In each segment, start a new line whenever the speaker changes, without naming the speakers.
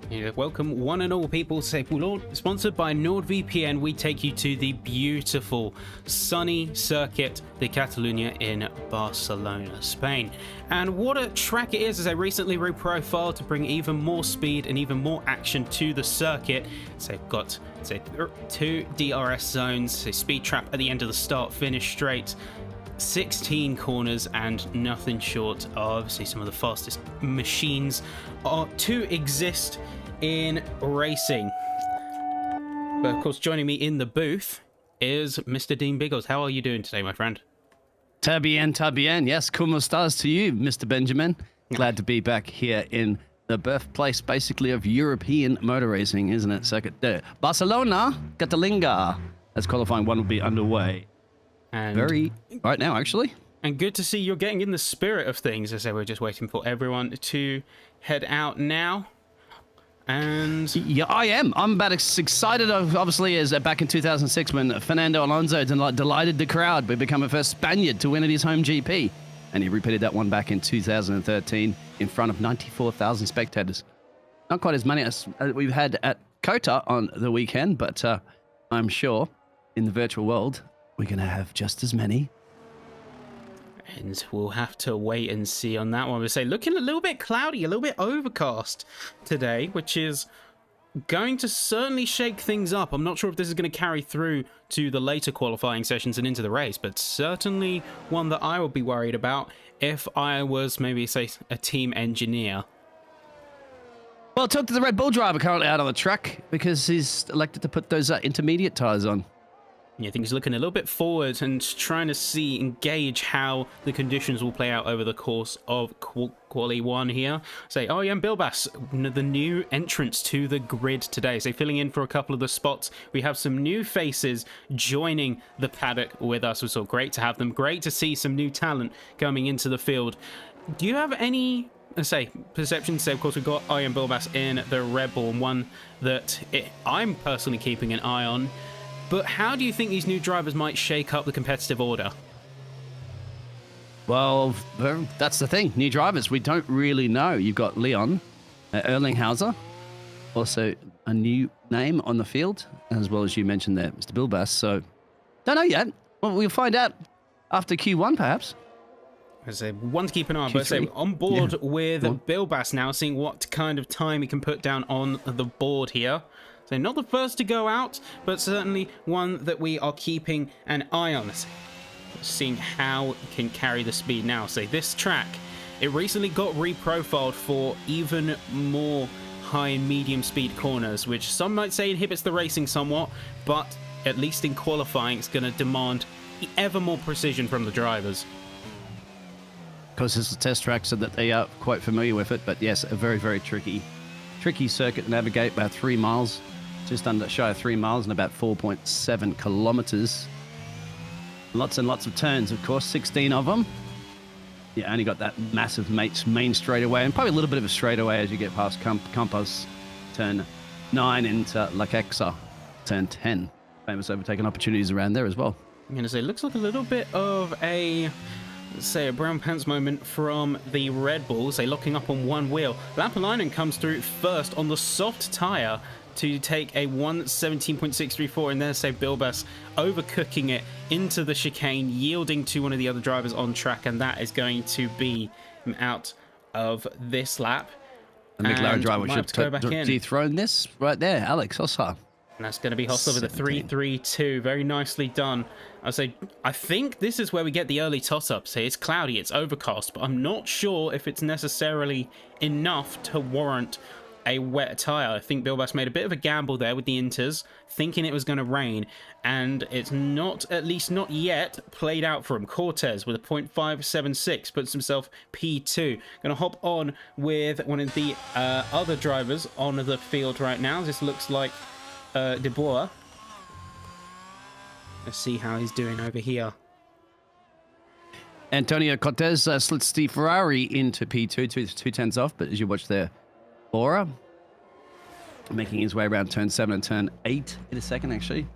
Yeah, welcome one and all people. Sponsored by NordVPN, we take you to the beautiful sunny circuit de Catalunya in Barcelona, Spain. And what a track it is, as they recently reprofiled to bring even more speed and even more action to the circuit. So they've got two DRS zones, a speed trap at the end of the start finish straight, 16 corners, and nothing short of some of the fastest machines are to exist in racing. But of course, joining me in the booth is Mr. Dean Biggles. How are you doing today, my friend?
Bien. Yes, como estás to you, Mr. Benjamin? Glad to be back here in the birthplace, basically, of European motor racing, isn't it? Circuit de Barcelona, Catalunya. As qualifying one will be underway. And right now, actually.
And good to see you're getting in the spirit of things. As I say, we're just waiting for everyone to head out now. And
yeah, I am. I'm about as excited, obviously, as back in 2006 when Fernando Alonso delighted the crowd by becoming the first Spaniard to win at his home GP. And he repeated that one back in 2013 in front of 94,000 spectators. Not quite as many as we've had at COTA on the weekend, but I'm sure in the virtual world we're going to have just as many.
And we'll have to wait and see on that one. We say looking a little bit cloudy, a little bit overcast today, which is going to certainly shake things up. I'm not sure if this is going to carry through to the later qualifying sessions and into the race, but certainly one that I would be worried about if I was maybe, say, a team engineer.
Well, talk to the Red Bull driver currently out on the track because he's elected to put those intermediate tyres on.
Yeah, I think he's looking a little bit forward and trying to engage how the conditions will play out over the course of Quali 1 here. And Bilbas, the new entrance to the grid today. So filling in for a couple of the spots. We have some new faces joining the paddock with us. It's so great to have them. Great to see some new talent coming into the field. Do you have any perceptions? Of course, we've got Ian Bilbas in the Red Bull, one that I'm personally keeping an eye on. But how do you think these new drivers might shake up the competitive order?
Well, that's the thing. New drivers, we don't really know. You've got Leon, Erlinghauser, also a new name on the field, as well as you mentioned there, Mr. Bilbas. So, don't know yet. Well, we'll find out after Q1, perhaps.
I say one to keep an eye on, but on board with Bilbas now, seeing what kind of time he can put down on the board here. So not the first to go out, but certainly one that we are keeping an eye on. Seeing how he can carry the speed now. So this track, it recently got reprofiled for even more high and medium speed corners, which some might say inhibits the racing somewhat, but at least in qualifying, it's going to demand ever more precision from the drivers.
Because this is a test track, so that they are quite familiar with it. But yes, a very, very tricky circuit to navigate, about 3 miles. Just under shy of 3 miles and about 4.7 kilometers. Lots and lots of turns, of course, 16 of them. You only got that massive main straightaway, and probably a little bit of a straightaway as you get past Campos, turn 9 into La Quexa, turn 10. Famous overtaking opportunities around there as well.
I'm going to say, it looks like a little bit of a brown pants moment from the Red Bulls. Locking up on one wheel. Lampalainen comes through first on the soft tyre to take a 1:17.634, and then Bilbas overcooking it into the chicane, yielding to one of the other drivers on track, and that is going to be out of this lap.
The McLaren driver should dethrone this right there, Alex Hossa.
And that's going to be Hossa with a 3.32. Very nicely done. I think this is where we get the early toss-ups here. It's cloudy, it's overcast, but I'm not sure if it's necessarily enough to warrant a wet tyre. I think Bilbas made a bit of a gamble there with the inters, thinking it was going to rain, and it's not, at least not yet, played out for him. Cortez with a 0.576 puts himself P2. Going to hop on with one of the other drivers on the field right now. This looks like De Boer. Let's see how he's doing over here.
Antonio Cortez slits the Ferrari into P2, two tenths off, but as you watch there, Bora making his way around turn 7 and turn 8 in a second, actually.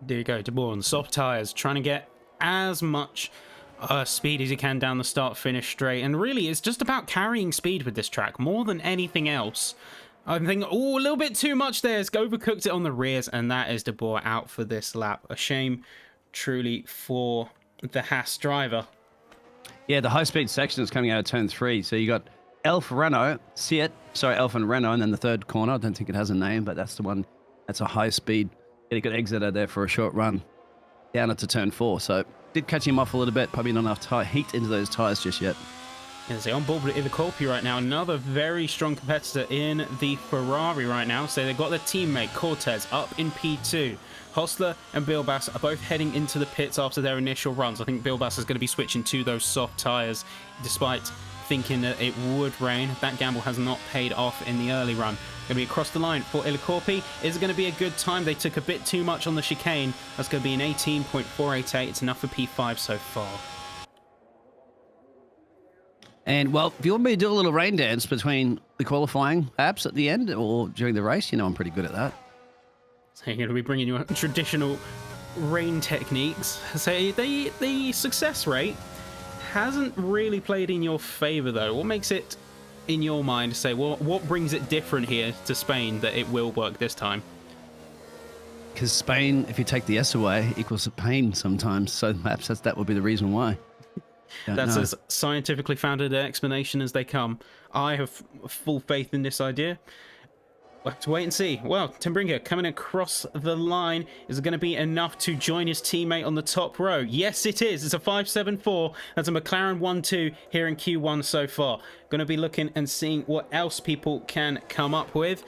There you go, De Boer on soft tyres, trying to get as much speed as you can down the start-finish straight. And really, it's just about carrying speed with this track more than anything else. I'm thinking, oh, a little bit too much there. It's overcooked it on the rears, and that is De Boer out for this lap. A shame, truly, for the Haas driver.
Yeah, the high-speed section is coming out of turn 3. So you got Elf Renault, Elf and Renault, and then the third corner. I don't think it has a name, but that's the one. That's a high-speed. Get a good exit out there for a short run down into turn 4. So did catch him off a little bit. Probably not enough heat into those tyres just yet.
So on board with Illicorpi right now, another very strong competitor in the Ferrari right now. So they've got their teammate Cortez up in P2. Hostler and Bilbas are both heading into the pits after their initial runs. I think Bilbas is going to be switching to those soft tyres, despite thinking that it would rain. That gamble has not paid off in the early run. Going to be across the line for Illicorpi. Is it going to be a good time? They took a bit too much on the chicane. That's going to be an 18.488. It's enough for P5 so far.
And, well, if you want me to do a little rain dance between the qualifying laps at the end or during the race, you know I'm pretty good at that.
So you're going to be bringing you traditional rain techniques. So the success rate hasn't really played in your favor, though. What makes it, in your mind, say, well, what brings it different here to Spain that it will work this time?
Because Spain, if you take the S away, equals a pain sometimes. So perhaps that would be the reason why.
That's as scientifically founded an explanation as they come. I have full faith in this idea. We'll have to wait and see. Well, Tim Bringer coming across the line. Is it going to be enough to join his teammate on the top row? Yes, it is. It's a 5.74. That's a McLaren 1-2 here in Q1 so far. Going to be looking and seeing what else people can come up with.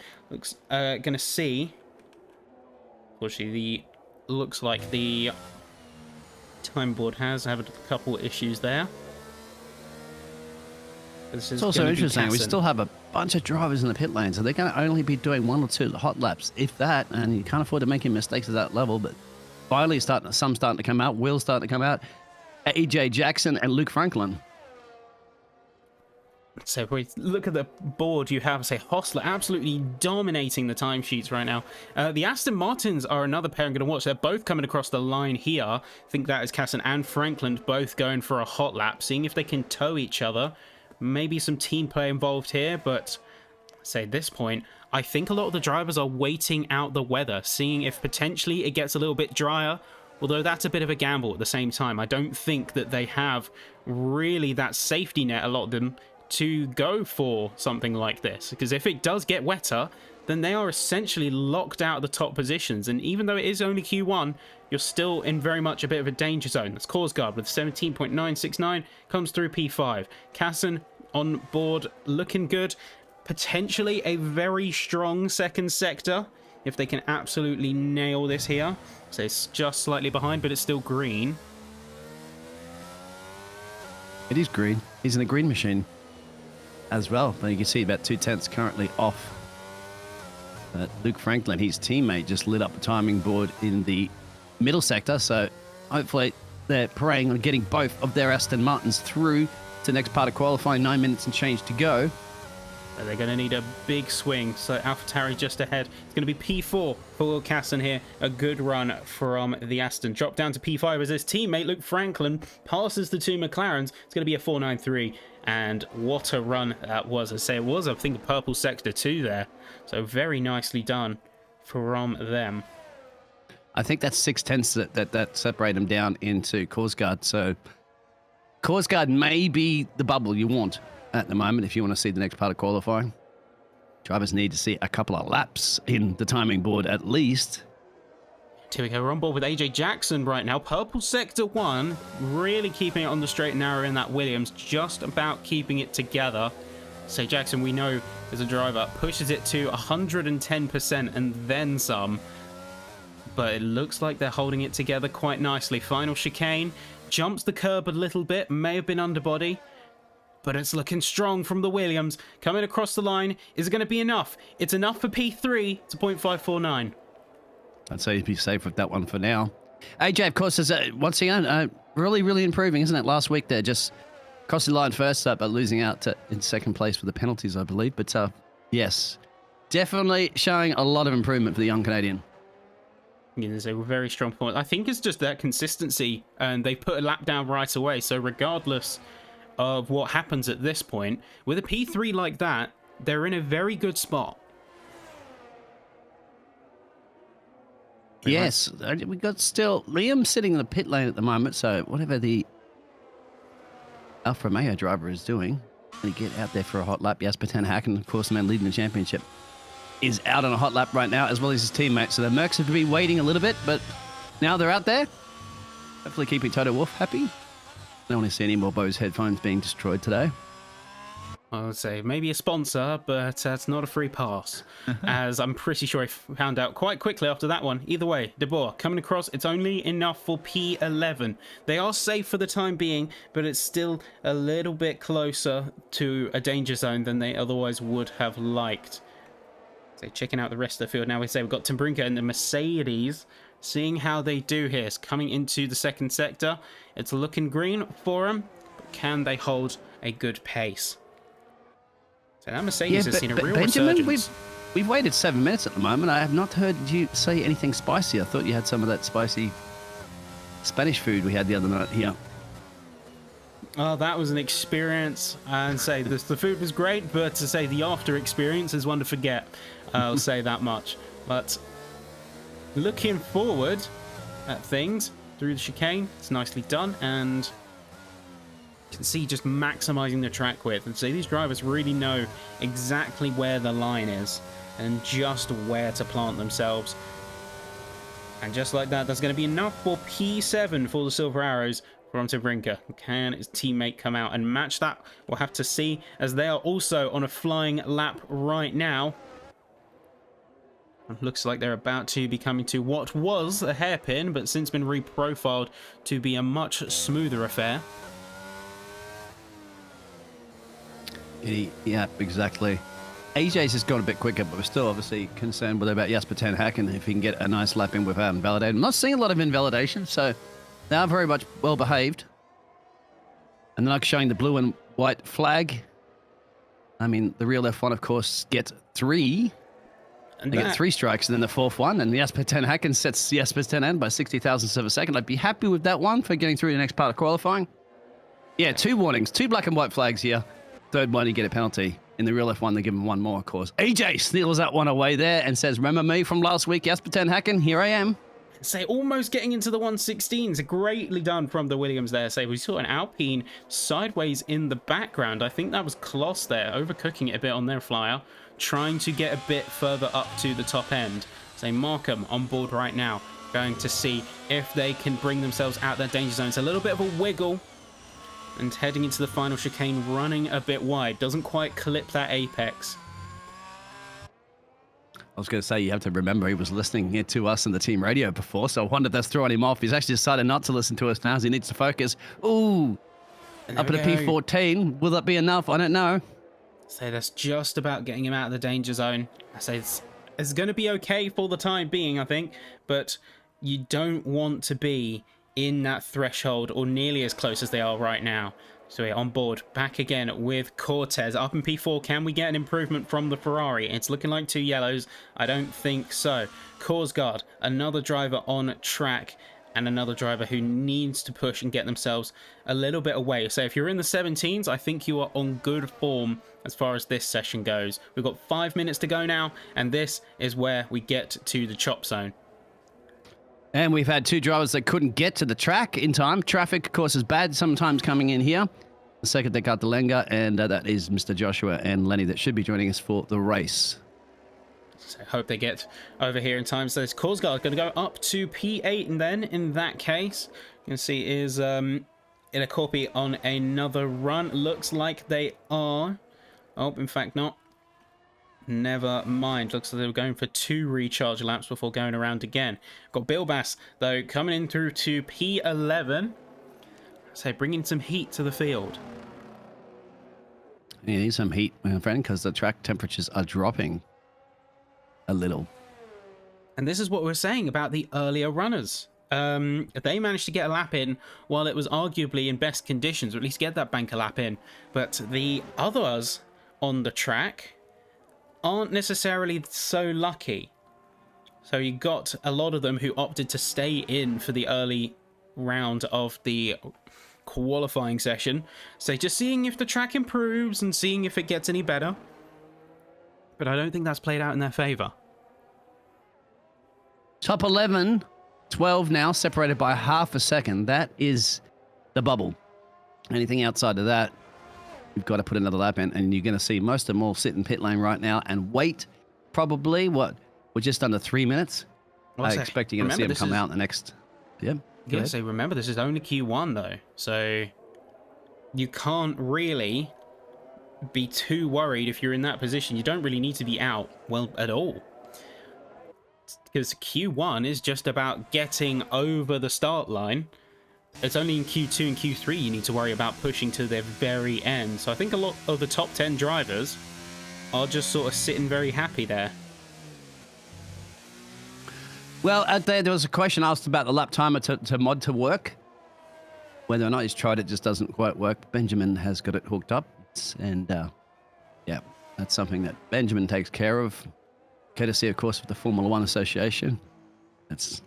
Going to see. Unfortunately, looks like the time board has had a couple issues there.
It's also interesting. We still have a bunch of drivers in the pit lane, so they're going to only be doing 1 or 2 hot laps, if that, and you can't afford to make any mistakes at that level. But finally, some starting to come out. Will's starting to come out. AJ Jackson and Luke Franklin.
So if we look at the board, you have, say, Hostler absolutely dominating the timesheets right now. The Aston Martins are another pair I'm going to watch. They're both coming across the line here. I think that is Casson and Franklin both going for a hot lap, seeing if they can tow each other. Maybe some team play involved here, but say at this point, I think a lot of the drivers are waiting out the weather, seeing if potentially it gets a little bit drier. Although that's a bit of a gamble at the same time. I don't think that they have really that safety net, a lot of them, to go for something like this. Because if it does get wetter, then they are essentially locked out of the top positions. And even though it is only Q1, you're still in very much a bit of a danger zone. That's Korsgaard with 17.969, comes through P5. Casson on board, looking good. Potentially a very strong second sector, if they can absolutely nail this here. So it's just slightly behind, but it's still green.
It is green. He's in a green machine as well. But you can see about 2/10 currently off. Luke Franklin, his teammate, just lit up the timing board in the middle sector. So hopefully they're praying on getting both of their Aston Martins through to the next part of qualifying. 9 minutes and change to go.
So they're going to need a big swing. So AlphaTauri just ahead. It's going to be P4 for Will Casson here. A good run from the Aston. Drop down to P5 as his teammate Luke Franklin passes the 2 McLarens. It's going to be a 4.93. And what a run that was. I say it was, I think, a purple sector 2 there. So very nicely done from them.
I think that's 6/10 that separate them down into Korsgaard. So Korsgaard may be the bubble you want at the moment if you want to see the next part of qualifying. Drivers need to see a couple of laps in the timing board at least.
Here we go, we're on board with AJ Jackson right now. Purple sector 1, really keeping it on the straight and narrow in that Williams, just about keeping it together. So Jackson, we know, as a driver, pushes it to 110% and then some. But it looks like they're holding it together quite nicely. Final chicane, jumps the curb a little bit, may have been underbody. But it's looking strong from the Williams. Coming across the line, is it going to be enough? It's enough for P3, it's a 0.549.
I'd say you'd be safe with that one for now. AJ, of course, is once again really improving, isn't it? Last week they're just crossing the line first up, but losing out in second place for the penalties, I believe. But yes, definitely showing a lot of improvement for the young Canadian.
It's a very strong point. I think it's just that consistency, and they put a lap down right away. So regardless of what happens at this point, with a P3 like that, they're in a very good spot.
Yes, we got still Liam sitting in the pit lane at the moment. So whatever the Alfa Romeo driver is doing, going to get out there for a hot lap. Jasper Ten Hacken, of course, the man leading the championship, is out on a hot lap right now, as well as his teammates. So the Mercs have to be waiting a little bit, but now they're out there. Hopefully keeping Toto Wolff happy. I don't want to see any more Bose headphones being destroyed today.
I would say maybe a sponsor, but it's not a free pass, as I'm pretty sure I found out quite quickly after that one. Either way, De Boer coming across, it's only enough for P11. They are safe for the time being, but it's still a little bit closer to a danger zone than they otherwise would have liked. So checking out the rest of the field now, we say we've got Tim Brinker and the Mercedes, seeing how they do here. It's coming into the second sector. It's looking green for them, but can they hold a good pace? So that Mercedes has seen a real
Benjamin,
resurgence.
we've waited 7 minutes at the moment. I have not heard you say anything spicy. I thought you had some of that spicy Spanish food we had the other night here.
Oh, that was an experience. And say the food was great, but to say the after experience is one to forget. I'll say that much. But looking forward at things through the chicane, it's nicely done, and you can see just maximizing the track width. And so these drivers really know exactly where the line is and just where to plant themselves. And just like that, that's going to be enough for P7 for the Silver Arrows from Tim Brinker. Can his teammate come out and match that? We'll have to see, as they are also on a flying lap right now. It looks like they're about to be coming to what was a hairpin, but since been reprofiled to be a much smoother affair.
Yeah, exactly. AJ's has gone a bit quicker, but we're still obviously concerned about Jasper Ten Hacken if he can get a nice lap in without invalidating. I'm not seeing a lot of invalidation, so they are very much well behaved. And then I'm showing the blue and white flag. I mean, the real F1, of course, gets 3. And they get 3 strikes, and then the 4th one. And Jasper Ten Hacken sets Jasper Ten Hacken by 60 thousandths of a second. I'd be happy with that one for getting through the next part of qualifying. Yeah, 2 warnings, 2 black and white flags here. 3rd one, you get a penalty. In the real F1, they give him 1 more, of course. AJ steals that one away there and says, remember me from last week, Jasper Ten Hacken? Here I am.
Say almost getting into the 116s. Greatly done from the Williams there. Say we saw an Alpine sideways in the background. I think that was Kloss there, overcooking it a bit on their flyer, trying to get a bit further up to the top end. Say Markham on board right now, going to see if they can bring themselves out their danger zone. It's a little bit of a wiggle. And heading into the final chicane, running a bit wide. Doesn't quite clip that apex.
I was going to say, you have to remember he was listening here to us in the team radio before, so I wonder if that's throwing him off. He's actually decided not to listen to us now as he needs to focus. Ooh, up at a P14. Will that be enough? I don't know.
So that's just about getting him out of the danger zone. I say it's going to be okay for the time being, I think, but you don't want to be in that threshold or nearly as close as they are right now. So we're on board back again with Cortez up in P4. Can we get an improvement from the Ferrari? It's looking like 2 yellows. I don't think so. Korsgaard, another driver on track and another driver who needs to push and get themselves a little bit away. So if you're in the 17s, I think you are on good form as far as this session goes. We've got 5 minutes to go now, and this is where we get to the chop zone.
And we've had 2 drivers that couldn't get to the track in time. Traffic, of course, is bad sometimes coming in here. The second they got the Lenga, and that is Mr. Joshua and Lenny that should be joining us for the race.
So I hope they get over here in time. So this Korsgaard going to go up to P8, and then in that case, you can see is in a copy on another run. Looks like they are. Oh, in fact not. Never mind. Looks like they were going for 2 recharge laps before going around again. Got Bilbas, though, coming in through to P11. So bringing some heat to the field.
You need some heat, my friend, because the track temperatures are dropping a little.
And this is what we were saying about the earlier runners. They managed to get a lap in while it was arguably in best conditions, or at least get that banker lap in. But the others on the track aren't necessarily so lucky. So you got a lot of them who opted to stay in for the early round of the qualifying session. So just seeing if the track improves and seeing if it gets any better. But I don't think that's played out in their favour.
Top 11, 12 now, separated by half a second. That is the bubble. Anything outside of that, you've got to put another lap in, and you're going to see most of them all sit in pit lane right now and wait probably, we're just under 3 minutes. I expect you're going to see them come out in the next... Yeah,
so remember, this is only Q1, though. So you can't really be too worried if you're in that position. You don't really need to be out, well, at all. Because Q1 is just about getting over the start line. It's only in Q2 and Q3 you need to worry about pushing to the very end. So I think a lot of the top 10 drivers are just sort of sitting very happy there.
Well, out there was a question asked about the lap timer to mod to work. Whether or not he's tried it just doesn't quite work. Benjamin has got it hooked up. And, yeah, that's something that Benjamin takes care of. Courtesy, of course, of the Formula One Association. That's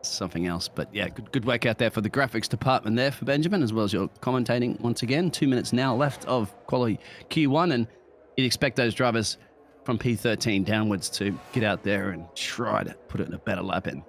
something else. But, yeah, good work out there for the graphics department there for Benjamin, as well as your commentating once again. 2 minutes now left of quality Q1, and you'd expect those drivers from P13 downwards to get out there and try to put it in a better lap in.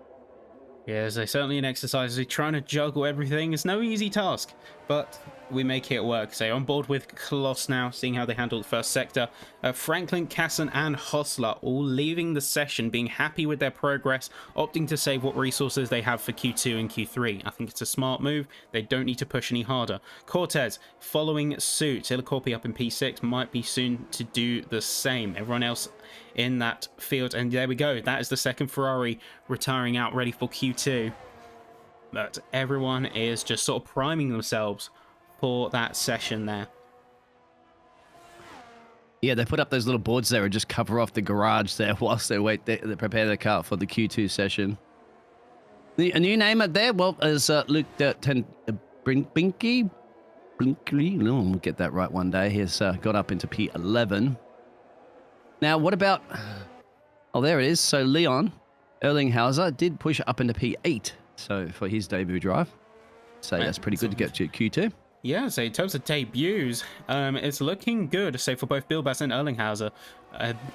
Yeah, so certainly an exercise. Trying to juggle everything is no easy task, but we make it work. So on board with Kloss now, seeing how they handle the first sector. Franklin, Casson, and Hostler all leaving the session, being happy with their progress, opting to save what resources they have for Q2 and Q3. I think it's a smart move. They don't need to push any harder. Cortez following suit. Illicorpi up in P6 might be soon to do the same. Everyone else in that field, and there we go. That is the second Ferrari retiring out, ready for Q2. But everyone is just sort of priming themselves for that session there.
Yeah, they put up those little boards there and just cover off the garage there whilst they wait. They prepare the car for the Q2 session. A new name out there, well, is Luke Binky. We'll get that right one day. He's got up into P11. Now, what about... Oh, there it is. So Leon Erlinghauser did push up into P8. So for his debut drive. So that's pretty good to get to Q2.
Yeah, so in terms of debuts, it's looking good, say, for both Bilbas and Erlinghauser.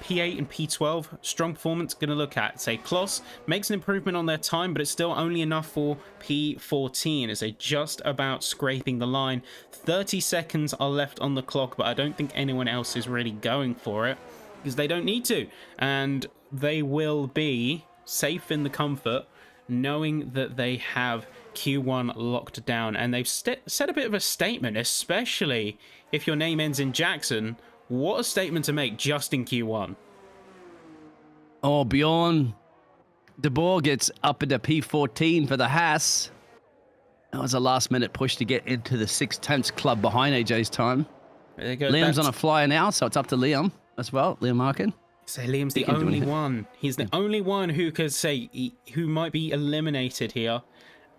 P8 and P12, strong performance, going to look at. Say, Kloss makes an improvement on their time, but it's still only enough for P14, as they just about scraping the line. 30 seconds are left on the clock, but I don't think anyone else is really going for it, because they don't need to. And they will be safe in the comfort, knowing that they have Q1 locked down, and they've set a bit of a statement, especially if your name ends in Jackson. What a statement to make just in Q1.
Oh, Bjorn De Boer gets up into P14 for the Haas. That was a last-minute push to get into the 6/10 club behind AJ's time. Liam's on a flyer now, so it's up to Liam as well, Liam Markin.
So Liam's the only one. He's the only one who could say who might be eliminated here.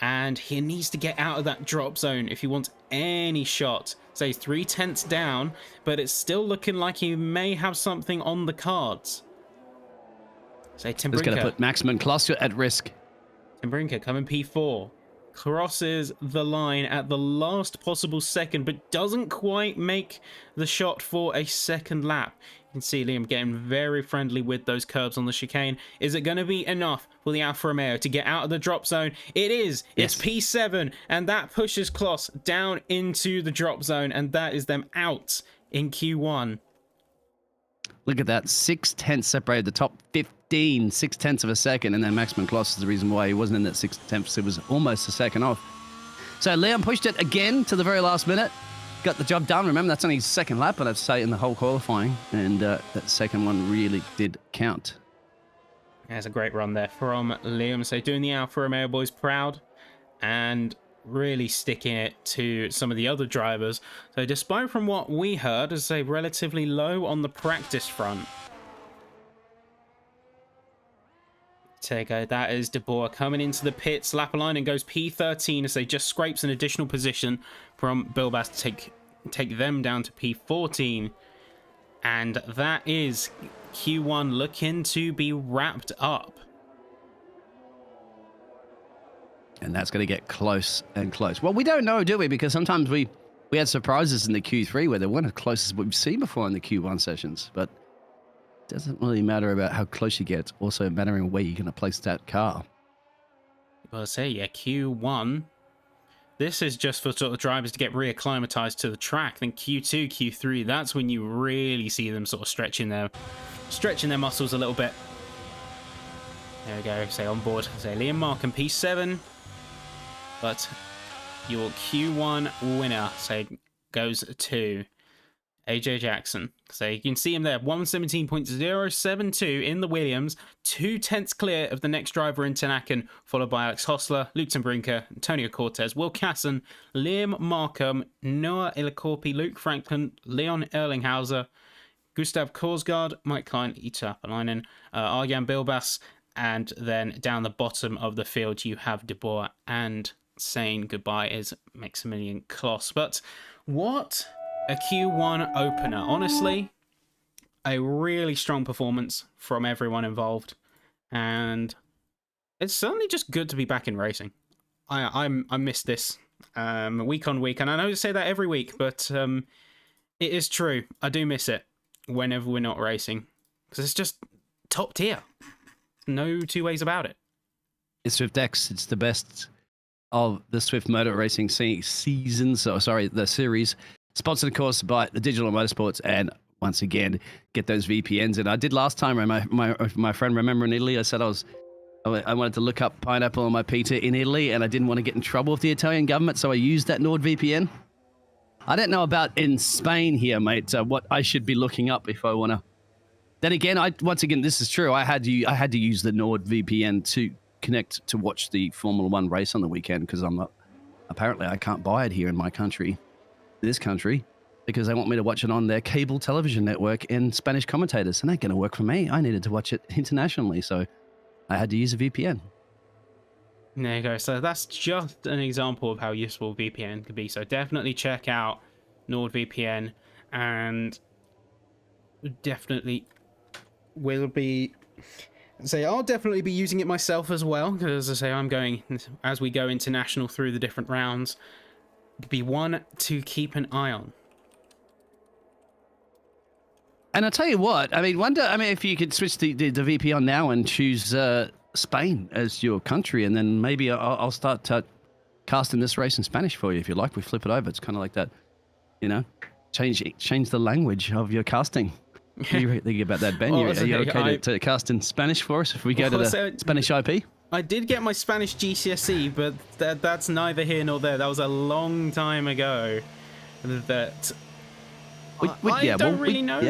And he needs to get out of that drop zone if he wants any shot. So he's 3/10 down, but it's still looking like he may have something on the cards. So Tim Brinker.
It's going to put Maximum Kloss at risk.
Tim Brinker coming P4. Crosses the line at the last possible second, but doesn't quite make the shot for a second lap. You can see Liam getting very friendly with those curbs on the chicane. Is it going to be enough for the Alfa Romeo to get out of the drop zone? It is. Yes. It's P7, and that pushes Kloss down into the drop zone, and that is them out in Q1.
Look at that. 6/10 separated the top 15, 6/10 of a second, and then Maximum Kloss is the reason why he wasn't in that 6/10. It was almost a second off. So Liam pushed it again to the very last minute. Got the job done. Remember, that's only his second lap, but I'd say in the whole qualifying, and that second one really did count.
There's a great run there from Liam. So doing the Alfa Romeo boys proud, and really sticking it to some of the other drivers. So despite from what we heard, as say relatively low on the practice front. That is De Boer coming into the pits, lap line, and goes P13 as they just scrapes an additional position from Bilbas to take them down to P14. And that is Q1 looking to be wrapped up.
And that's going to get close and close. Well, we don't know, do we? Because sometimes we had surprises in the Q3 where they weren't as close as we've seen before in the Q1 sessions. But doesn't really matter about how close you get. It's also mattering where you're going to place that car.
Well, I say, yeah, Q1. This is just for sort of drivers to get reacclimatized to the track. Then Q2, Q3, that's when you really see them sort of stretching their muscles a little bit. There we go. Say on board. Say Liam Markham, P7. But your Q1 winner, say, goes to AJ Jackson. So you can see him there, 117.072 in the Williams, 2/10 clear of the next driver in Tanakan, followed by Alex Hostler, Luke Brinker, Antonio Cortez, Will Casson, Liam Markham, Noah Ilakorpi, Luke Franklin, Leon Erlinghauser, Gustav Korsgaard, Mike Klein, Ita Apalainen, Arjan Bilbas, and then down the bottom of the field you have De Boer, and saying goodbye is Maximilian Kloss. But what a Q1 opener. Honestly, a really strong performance from everyone involved. And it's certainly just good to be back in racing. I miss this week on week. And I know I say that every week, but it is true. I do miss it whenever we're not racing. Because it's just top tier. No two ways about it.
It's SwiftX. It's the best of the Swift Motor Racing season. So, sorry, the series. Sponsored, of course, by the Digital Motorsports, and once again, get those VPNs in. I did last time. My friend, remember in Italy, I said I wanted to look up pineapple on my pizza in Italy, and I didn't want to get in trouble with the Italian government, so I used that NordVPN. I don't know about in Spain here, mate. What I should be looking up if I want to. Then again, once again, this is true. I had to use the NordVPN to connect to watch the Formula One race on the weekend because apparently I can't buy it here in my country. This country, because they want me to watch it on their cable television network in Spanish commentators, and that ain't going to work for me. I needed to watch it internationally, so I had to use a VPN.
There you go. So that's just an example of how useful VPN could be. So definitely check out NordVPN, and definitely will be. I'll definitely be using it myself as well, because as I say, I'm going as we go international through the different rounds. Be one to keep an eye on.
And I'll tell you what, if you could switch the VPN now and choose Spain as your country, and then maybe I'll start casting this race in Spanish for you if you like. We flip it over. It's kind of like that, change the language of your casting. What do you think about that, Ben? Are you okay to cast in Spanish for us if we go to the Spanish IP?
I did get my Spanish GCSE, but that's neither here nor there. That was a long time ago. I don't really know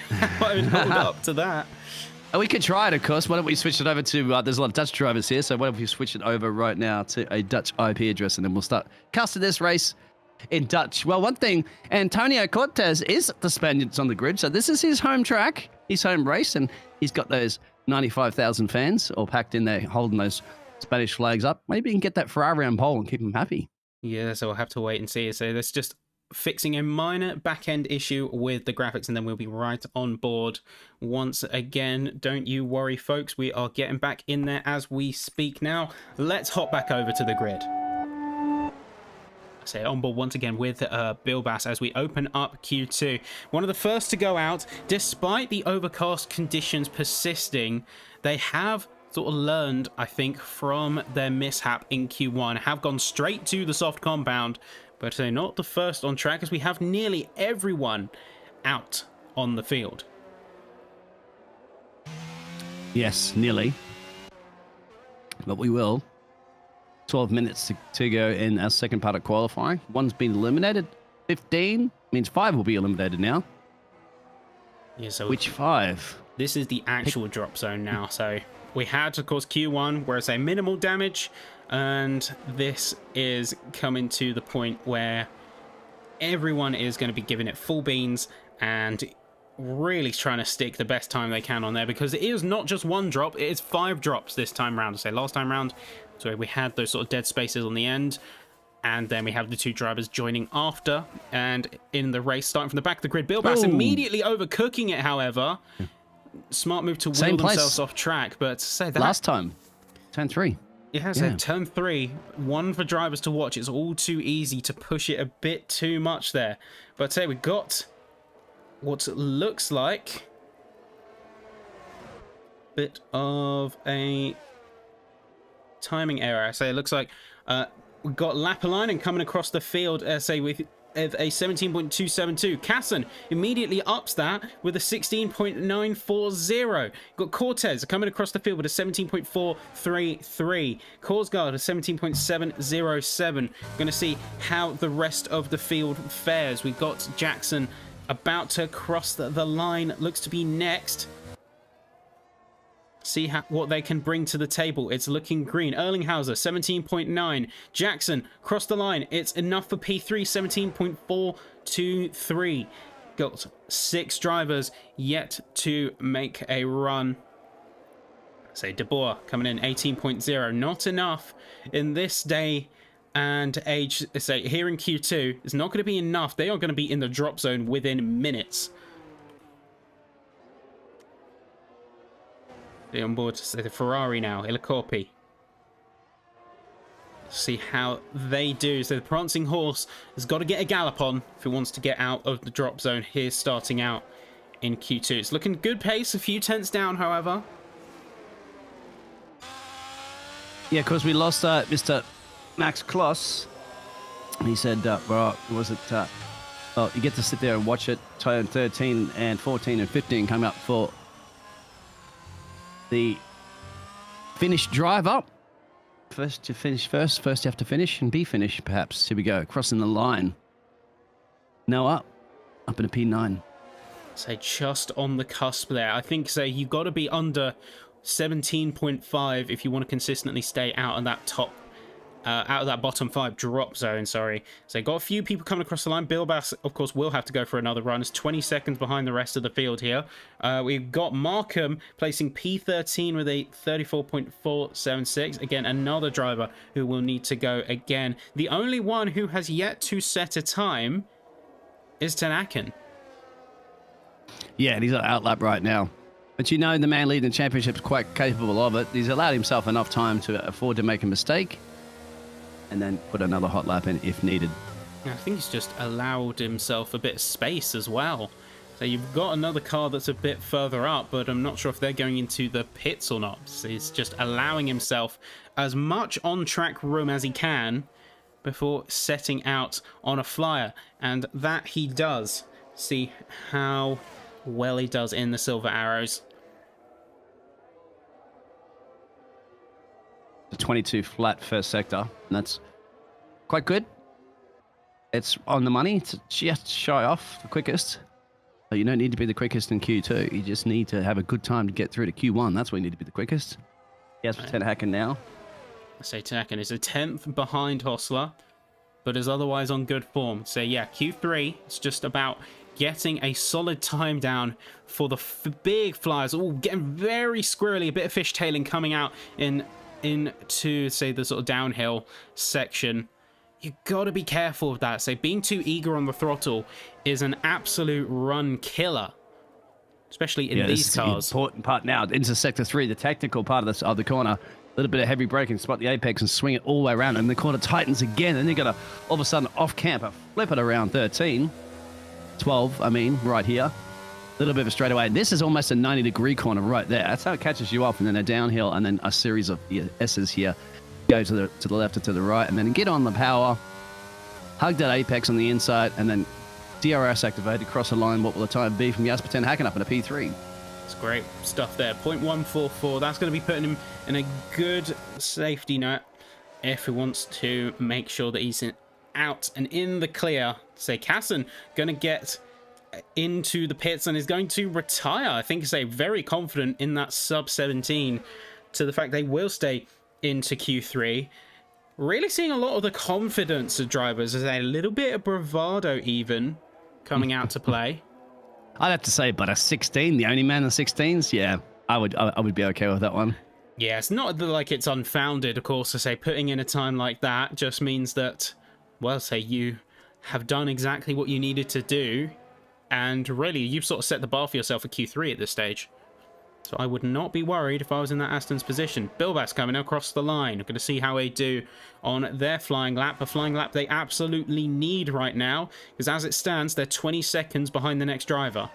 how I would hold up to that.
We could try it, of course. Why don't we switch it over to... there's a lot of Dutch drivers here, so why don't we switch it over right now to a Dutch IP address, and then we'll start casting this race in Dutch. Well, one thing, Antonio Cortez is the Spaniards on the grid, so this is his home track, his home race, and he's got those 95,000 fans all packed in there holding those Spanish flags up. Maybe you can get that Ferrari on pole and keep them happy.
Yeah, so we'll have to wait and see. So that's just fixing a minor back-end issue with the graphics, and then we'll be right on board once again. Don't you worry, folks. We are getting back in there as we speak now. Let's hop back over to the grid. So on board once again with Bilbas as we open up Q2. One of the first to go out, despite the overcast conditions persisting. They have sort of learned, I think, from their mishap in Q1, have gone straight to the soft compound, but they're not the first on track as we have nearly everyone out on the field.
Yes, nearly. But we will. 12 minutes to go in our second part of qualifying. One's been eliminated. 15 means 5 will be eliminated now.
Yeah, so
which 5?
This is the actual drop zone now. So we had, of course, Q1, where it's a minimal damage, and this is coming to the point where everyone is going to be giving it full beans and really trying to stick the best time they can on there, because it is not just one drop, it is 5 drops this time round. I say last time round, so we had those sort of dead spaces on the end, and then we have the 2 drivers joining after, and in the race starting from the back of the grid, Bilbas immediately overcooking it. However, smart move to wheel themselves off track, but say that
last time turn 3.
Yeah, so turn 3, one for drivers to watch. It's all too easy to push it a bit too much there, but say we got what looks like bit of a timing error. I say it looks like we've got Lapalainen coming across the field, say with a 17.272. Casson immediately ups that with a 16.940. Got Cortez coming across the field with a 17.433. Korsgaard a 17.707. Going to see how the rest of the field fares. We've got Jackson about to cross the line. Looks to be next. See what they can bring to the table. It's looking green. Erlinghauser, 17.9. Jackson, cross the line. It's enough for P3, 17.423. Got 6 drivers yet to make a run. Say De Boer coming in, 18.0. Not enough in this day and age. Say here in Q2, it's not going to be enough. They are going to be in the drop zone within minutes. On board the Ferrari now, Ilacorpi. See how they do. So the prancing horse has got to get a gallop on if he wants to get out of the drop zone here starting out in Q2. It's looking good pace, a few tenths down, however.
Yeah, because we lost Mr. Max Kloss. He said, well, was it... well, you get to sit there and watch it. Turn 13 and 14 and 15 come up for the finished driver. First to finish first you have to finish and be finished, perhaps. Here we go, crossing the line. Noah, up in a P9.
So just on the cusp there. I think, say, you've got to be under 17.5 if you want to consistently stay out of that top out of that bottom 5 drop zone, sorry. So got a few people coming across the line. Bilbas, of course, will have to go for another run. It's 20 seconds behind the rest of the field here. We've got Markham placing P13 with a 34.476. Again, another driver who will need to go again. The only one who has yet to set a time is Tanakin.
Yeah, and he's on outlap right now. But you know, the man leading the championship is quite capable of it. He's allowed himself enough time to afford to make a mistake and then put another hot lap in if needed.
I think he's just allowed himself a bit of space as well. So you've got another car that's a bit further up, but I'm not sure if they're going into the pits or not. So he's just allowing himself as much on-track room as he can before setting out on a flyer. And that he does. See how well he does in the Silver Arrows.
The 22 flat first sector, and that's quite good. It's on the money. It's just shy off the quickest. But you don't need to be the quickest in Q2. You just need to have a good time to get through to Q1. That's where you need to be the quickest. Yes, for Tenhaken now.
I say Tenhaken is a 10th behind Hostler, but is otherwise on good form. So yeah, Q3, it's just about getting a solid time down for the big flyers. Oh, getting very squirrely. A bit of fishtailing coming out into, say, the sort of downhill section. You got to be careful of that. So being too eager on the throttle is an absolute run killer, especially in these cars.
The important part now into sector 3, the technical part of the corner. A little bit of heavy braking, spot the apex and swing it all the way around, and the corner tightens again, and you got all of a sudden off camper, flip it around 12, I mean, right here. A little bit of a straightaway. This is almost a 90-degree corner right there. That's how it catches you off, and then a downhill, and then a series of S's here. Go to the left or to the right, and then get on the power, hug that apex on the inside, and then DRS activated, cross the line. What will the time be from Jasper Tenhaken up in a P3?
It's great stuff there. 0.144. That's going to be putting him in a good safety net if he wants to make sure that he's out and in the clear. Say Casson going to get into the pits and is going to retire. I think he's very confident in that sub 17 to the fact they will stay into Q3. Really seeing a lot of the confidence of drivers as a little bit of bravado even coming out to play.
I'd have to say, but a 16, the only man in 16s, yeah, I would be okay with that one.
Yeah, it's not like it's unfounded, of course, to say putting in a time like that just means that, well, say you have done exactly what you needed to do, and really, you've sort of set the bar for yourself for Q3 at this stage. So I would not be worried if I was in that Aston's position. Bilbas coming across the line. We're going to see how they do on their flying lap. A flying lap they absolutely need right now, because as it stands, they're 20 seconds behind the next driver.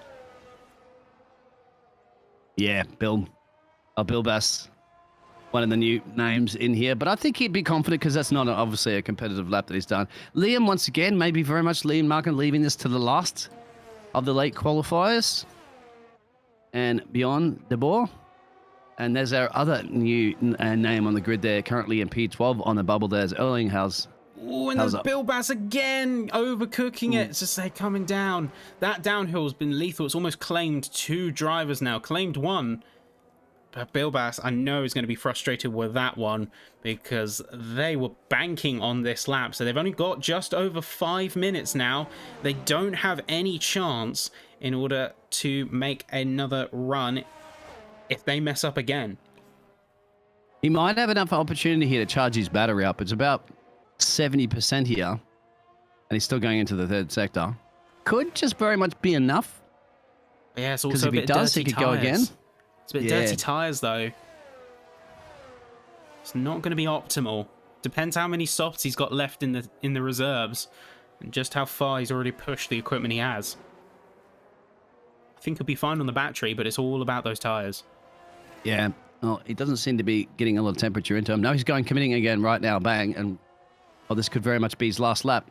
Yeah, Bill Bill Bass, one of the new names in here, but I think he'd be confident because that's not obviously a competitive lap that he's done. Liam, once again, maybe very much Liam Markin leaving this to the last of the late qualifiers. And beyond De Boer. And there's our other new name on the grid there, currently in P12 on the bubble. There's Erlinghaus.
Oh, and there's Bill Bass again, overcooking it. Just say coming down. That downhill has been lethal. It's almost claimed 2 drivers now. Claimed 1. But Bill Bass, I know, is going to be frustrated with that one because they were banking on this lap. So they've only got just over 5 minutes now. They don't have any chance in order to make another run if they mess up again.
He might have enough opportunity here to charge his battery up. It's about 70% here, and he's still going into the 3rd sector. Could just very much be enough.
Yeah, it's also a bit
does,
dirty
he could
tires.
go again.
It's a bit dirty tires, though. It's not going to be optimal. Depends how many softs he's got left in the reserves, and just how far he's already pushed the equipment he has. I think he'll be fine on the battery, but it's all about those tires.
Yeah. Well, he doesn't seem to be getting a lot of temperature into him. Now he's committing again right now, bang, and this could very much be his last lap.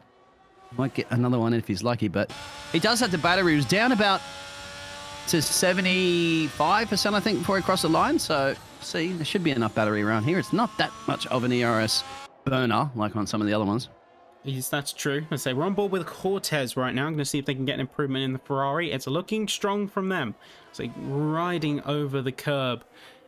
Might get another one if he's lucky, but he does have the battery. He was down about to 75%, I think, before he crossed the line. So, see, there should be enough battery around here. It's not that much of an ERS burner like on some of the other ones.
Yes, that's true. I say we're on board with Cortez right now. I'm going to see if they can get an improvement in the Ferrari. It's looking strong from them. So riding over the curb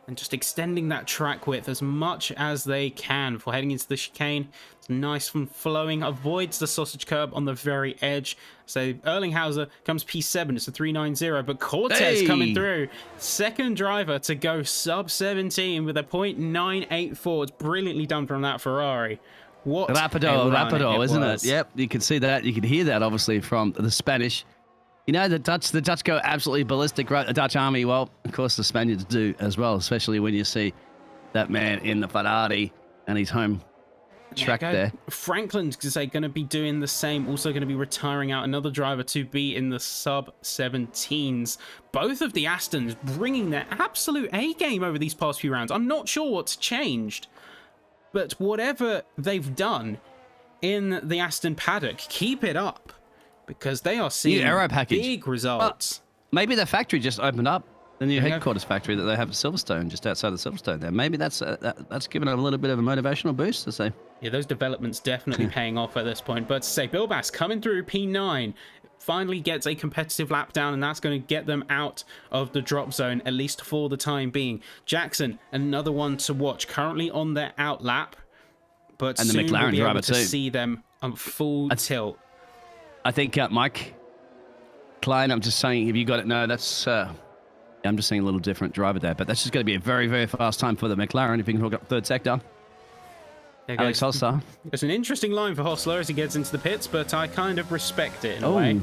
and just extending that track width as much as they can before heading into the chicane. It's nice and flowing, avoids the sausage curb on the very edge. So Erlinghauser comes P7, it's a 390, but Cortez coming through. 2nd driver to go sub 17 with a .984. It's brilliantly done from that Ferrari. What
Rapido, isn't it? Yep, you can see that. You can hear that, obviously, from the Spanish. You know, the Dutch go absolutely ballistic, right? The Dutch army, well, of course, the Spaniards do as well, especially when you see that man in the Ferrari and his home track there.
Franklin's going to be doing the same, also going to be retiring out another driver to be in the sub-17s. Both of the Astons bringing their absolute A-game over these past few rounds. I'm not sure what's changed, but whatever they've done in the Aston paddock, keep it up. Because they are seeing big results.
Well, maybe the factory just opened up, the new headquarters factory that they have at Silverstone, just outside of Silverstone there. Maybe that's given them a little bit of a motivational boost, to say.
Yeah, those developments definitely paying off at this point. But to say, Bill Bass coming through P9, finally gets a competitive lap down, and that's going to get them out of the drop zone, at least for the time being. Jackson, another one to watch, currently on their out lap. But
and the
soon
McLaren
we'll be
driver
able to
too.
see them on full tilt.
I think Mike Klein, I'm just saying, if you got it, no, that's, I'm just saying a little different driver there, but that's just going to be a very, very fast time for the McLaren if he can hook up 3rd sector. Alex Hosler.
It's an interesting line for Hosler as he gets into the pits, but I kind of respect it in a way.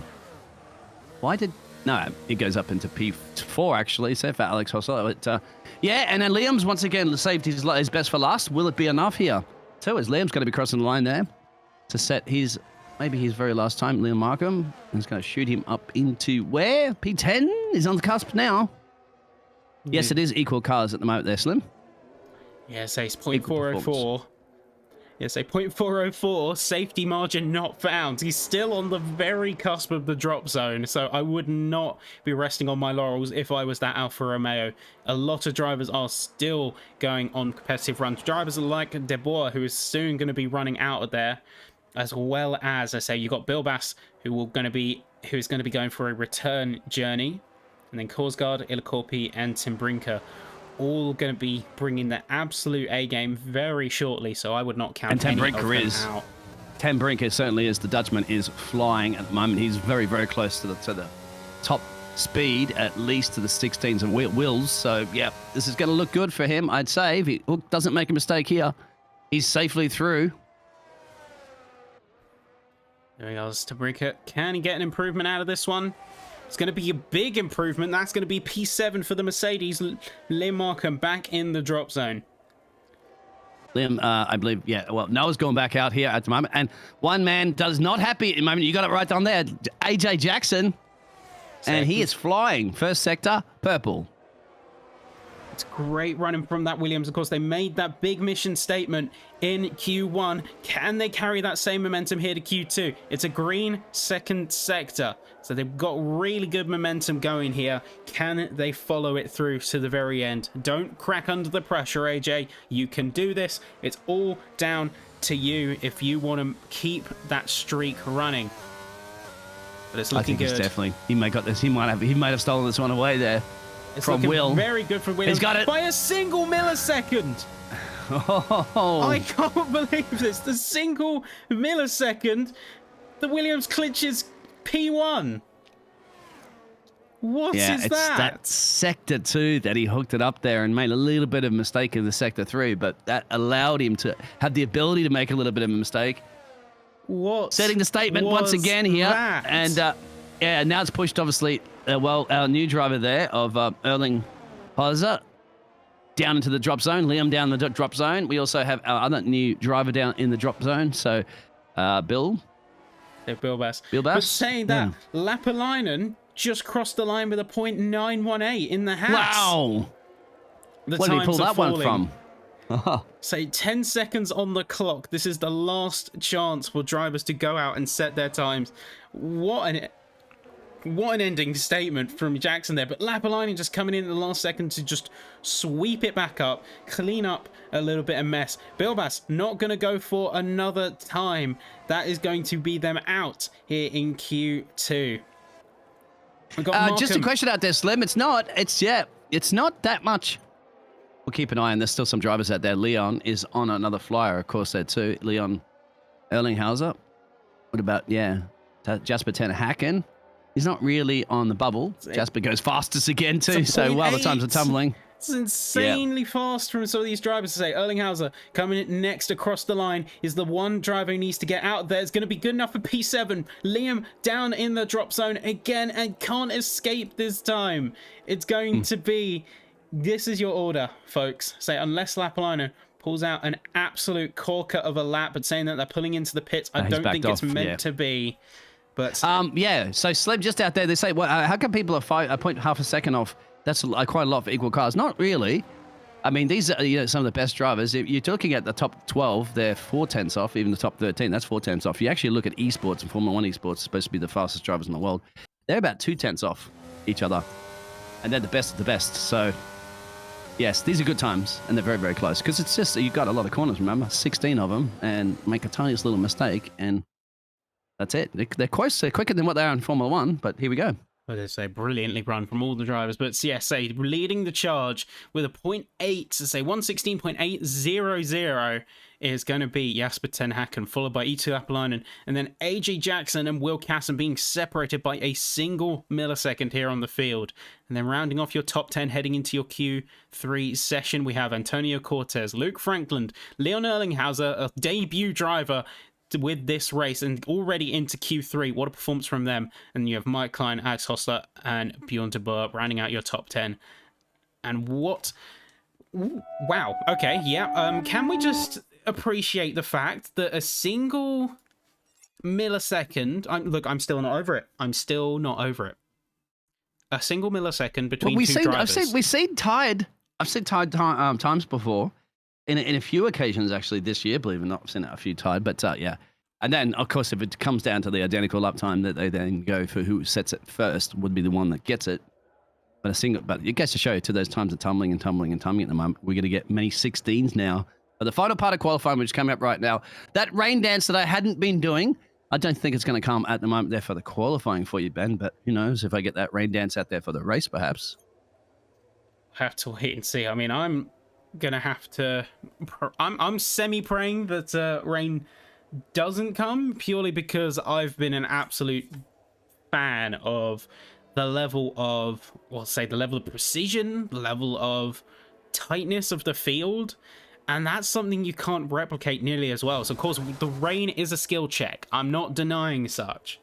Why did... No, he goes up into P4, actually, so for Alex Hosler. But, yeah, and then Liam's once again saved his best for last. Will it be enough here? So is Liam's going to be crossing the line there to set his... Maybe his very last time, Liam Markham. He's going to shoot him up into where? P10 is on the cusp now. Yes, it is equal cars at the moment there, Slim.
Yes, it's 0.404. Yes, a 0.404 safety margin not found. He's still on the very cusp of the drop zone, so I would not be resting on my laurels if I was that Alfa Romeo. A lot of drivers are still going on competitive runs. Drivers like De Boer, who is soon going to be running out of there. As well as, I say, you've got Bill Bass, who is going to be going for a return journey. And then Korsgaard, Ilakorpi, and Tim Brinker all going to be bringing their absolute A-game very shortly, so I would not count any of them out.
Tim Brinker certainly is. The Dutchman is flying at the moment. He's very, very close to the top speed, at least to the 16s and wheels. So, yeah, this is going to look good for him, I'd say. If he doesn't make a mistake here, he's safely through.
There he goes to Brinker. Can he get an improvement out of this one? It's going to be a big improvement. That's going to be P7 for the Mercedes. Liam Markham back in the drop zone.
Liam, I believe, yeah, well, Noah's going back out here at the moment. And one man does not happy at the moment. You got it right down there. AJ Jackson. And he is flying. 1st sector, purple.
It's great running from that Williams. Of course, they made that big mission statement in Q1. Can they carry that same momentum here to Q2? It's a green second sector, so they've got really good momentum going here. Can they follow it through to the very end? Don't crack under the pressure, AJ. You can do this. It's all down to you if you want to keep that streak running. But it's looking good.
He's definitely. He may got this. He might have stolen this one away there.
It's
from Will.
Very good for Williams.
He's got it
by a single millisecond.
Oh.
I can't believe this. The single millisecond, the Williams clinches P1. What is
it's that sector 2 that he hooked it up there and made a little bit of a mistake in the sector 3, but that allowed him to have the ability to make a little bit of a mistake.
What?
Setting the statement once again here,
that?
and yeah, now it's pushed obviously. Well, our new driver there of Erling Hauser down into the drop zone. Liam down the drop zone. We also have our other new driver down in the drop zone. So, Bill.
Yeah, Bill Bass.
Bill Bass.
But saying that, Lapalainen just crossed the line with a .918 in the house.
Wow. Where did he pull that one from?
Say 10 seconds on the clock. This is the last chance for drivers to go out and set their times. What an ending statement from Jackson there. But Lapalainen just coming in the last second to just sweep it back up, clean up a little bit of mess. Bilbas not going to go for another time. That is going to be them out here in Q2.
Just a question out there, Slim. It's not that much. We'll keep an eye on. There's still some drivers out there. Leon is on another flyer, of course, there too. Leon Erlinghauser. What about, Jasper Ten Hacken? He's not really on the bubble. Jasper goes fastest again too, so while the times are tumbling.
It's insanely fast from some of these drivers to say. Erlinghauser coming in next across the line is the one driver who needs to get out there. It's going to be good enough for P7. Liam down in the drop zone again and can't escape this time. It's going to be, this is your order, folks. Say, unless Lapalainen pulls out an absolute corker of a lap, but saying that they're pulling into the pits, I don't think it's meant to be. But
so Slim just out there, they say, well, how come people are 0.5 a second off? That's quite a lot for equal cars. Not really. I mean, these are some of the best drivers. If you're looking at the top 12, they're 4/10 off. Even the top 13, that's 4/10 off. You actually look at esports and Formula 1 esports, supposed to be the fastest drivers in the world. They're about 2/10 off each other, and they're the best of the best. So, yes, these are good times, and they're very, very close because it's just you've got a lot of corners. Remember, 16 of them, and make a tiniest little mistake, and that's it. They're close. They're quicker than what they are in Formula 1, but here we go.
Well, they say brilliantly run from all the drivers, but CSA leading the charge with a 0.8, to say 116.800 is going to be Jasper Ten Hacken, followed by Eetu Lapalainen, and then AJ Jackson and Will Casson being separated by a single millisecond here on the field. And then rounding off your top 10 heading into your Q3 session, we have Antonio Cortez, Luke Frankland, Leon Erlinghauser, a debut driver with this race and already into Q3. What a performance from them. And you have Mike Klein, Alex Hostler, and Bjorn de Boer rounding out your top 10. And what... Wow. Okay, yeah. Can we just appreciate the fact that a single millisecond... I'm still not over it. I'm still not over it. A single millisecond between two drivers.
I've seen tied times before. In a few occasions, actually, this year, believe it or not, I've seen it a few tied, but yeah. And then, of course, if it comes down to the identical lap time that they then go for who sets it first would be the one that gets it. But it gets to show to those times of tumbling at the moment. We're going to get many 16s now. But the final part of qualifying, which is coming up right now, that rain dance that I hadn't been doing, I don't think it's going to come at the moment there for the qualifying for you, Ben, but who knows if I get that rain dance out there for the race, perhaps.
Have to wait and see. I mean, I'm gonna have to I'm semi-praying that rain doesn't come, purely because I've been an absolute fan of the level of, well, say the level of precision, the level of tightness of the field, and that's something you can't replicate nearly as well. So of course the rain is a skill check, I'm not denying such.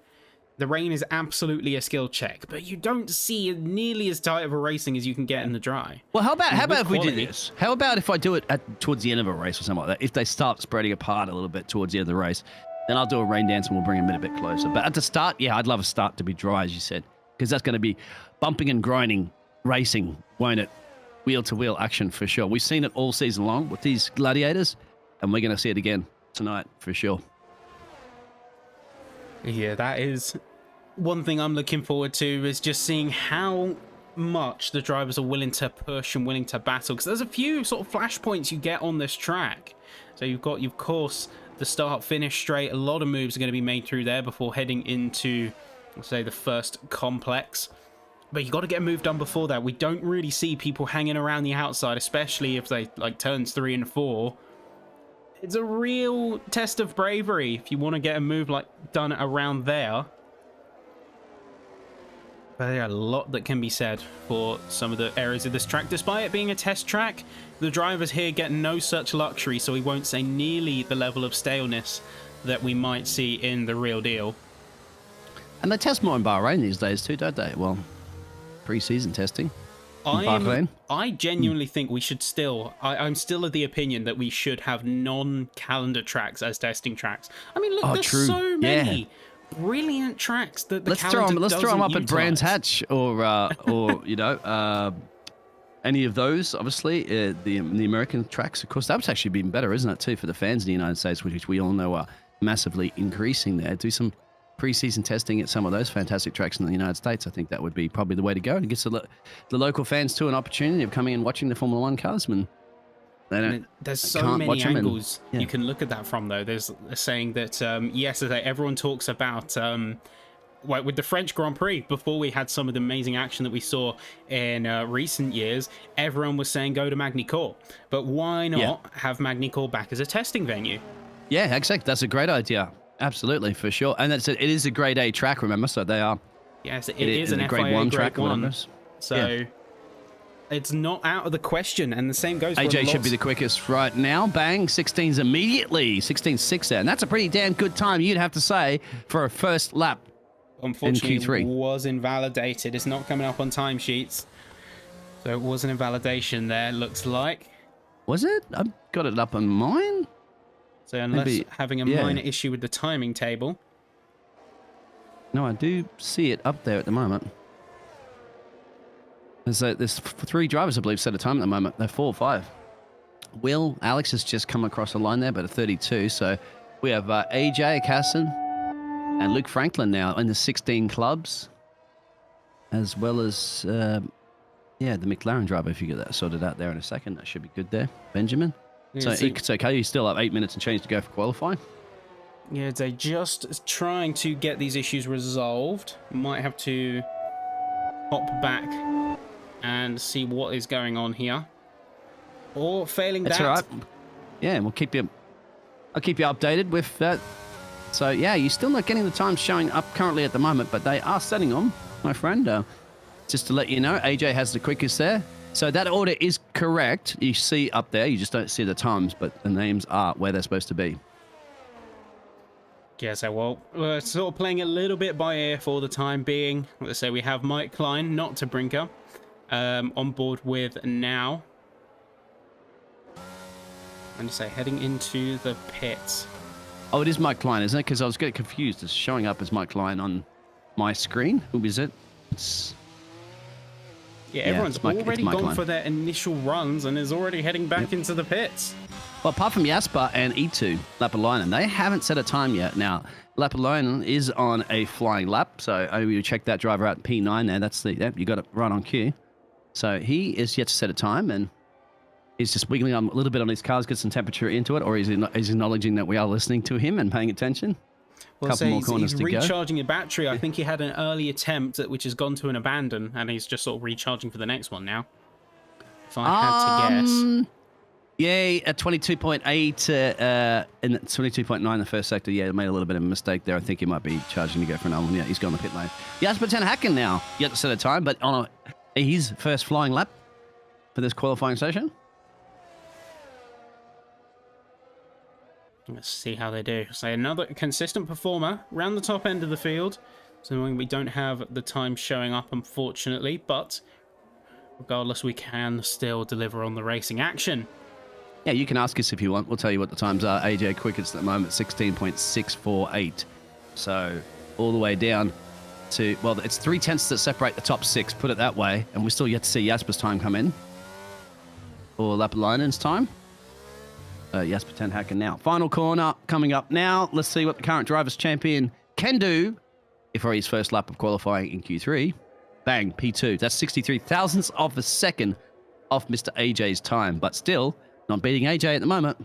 The rain is absolutely a skill check, but you don't see nearly as tight of a racing as you can get in the dry.
Well, how about if we do this? How about if I do it towards the end of a race or something like that? If they start spreading apart a little bit towards the end of the race, then I'll do a rain dance and we'll bring them in a bit closer. But at the start, yeah, I'd love a start to be dry, as you said, because that's going to be bumping and grinding racing, won't it? wheel-to-wheel action for sure. We've seen it all season long with these gladiators, and we're going to see it again tonight for sure.
Yeah, that is one thing I'm looking forward to, is just seeing how much the drivers are willing to push and willing to battle, because there's a few sort of flashpoints you get on this track. So you've got, of course, the start finish straight. A lot of moves are going to be made through there before heading into, let's say, the first complex. But you got to get a move done before that. We don't really see people hanging around the outside, especially if they like turns 3 and 4. It's a real test of bravery if you want to get a move like done around there. But there are a lot that can be said for some of the areas of this track. Despite it being a test track, the drivers here get no such luxury, so we won't say nearly the level of staleness that we might see in the real deal.
And they test more in Bahrain these days too, don't they? Well, pre-season testing.
I genuinely think we should still... I'm still of the opinion that we should have non-calendar tracks as testing tracks. I mean, look, there's so many brilliant tracks that the calendar
let's throw them up
utilize.
at Brands Hatch or you know, any of those. Obviously, the American tracks, of course, that's actually been better, isn't it, too, for the fans in the United States, which we all know are massively increasing there. Do some pre-season testing at some of those fantastic tracks in the United States. I think that would be probably the way to go, and it gives the local fans too an opportunity of coming and watching the Formula One cars. And
there's so many angles you can look at that from, though. There's a saying that yes, everyone talks about with the French Grand Prix, before we had some of the amazing action that we saw in recent years, everyone was saying go to Magny-Cours, but why not have Magny-Cours back as a testing venue?
Yeah, exactly. That's a great idea. Absolutely, for sure. And it is a grade A track, remember? So they are.
Yes, it is an
grade
FIA
1
grade
track.
1. So it's not out of the question. And the same goes for
AJ should be the quickest right now. Bang, 16's immediately. 16.6 there. And that's a pretty damn good time, you'd have to say, for a first lap.
Unfortunately,
in Q3.
It was invalidated. It's not coming up on timesheets. So it was an invalidation there, looks like.
Was it? I've got it up on mine.
So unless
Maybe,
having a minor issue with the timing table.
No, I do see it up there at the moment. There's 3 drivers, I believe, set a time at the moment. They're 4 or 5. Alex has just come across a line there, but at 32. So we have AJ Casson and Luke Franklin now in the 16 clubs, as well as, the McLaren driver, if you get that sorted out there in a second. That should be good there. Benjamin. So it's okay. You still have 8 minutes and change to go for qualifying.
Yeah, they're just trying to get these issues resolved. Might have to hop back and see what is going on here. Or failing
That's
that.
all right. Yeah, I'll keep you updated with that. So yeah, you're still not getting the times showing up currently at the moment, but they are setting them, my friend. Just to let you know, AJ has the quickest there. So that order is correct. You see up there, you just don't see the times, but the names are where they're supposed to be.
Yeah, so well, we're sort of playing a little bit by ear for the time being. Let's say we have Mike Klein, not to Brinker, on board with now. And to say, heading into the pits.
Oh, it is Mike Klein, isn't it? Because I was getting confused. It's showing up as Mike Klein on my screen. Who is it?
Yeah, everyone's already gone for their initial runs and is already heading back into the pits.
Well, apart from Jasper and E2, Lapalainen, they haven't set a time yet. Now, Lapalainen is on a flying lap, so you check that driver out, P9 there. That's you got it right on cue. So he is yet to set a time, and he's just wiggling a little bit on his cars, get some temperature into it, or he's acknowledging that we are listening to him and paying attention.
Well, so he's recharging a battery. I think he had an early attempt which has gone to an abandon, and he's just sort of recharging for the next one now. If I had to guess.
Yeah, at 22.8 and 22.9 the first sector. Yeah, made a little bit of a mistake there. I think he might be charging to go for another one. Yeah, he's gone the pit lane. Jasper Ten Hacken now, yet to set a time, but on his first flying lap for this qualifying session.
Let's see how they do. So another consistent performer around the top end of the field. So we don't have the time showing up, unfortunately, but regardless, we can still deliver on the racing action.
Yeah, you can ask us if you want. We'll tell you what the times are. AJ quickest at the moment, 16.648. So all the way down to, well, it's 3/10 that separate the top 6, put it that way. And we're still yet to see Jasper's time come in. for Lapalainen's time. Jasper Ten Hacker now. Final corner coming up now. Let's see what the current Drivers' Champion can do for his first lap of qualifying in Q3. Bang, P2. That's 63 thousandths of a second off Mr. AJ's time, but still not beating AJ at the moment.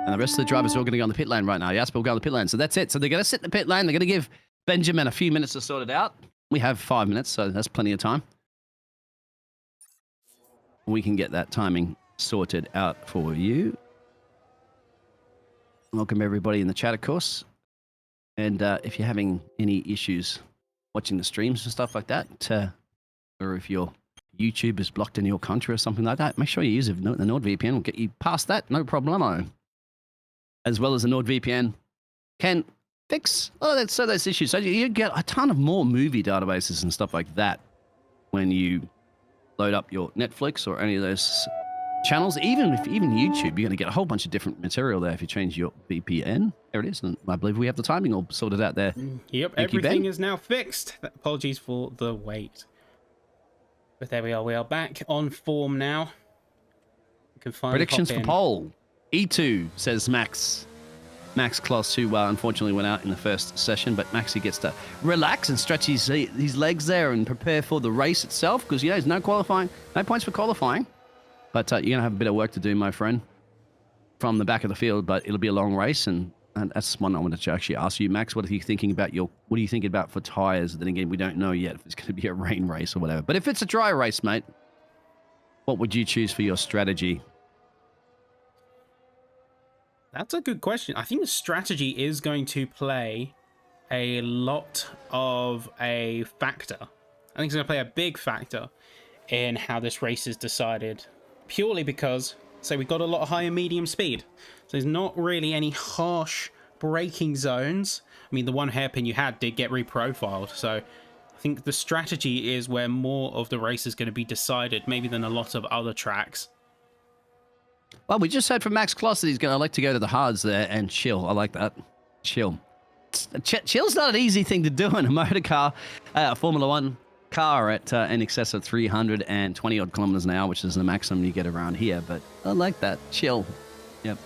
And the rest of the drivers are all going to go on the pit lane right now. Jasper will go on the pit lane. So that's it. So they're going to sit in the pit lane. They're going to give Benjamin a few minutes to sort it out. We have 5 minutes, so that's plenty of time. We can get that timing sorted out for you. Welcome everybody in the chat, of course. And if you're having any issues watching the streams and stuff like that, or if your YouTube is blocked in your country or something like that, make sure you use the NordVPN. We'll get you past that, no problemo. As well as the NordVPN can fix those issues. So you get a ton of more movie databases and stuff like that when you load up your Netflix or any of those channels. Even YouTube, you're going to get a whole bunch of different material there if you change your VPN. There it is. And I believe we have the timing all sorted out there.
Yep, everything is now fixed. Apologies for the wait. But there we are. We are back on form now. You can finally
predictions for pole. E2, says Max. Max Kloss, who unfortunately went out in the first session, but Maxi gets to relax and stretch his legs there and prepare for the race itself, because, you know, there's no qualifying, no points for qualifying. But you're going to have a bit of work to do, my friend, from the back of the field, but it'll be a long race, and that's one I wanted to actually ask you, Max. What are you thinking about for tyres? Then again, we don't know yet if it's going to be a rain race or whatever. But if it's a dry race, mate, what would you choose for your strategy?
That's a good question. I think the strategy is going to play a lot of a factor. I think it's going to play a big factor in how this race is decided, purely because, say, we've got a lot of high and medium speed. So there's not really any harsh braking zones. I mean, the one hairpin you had did get reprofiled. So I think the strategy is where more of the race is going to be decided, maybe than a lot of other tracks.
Well, we just heard from Max Kloss that he's going to like to go to the hards there and chill. I like that. Chill. Chill's not an easy thing to do in a motor car, a Formula One car at in excess of 320 odd kilometers an hour, which is the maximum you get around here. But I like that. Chill. Yep.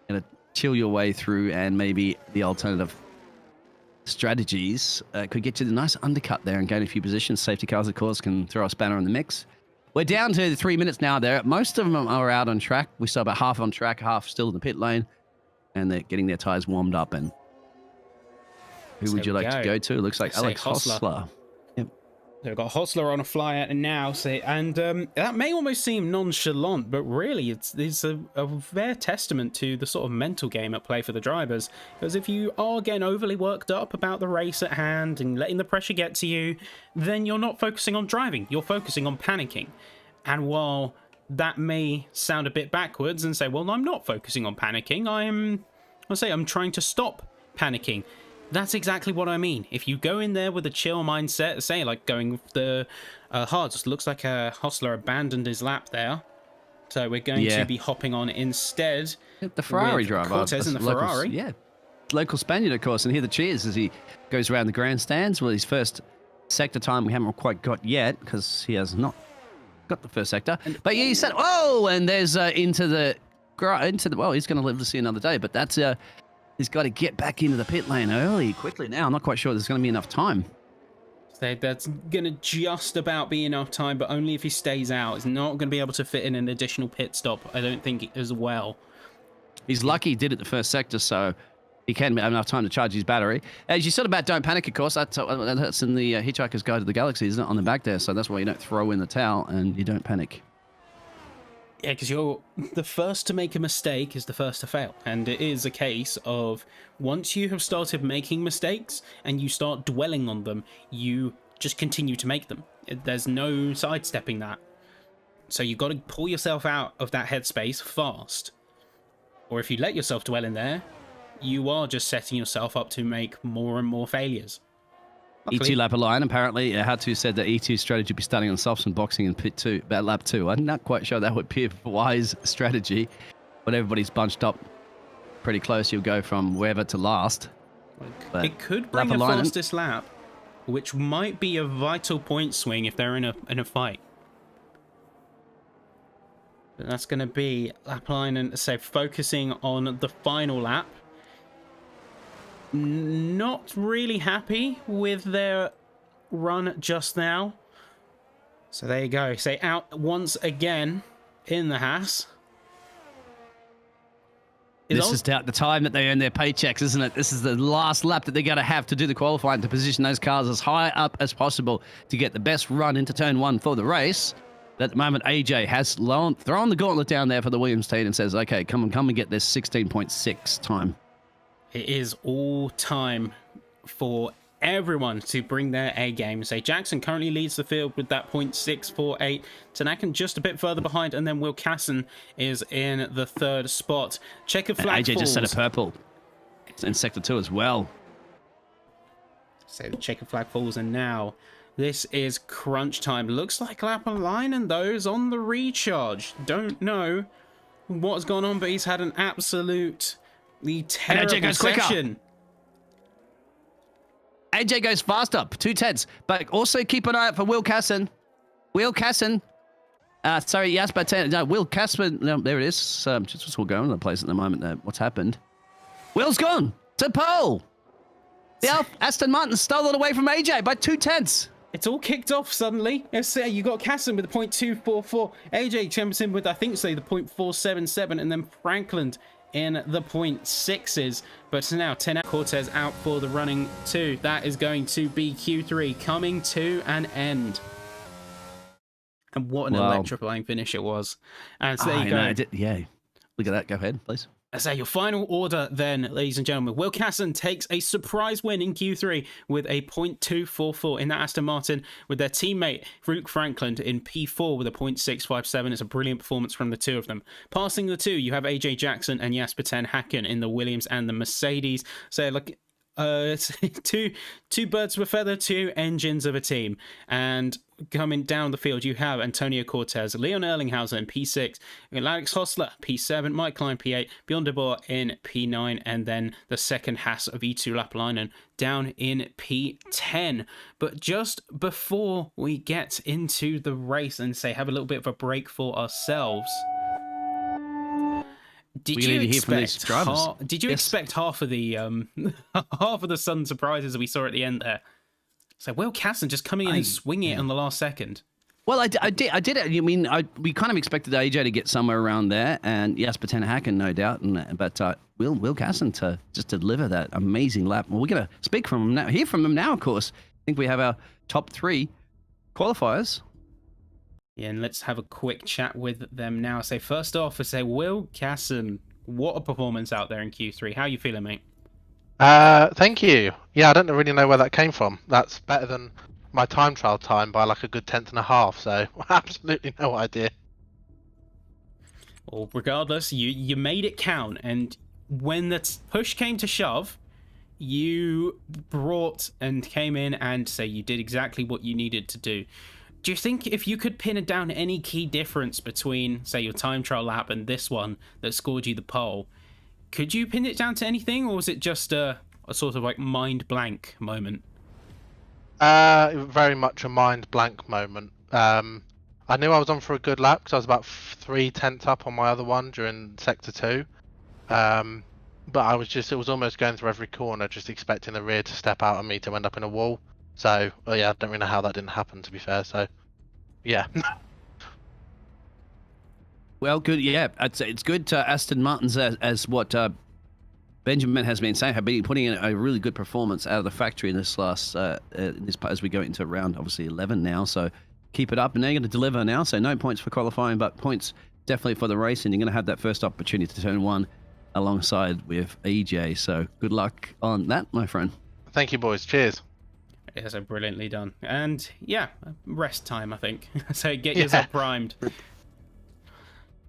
Gonna chill your way through, and maybe the alternative strategies could get you the nice undercut there and gain a few positions. Safety cars, of course, can throw a spanner in the mix. We're down to 3 minutes now there. Most of them are out on track. We saw about half on track, half still in the pit lane. And they're getting their tyres warmed up. And who would you like to go to? It looks like Alex Hostler. Yep.
So we've got Hostler on a flyer now. And that may almost seem nonchalant, but really it's a fair testament to the sort of mental game at play for the drivers. Because if you are getting overly worked up about the race at hand and letting the pressure get to you, then you're not focusing on driving. You're focusing on panicking. And while that may sound a bit backwards and say, well, I'm not focusing on panicking, I'm trying to stop panicking. That's exactly what I mean. If you go in there with a chill mindset, say like going the hards, looks like Hostler abandoned his lap there. So we're going to be hopping on instead.
The Ferrari driver.
Cortez in the Ferrari.
Yeah. Local Spaniard, of course, and hear the cheers as he goes around the grandstands. Well, his first sector time we haven't quite got yet, because he has not got the first sector. But yeah, he said, oh, and there's well, he's going to live to see another day, but that's he's got to get back into the pit lane quickly now. I'm not quite sure there's going to be enough time.
So that's going to just about be enough time, but only if he stays out. He's not going to be able to fit in an additional pit stop, I don't think, as well.
He's lucky he did it the first sector, so he can have enough time to charge his battery. As you said about don't panic, of course, that's in the Hitchhiker's Guide to the Galaxy, isn't it, on the back there? So that's why you don't throw in the towel and you don't panic.
Yeah, because you're the first to make a mistake is the first to fail. And it is a case of once you have started making mistakes and you start dwelling on them, you just continue to make them. There's no sidestepping that. So you've got to pull yourself out of that headspace fast. Or if you let yourself dwell in there, you are just setting yourself up to make more and more failures.
E2 lap line, apparently. Hatu said that E2's strategy would be starting on softs and boxing in pit 2, about lap 2. I'm not quite sure that would be a wise strategy, but everybody's bunched up pretty close. You'll go from wherever to last.
But it could bring the fastest lap. which might be a vital point swing if they're in a fight. But that's going to be Lappalainen, say, focusing on the final lap. Not really happy with their run just now. So there you go. Say, out once again in the Haas.
This is the time that they earn their paychecks, isn't it? This is the last lap that they're going to have to do the qualifying to position those cars as high up as possible to get the best run into turn one for the race. At the moment, AJ has thrown the gauntlet down there for the Williams team and says, okay, come and get this 16.6 time.
It is all time for everyone to bring their A game. Say Jackson currently leads the field with that 0.648. Tanakan just a bit further behind, and then Will Casson is in the third spot. Checkered flag
AJ
falls.
just set a purple. It's in sector 2 as well.
So the checkered flag falls, and now this is crunch time. Looks like Lappalainen, though, is on the recharge. Don't know what's gone on, but he's had an absolutely terrible session.
AJ goes faster, 2/10, but also keep an eye out for Will Casson. Will Casson. Sorry, Jasper 10. No, Will Casson. No, there it is. Just all going on the place at the moment. What's happened? Will's gone to pole. The Aston Martin stole it away from AJ by 2/10.
It's all kicked off suddenly. You got Casson with the 0.244. AJ jumps in with, I think, say, the 0.477, and then Franklin in the 0.6s. But now Cortez out for the running 2. That is going to be Q3 coming to an end. And what an electrifying finish it was. And so there you go.
Yeah, look at that. Go ahead, please.
I say your final order then, ladies and gentlemen. Will Casson takes a surprise win in Q3 with a 0.244 in that Aston Martin, with their teammate Luke Franklin in P4 with a 0.657. It's a brilliant performance from the two of them. Passing the two, you have AJ Jackson and Jasper Ten Hacken in the Williams and the Mercedes. So like two birds of a feather, two engines of a team. And coming down the field, you have Antonio Cortez, Leon Erlinghausen in P6, Alex Hostler P7, Mike Klein P8, Bjorn de Boer in P9, and then the second Haas of E2 Lappalainen down in P10. But just before we get into the race and say have a little bit of a break for ourselves, did you expect half of the half of the sudden surprises we saw at the end there? So Will Casson just coming in and swinging it in the last second.
Well, I did it. I mean, we kind of expected AJ to get somewhere around there, and Jasper Ten Hacken, no doubt. But Will Casson to just deliver that amazing lap. Well, we're going to hear from him now, of course. I think we have our top 3 qualifiers.
Yeah, and let's have a quick chat with them now. So first off, Will Casson, what a performance out there in Q3. How are you feeling, mate?
Thank you. Yeah, I don't really know where that came from. That's better than my time trial time by like a good 10th and a half. So absolutely no idea.
Well, regardless, you made it count, and when the push came to shove, you brought and came in and say you did exactly what you needed to do. Do you think if you could pin it down any key difference between, say, your time trial lap and this one that scored you the pole, could you pin it down to anything, or was it just a sort of like mind blank moment?
Very much a mind blank moment. I knew I was on for a good lap because I was about 3/10 up on my other one during sector 2. But it was almost going through every corner, just expecting the rear to step out on me to end up in a wall. So, yeah, I don't really know how that didn't happen, to be fair. So, yeah.
Well, good. Yeah, it's good to Aston Martin's as what Benjamin has been saying, have been putting in a really good performance out of the factory in this last as we go into round obviously 11 now. So keep it up, and they're going to deliver now. So no points for qualifying, but points definitely for the race, and you're going to have that first opportunity to turn 1 alongside with AJ. So good luck on that, my friend.
Thank you, boys. Cheers.
Yeah, so brilliantly done. And yeah, rest time, I think. So get yourself primed.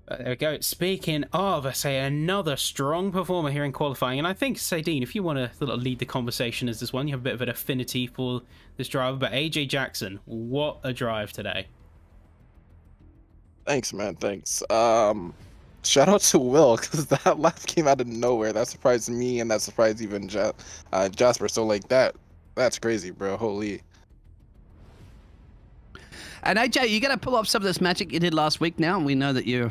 There we go. Speaking of, another strong performer here in qualifying, and I think, Dean, if you want to sort of lead the conversation as this one, you have a bit of an affinity for this driver, but AJ Jackson, what a drive today.
Thanks, man. Thanks. Shout out to Will, because that lap came out of nowhere. That surprised me, and that surprised even Jasper. So, like, that That's crazy, bro. Holy.
And AJ, you're going to pull off some of this magic you did last week now. And we know that you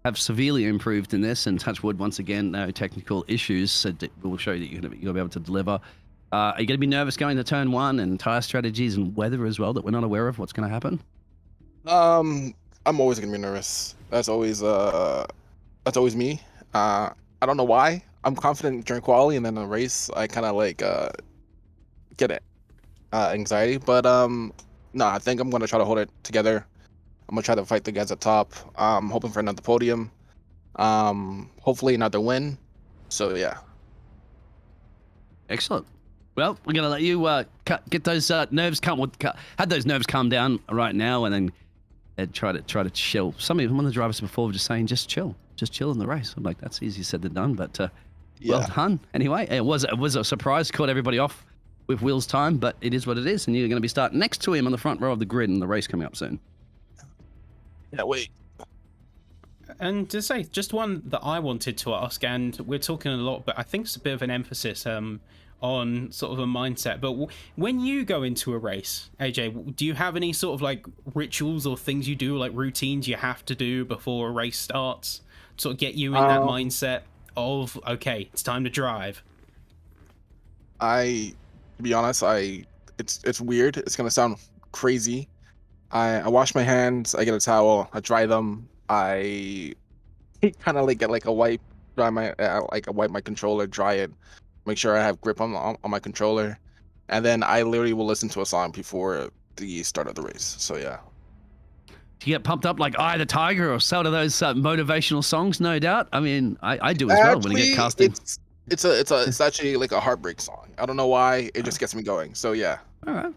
have severely improved in this. And touch wood, once again, no technical issues. So we'll show you that you're going to be able to deliver. Are you going to be nervous going to turn one and tire strategies and weather as well that we're not aware of? What's going to happen?
I'm always gonna be nervous. That's always me. I don't know why. I'm confident during quali, and then in a race, I kind of like get it anxiety. But no, I think I'm gonna try to hold it together. I'm gonna try to fight the guys at top. I'm hoping for another podium. Hopefully another win. So yeah.
Excellent. Well, we're going to let you get those nerves had those nerves calm down right now, and then try to chill. One of the drivers before were just saying, just chill in the race. I'm like, that's easier said than done, but well done. Anyway, it was a surprise, caught everybody off with Will's time, but it is what it is, and you're going to be starting next to him on the front row of the grid, and the race coming up soon.
Yeah, wait.
And to say, just one that I wanted to ask, and we're talking a lot, but I think it's a bit of an emphasis on sort of a mindset. But when you go into a race, AJ, do you have any sort of like rituals or things you do, like routines you have to do before a race starts, sort of get you in that mindset of, okay, it's time to drive?
To be honest, it's weird. It's gonna sound crazy. I wash my hands. I get a towel. I dry them. I kind of like get like a wipe, dry my wipe my controller, dry it, make sure I have grip on my controller, and then I literally will listen to a song before the start of the race. So yeah.
Do you get pumped up like "Eye of the Tiger" or some of those motivational songs? No doubt. I mean, I do as well when I get casting.
It's actually like a heartbreak song. I don't know why. It just gets me going. So yeah.
All right.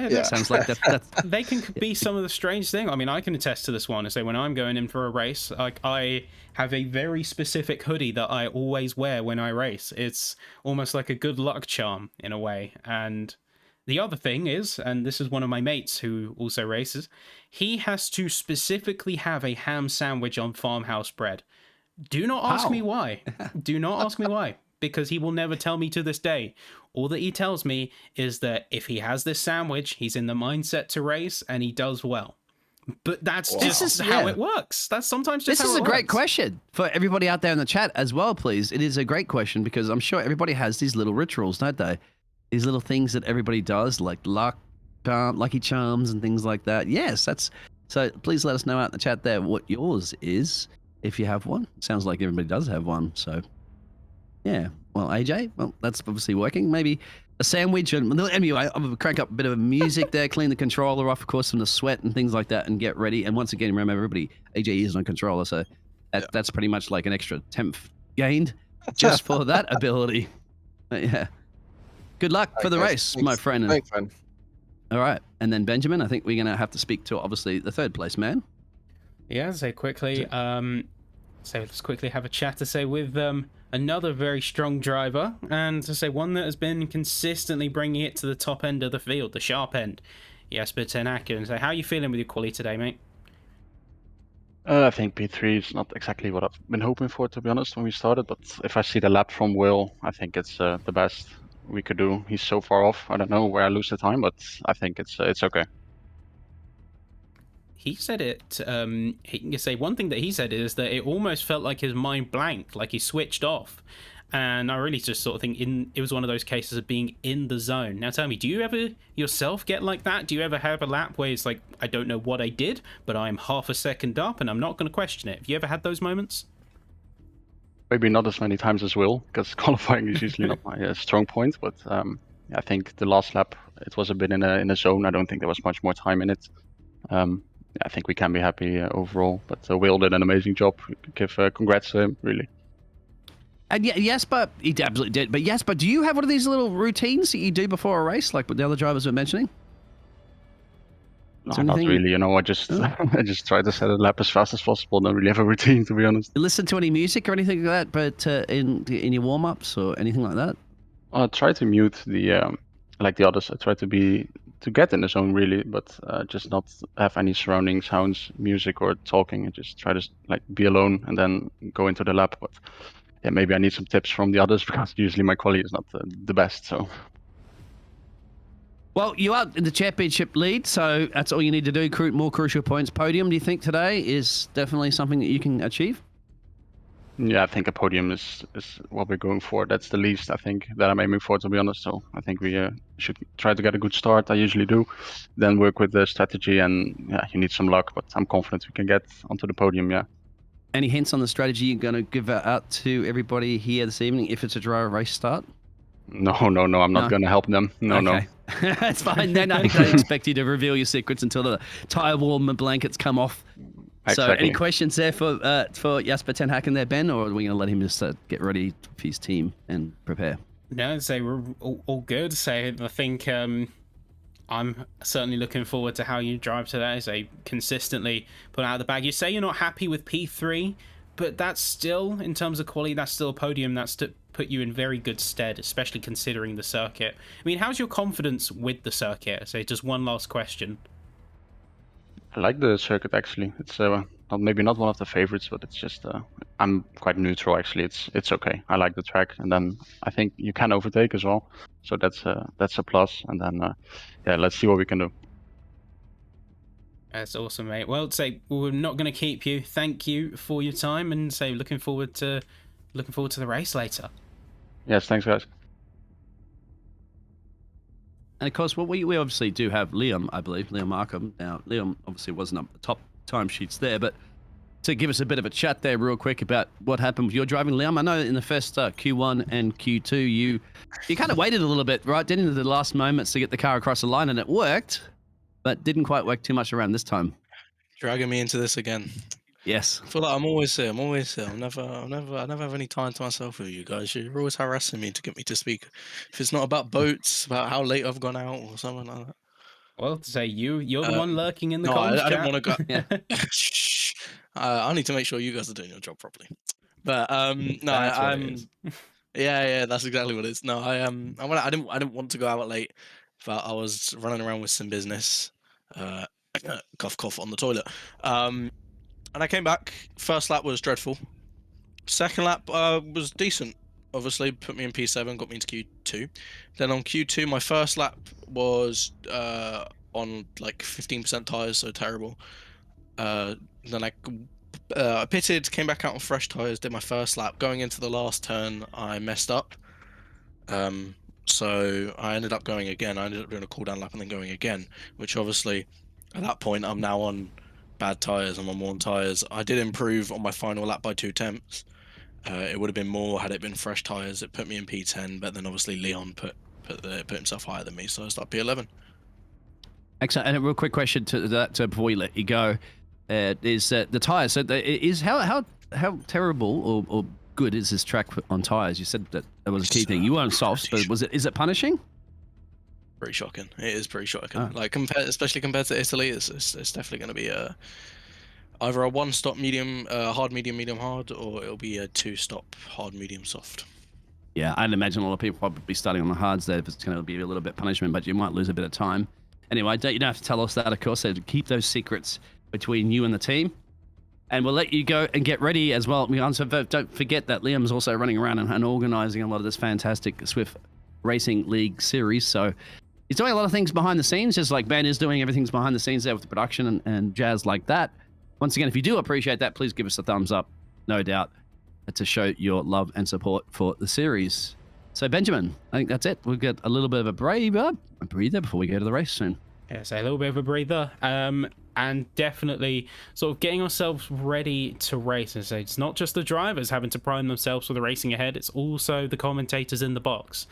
Yeah.
Sounds like that's...
They can be some of the strange thing. I mean, I can attest to this one. And say when I'm going in for a race, like I have a very specific hoodie that I always wear when I race. It's almost like a good luck charm in a way. And the other thing is, and this is one of my mates who also races, he has to specifically have a ham sandwich on farmhouse bread. Do not ask me why. Do not ask me why. Because he will never tell me to this day. All that he tells me is that if he has this sandwich, he's in the mindset to race and he does well. But that's just how it works. That's sometimes just
This
how
is
it
a great
works.
question for everybody out there in the chat as well, please. It is a great question because I'm sure everybody has these little rituals, don't they? These little things that everybody does, like lucky charms and things like that. Yes, so please let us know out in the chat there what yours is, if you have one. Sounds like everybody does have one, so... Yeah, well, AJ, that's obviously working. Maybe a sandwich. And anyway, I'm going to crank up a bit of music there, clean the controller off, of course, from the sweat and things like that, and get ready. And once again, remember, everybody, AJ is on controller, so that's pretty much like an extra temp gained just for that ability. But yeah. Good luck for the race, my friend.
Thanks, man.
All right. And then, Benjamin, I think we're going to have to speak to, obviously, the third place man.
Yeah, so quickly, so let's quickly have a chat to say with another very strong driver, and to say one that has been consistently bringing it to the top end of the field, the sharp end. Jesper Tenaker. And so how are you feeling with your quali today, mate?
I think P3 is not exactly what I've been hoping for, to be honest, when we started. But if I see the lap from Will, I think it's the best we could do. He's so far off. I don't know where I lose the time, but I think it's okay.
He said it, you say one thing that he said is that it almost felt like his mind blanked, like he switched off. And I really just sort of think it was one of those cases of being in the zone. Now tell me, do you ever yourself get like that? Do you ever have a lap where it's like, I don't know what I did, but I'm half a second up and I'm not going to question it? Have you ever had those moments?
Maybe not as many times as Will, because qualifying is usually not my strong point. But I think the last lap, it was a bit in a zone. I don't think there was much more time in it. I think we can be happy overall. But Will did an amazing job. Give congrats to him, really.
And Jesper, he absolutely did. But Jesper, do you have one of these little routines that you do before a race, like what the other drivers were mentioning?
No, not really. I just I just try to set a lap as fast as possible. Don't really have a routine, to be honest.
You listen to any music or anything like that, but in your warm ups or anything like that?
I try to mute the like the others. I try to get in the zone really, but just not have any surrounding sounds, music or talking. I just try to be alone and then go into the lap. But yeah, maybe I need some tips from the others because usually my quality is not the best. So
Well, you are in the championship lead, so that's all you need to do. More crucial points. Podium, do you think today is definitely something that you can achieve?
Yeah, I think a podium is what we're going for. That's the least I think that I'm aiming for, to be honest. So I think we should try to get a good start. I usually do, then work with the strategy, and yeah, you need some luck, but I'm confident we can get onto the podium. Yeah.
Any hints on the strategy you're going to give out to everybody here this evening if it's a dry race start?
No, I'm not going to help them. No.
That's fine. Then I don't expect you to reveal your secrets until the tire warmer blankets come off.
Exactly.
So any questions there for Jasper Ten Haken there, Ben, or are we going to let him just get ready for his team and prepare?
No, so we're all good. So I think I'm certainly looking forward to how you drive today. So consistently put out of the bag. You say you're not happy with P3, but that's still, in terms of quality, that's still a podium. That's to put you in very good stead, especially considering the circuit. I mean, how's your confidence with the circuit? So just one last question.
I like the circuit actually. It's maybe not one of the favorites, but it's just I'm quite neutral actually. It's okay. I like the track, and then I think you can overtake as well, so that's a plus. And then yeah, let's see what we can do.
That's awesome, mate. Well, say we're not going to keep you. Thank you for your time, and say looking forward to the race later.
Yes, thanks guys.
And of course, we obviously do have Liam, I believe, Liam Markham. Now, Liam obviously wasn't up the top timesheets there, but to give us a bit of a chat there real quick about what happened with your driving, Liam. I know in the first Q1 and Q2, you kind of waited a little bit, right? Did into the last moments to get the car across the line, and it worked, but didn't quite work too much around this time.
Dragging me into this again.
Yes.
I feel like I'm always here. I never have any time to myself with you guys. You're always harassing me to get me to speak. If it's not about boats, about how late I've gone out or something like that.
Well, to say you're the one lurking in the comms
I
chat.
don't want to go. Shh. I need to make sure you guys are doing your job properly. But no, I'm. Yeah, that's exactly what it is. No, I didn't want to go out late, but I was running around with some business. Cough on the toilet. And I came back. First lap was dreadful. Second lap was decent. Obviously, put me in P7, got me into Q2. Then on Q2, my first lap was on like 15% tires, so terrible. Then I pitted, came back out on fresh tires, did my first lap. Going into the last turn, I messed up. So I ended up going again. I ended up doing a cool down lap and then going again, which obviously at that point I'm now on bad tires. I'm on worn tires. I did improve on my final lap by 2 attempts. It would have been more had it been fresh tires. It put me in P10, but then obviously Leon put himself higher than me, so I was like P11.
Excellent. And a real quick question to that before we let you go is the tires. So how terrible or good is this track on tires? You said that was a key thing. You weren't softs, but is it punishing?
Pretty shocking. It is pretty shocking. Like especially compared to Italy, it's definitely going to be either a one-stop medium, hard, medium, hard, or it'll be a 2-stop hard, medium, soft.
Yeah, I'd imagine a lot of people probably be starting on the hards there if it's going to be a little bit punishment, but you might lose a bit of time. Anyway, you don't have to tell us that, of course. So keep those secrets between you and the team. And we'll let you go and get ready as well. So don't forget that Liam's also running around and organising a lot of this fantastic Swift Racing League series. So he's doing a lot of things behind the scenes, just like Ben is doing. Everything's behind the scenes there with the production and jazz like that. Once again, if you do appreciate that, please give us a thumbs up, no doubt, to show your love and support for the series. So, Benjamin, I think that's it. We'll get a little bit of a breather before we go to the race soon.
Yeah, so a little bit of a breather. And definitely sort of getting ourselves ready to race. And so it's not just the drivers having to prime themselves for the racing ahead, it's also the commentators in the box.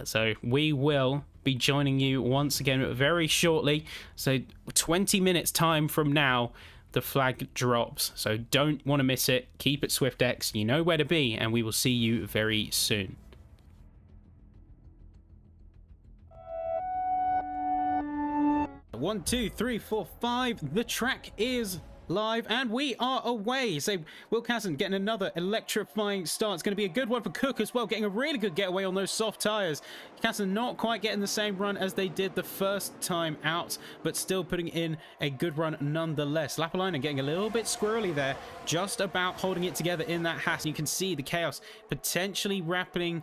So we will be joining you once again very shortly. So 20 minutes time from now, the flag drops. So don't want to miss it. Keep it SwiftX. You know where to be, and we will see you very soon. One, two, three, four, five. The track is live and we are away. So Will Casson getting another electrifying start. It's going to be a good one for Cook as well, getting a really good getaway on those soft tires. Casson not quite getting the same run as they did the first time out, but still putting in a good run nonetheless. Lapalina getting a little bit squirrely there, just about holding it together in that Haas. You can see the chaos potentially wrapping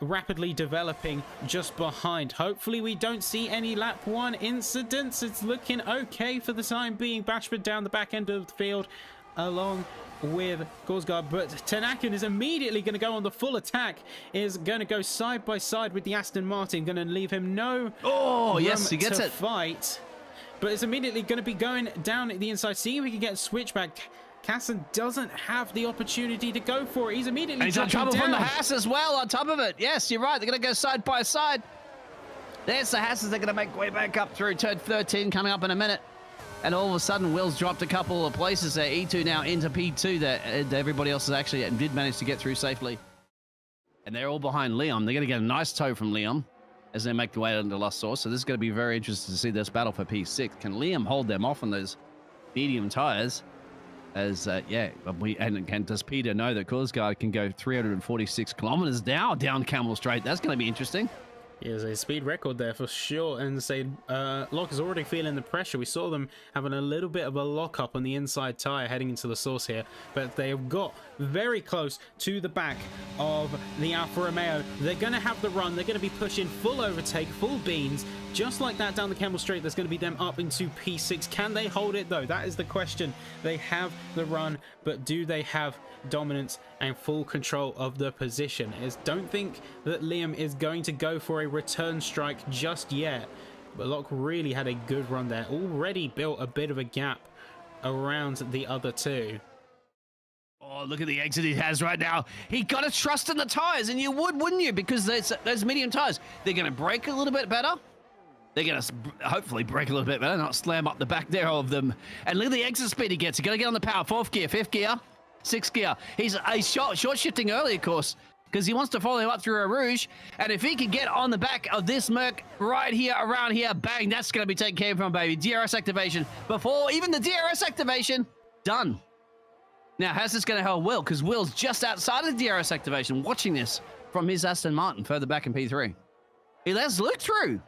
rapidly developing just behind. Hopefully we don't see any lap 1 incidents. It's looking okay for the time being. Bashford down the back end of the field along with Korsgaard, but Tanakin is immediately going to go on the full attack, is going to go side by side with the Aston Martin, going to leave him no room
he gets
to
it.
fight, but it's immediately going to be going down the inside, seeing if we can get a switchback. Casson doesn't have the opportunity to go for it. He's immediately
and he's on trouble
down.
from the Haas as well on top of it. Yes, you're right. They're going to go side by side. There's the Haas's. They're going to make way back up through turn 13 coming up in a minute. And all of a sudden, Will's dropped a couple of places there. E2 now into P2. That everybody else has actually did manage to get through safely. And they're all behind Liam. They're going to get a nice tow from Liam as they make their way into Lost Source. So this is going to be very interesting to see this battle for P6. Can Liam hold them off on those medium tires? As, and does Peter know that Korsgaard can go 346 kilometers now down Camel Straight? That's going to be interesting.
He has a speed record there for sure, and say Locke is already feeling the pressure. We saw them having a little bit of a lock-up on the inside tyre heading into the source here, but they have got very close to the back of the Alfa Romeo. They're going to have the run. They're going to be pushing full overtake, full beans, just like that down the Camel Straight. That's going to be them up into P6. Can they hold it, though? That is the question. They have the run, but do they have dominance and full control of the position? I don't think that Liam is going to go for a return strike just yet, but Locke really had a good run there. Already built a bit of a gap around the other two.
Oh, look at the exit he has right now. He got to trust in the tires, and you would, wouldn't you? Because those medium tires, they're going to brake a little bit better. They're going to hopefully brake a little bit better, not slam up the back there of them. And look at the exit speed he gets. He's got to get on the power. 4th gear, 5th gear, 6th gear. He's short shifting early, of course, because he wants to follow him up through a Rouge. And if he can get on the back of this Merc right here, around here, bang, that's going to be taken care of, baby. DRS activation. Before even the DRS activation, done. Now, how's this going to help Will? Because Will's just outside of the DRS activation, watching this from his Aston Martin further back in P3. He lets Luke through,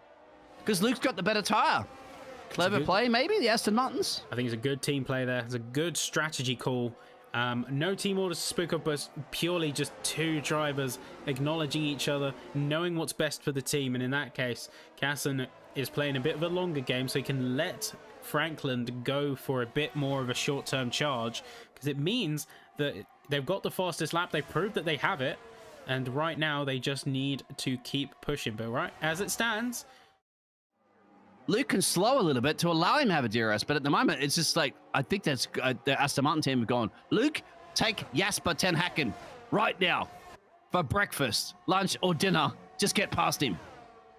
because Luke's got the better tyre. Clever play, maybe, the Aston Martins?
I think it's a good team play there. It's a good strategy call. No team orders to spook up, but purely just two drivers acknowledging each other, knowing what's best for the team. And in that case, Casson is playing a bit of a longer game, so he can let Franklin go for a bit more of a short-term charge, because it means that they've got the fastest lap. They've proved that they have it, and right now they just need to keep pushing. But right as it stands,
Luke can slow a little bit to allow him to have a DRS, but at the moment, it's just like, I think that's the Aston Martin team have gone, Luke, take Jasper ten Hacken right now for breakfast, lunch, or dinner. Just get past him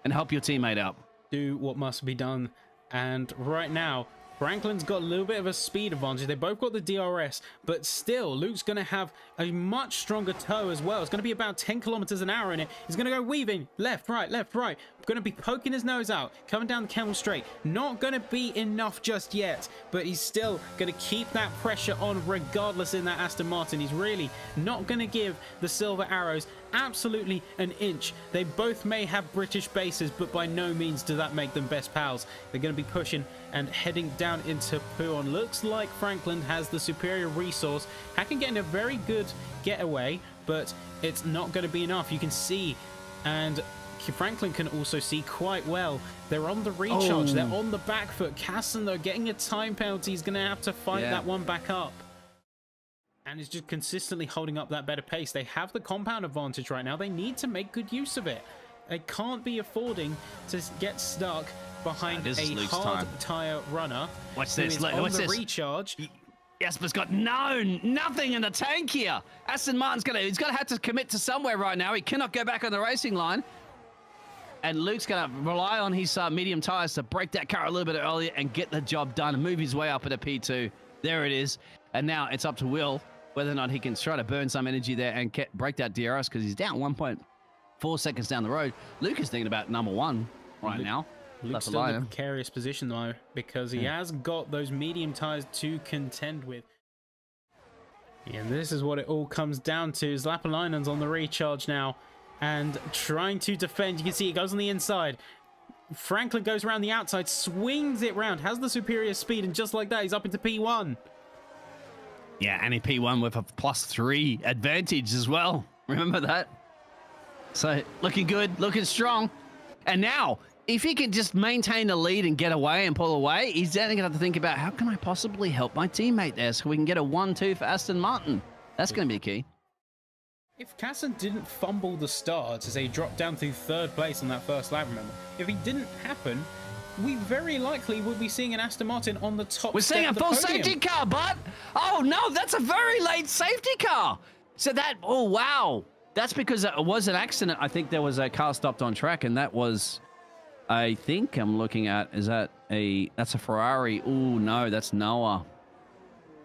and help your teammate out.
Do what must be done. And right now, Franklin's got a little bit of a speed advantage. They both got the DRS, but still, Luke's going to have a much stronger toe as well. It's going to be about 10 kilometers an hour in it. He's going to go weaving left, right, left, right. Going to be poking his nose out, coming down the Camel Straight. Not going to be enough just yet, but he's still going to keep that pressure on regardless in that Aston Martin. He's really not going to give the Silver Arrows absolutely an inch. They both may have British bases, but by no means does that make them best pals. They're going to be pushing and heading down into Puon. Looks like Franklin has the superior resource. Hacken getting a very good getaway, but it's not going to be enough. You can see, and Franklin can also see quite well. They're on the recharge. They're on the back foot. Casson, though, getting a time penalty. He's going to have to fight that one back up. And is just consistently holding up that better pace. They have the compound advantage right now. They need to make good use of it. They can't be affording to get stuck behind a hard tyre runner.
Watch this.
On the recharge.
Jasper's got nothing in the tank here. Aston Martin's he's gonna have to commit to somewhere right now. He cannot go back on the racing line. And Luke's gonna rely on his medium tyres to break that car a little bit earlier and get the job done and move his way up into P2. There it is. And now it's up to Will whether or not he can try to burn some energy there and break that DRS, because he's down 1.4 seconds down the road. Luke is thinking about number one right now.
Luke's still in a precarious position, though, because he has got those medium tyres to contend with. And this is what it all comes down to. Lapalainen's on the recharge now and trying to defend. You can see it goes on the inside. Franklin goes around the outside, swings it round, has the superior speed, and just like that, he's up into P1.
Yeah, and in P1 with a +3 advantage as well. Remember that? So looking good, looking strong. And now, if he can just maintain the lead and get away and pull away, he's then going to have to think about how can I possibly help my teammate there so we can get a 1-2 for Aston Martin. That's going to be key.
If Kassan didn't fumble the start as he dropped down to 3rd place on that first lap, remember, if he didn't happen, we very likely would be seeing an Aston Martin on the top.
We're seeing a full safety car, but oh no, that's a very late safety car. So that, oh wow, that's because it was an accident. I think there was a car stopped on track, and that was, I think I'm looking at, that's a Ferrari. Oh no, that's Noah.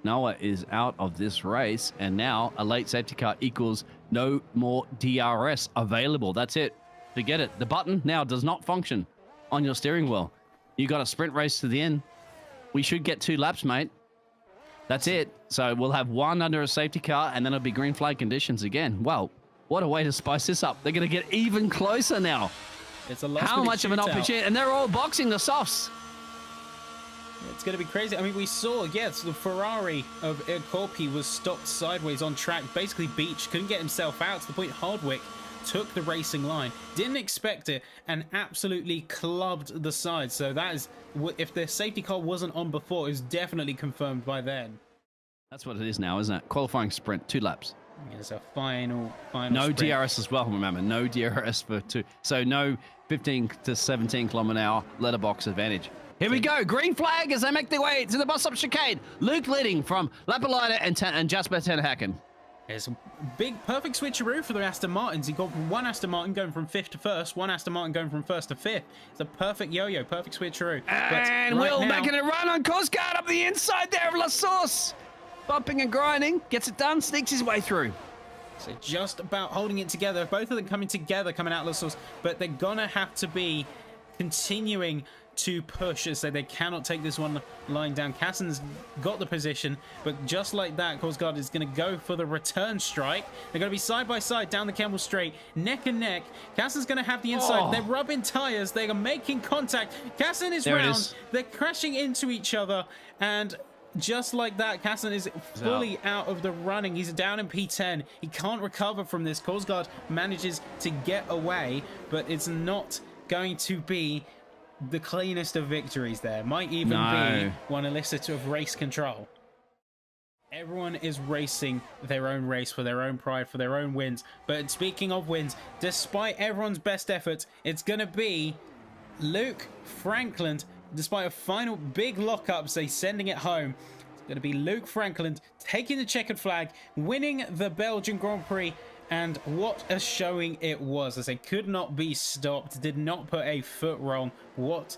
Noah is out of this race, and now a late safety car equals no more DRS available. That's it. Forget it. The button now does not function on your steering wheel. You got a sprint race to the end. We should get 2 laps, mate. That's it. So we'll have 1 under a safety car, and then it'll be green flag conditions again. Well, what a way to spice this up. They're going to get even closer now.
It's a
How much of an opportunity? And they're all boxing the softs.
It's going to be crazy. I mean, we saw, yes, the Ferrari of Corpi was stopped sideways on track, basically beached, couldn't get himself out to the point Hardwick took the racing line, didn't expect it, and absolutely clubbed the side. So that is, if the safety car wasn't on before, it was definitely confirmed by then.
That's what it is now, isn't it? Qualifying sprint, 2 laps.
It's a final
no
sprint.
DRS as well, remember. No DRS for 2. So no 15 to 17 kilometer an hour letterbox advantage. Here we go. Green flag as they make their way to the bus-up chicane. Luke leading from Lapalita and Jasper Tenhaken.
It's a big, perfect switcheroo for the Aston Martins. You got one Aston Martin going from 5th to 1st, one Aston Martin going from 1st to 5th. It's a perfect yo-yo, perfect switcheroo.
And Will making a run on Cosguard up the inside there of La Source. Bumping and grinding, gets it done, sneaks his way through.
So just about holding it together. Both of them coming together, coming out of La Source, but they're going to have to be continuing to push as they cannot take this one lying down. Kassan's got the position, but just like that, CosAnimeDesigns is going to go for the return strike. They're going to be side by side down the Campbell Straight, neck and neck. Kassan's going to have the inside. They're rubbing tires. They are making contact. Kassan is round. They're crashing into each other, and just like that, Kassan is fully out of the running. He's down in P10. He can't recover from this. CosAnimeDesigns manages to get away, but it's not going to be the cleanest of victories there. Might even be one illicit of race control. Everyone is racing their own race for their own pride, for their own wins. But speaking of wins, despite everyone's best efforts, it's going to be Luke Franklin. Despite a final big lockup, say sending it home, it's going to be Luke Franklin taking the checkered flag, winning the Belgian Grand Prix. And what a showing it was, as they could not be stopped, did not put a foot wrong. What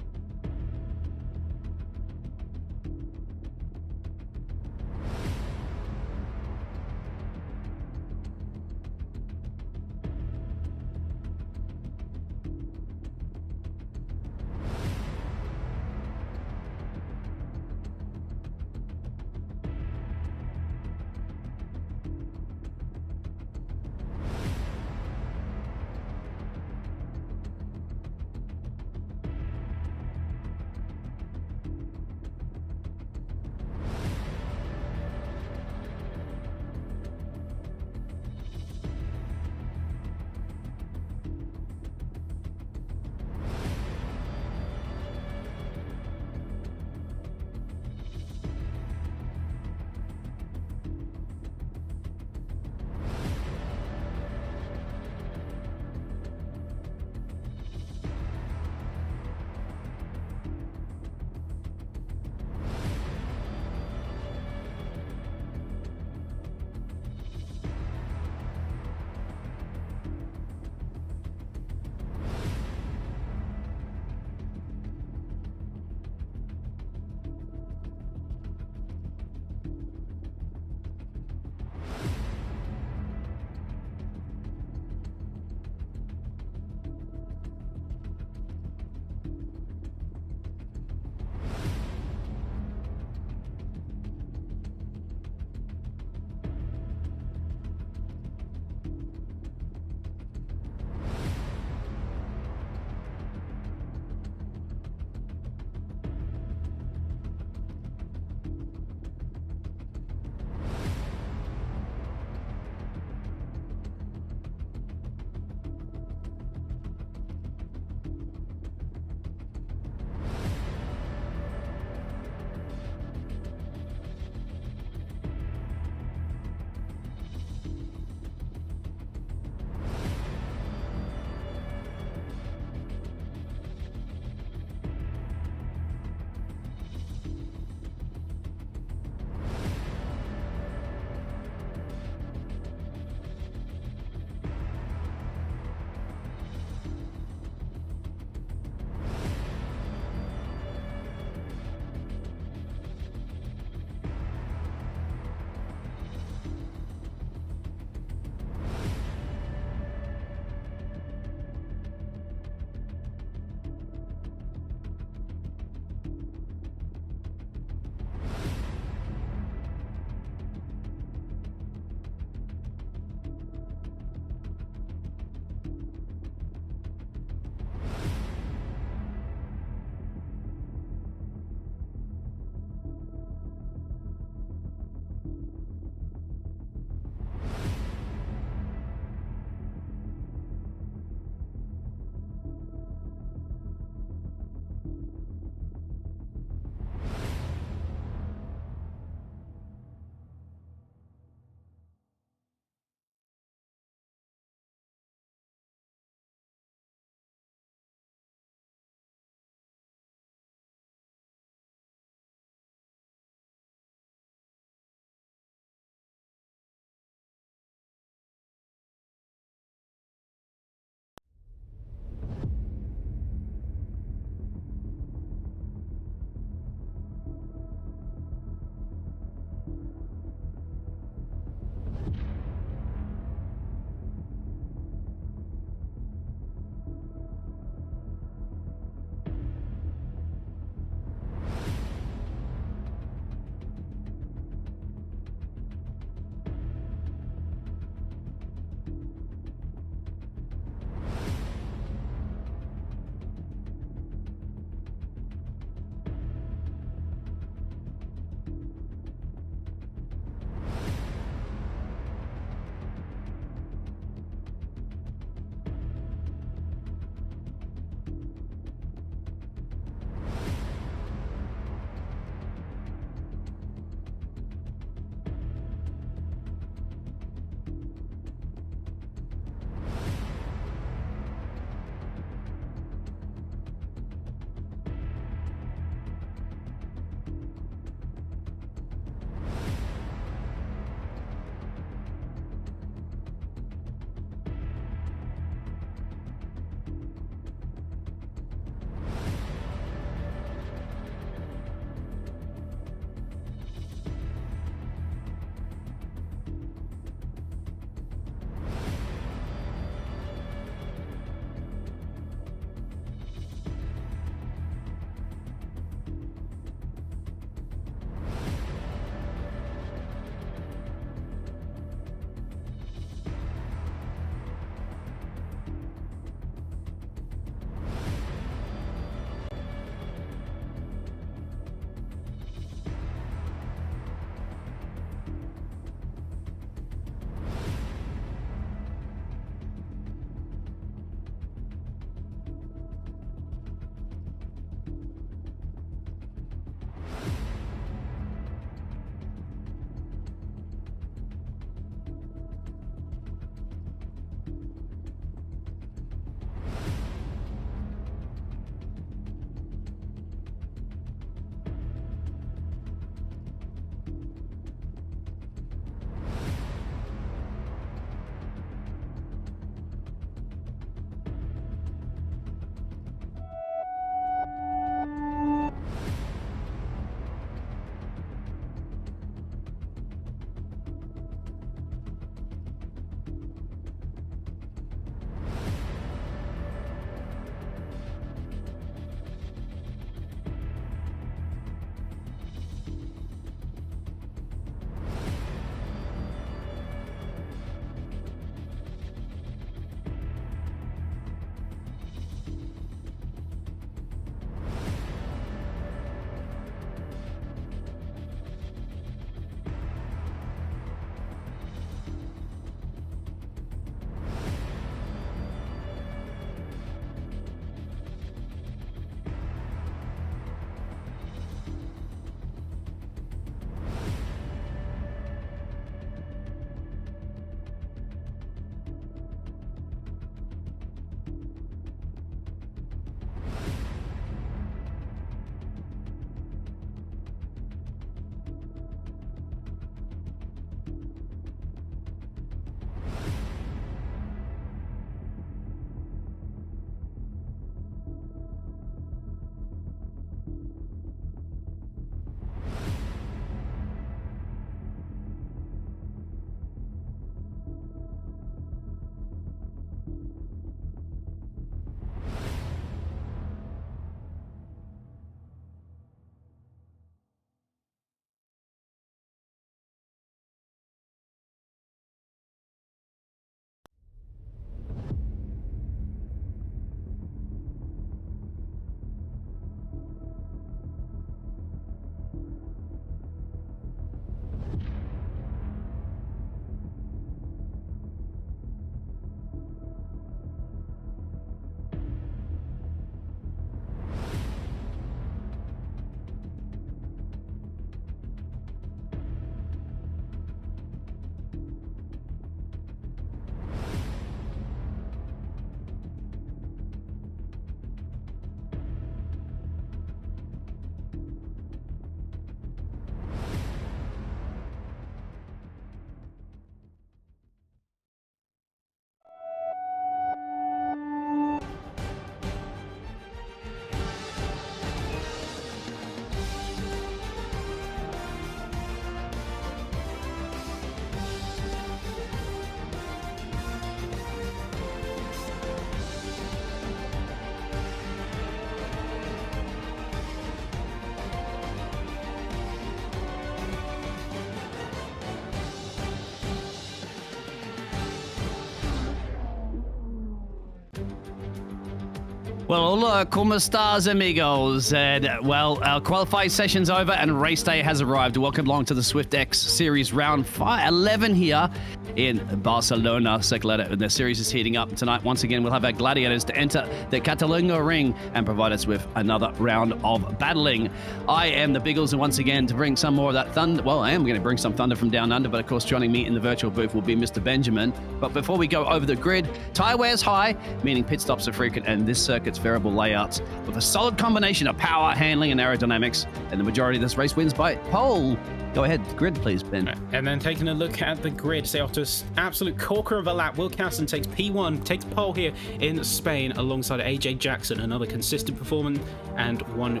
Well, hola, como estas, amigos? And, well, our qualifying session's over and race day has arrived. Welcome along to the SwiftX Series round 11 here in Barcelona. The series is heating up tonight. Once again, we'll have our gladiators to enter the Catalunya ring and provide us with another round of battling. I am the Biggles, and once again, to bring some more of that thunder. Well, I am going to bring some thunder from down under, but of course, joining me in the virtual booth will be Mr. Benjamin. But before we go over the grid, tire wears high, meaning pit stops are frequent, and this circuit's variable layouts with a solid combination of power, handling, and aerodynamics. And the majority of this race wins by pole. Go ahead, grid, please, Ben.
Right. And then taking a look at the grid, say after an absolute corker of a lap, Will Casson takes P1, takes pole here in Spain alongside AJ Jackson, another consistent performance and one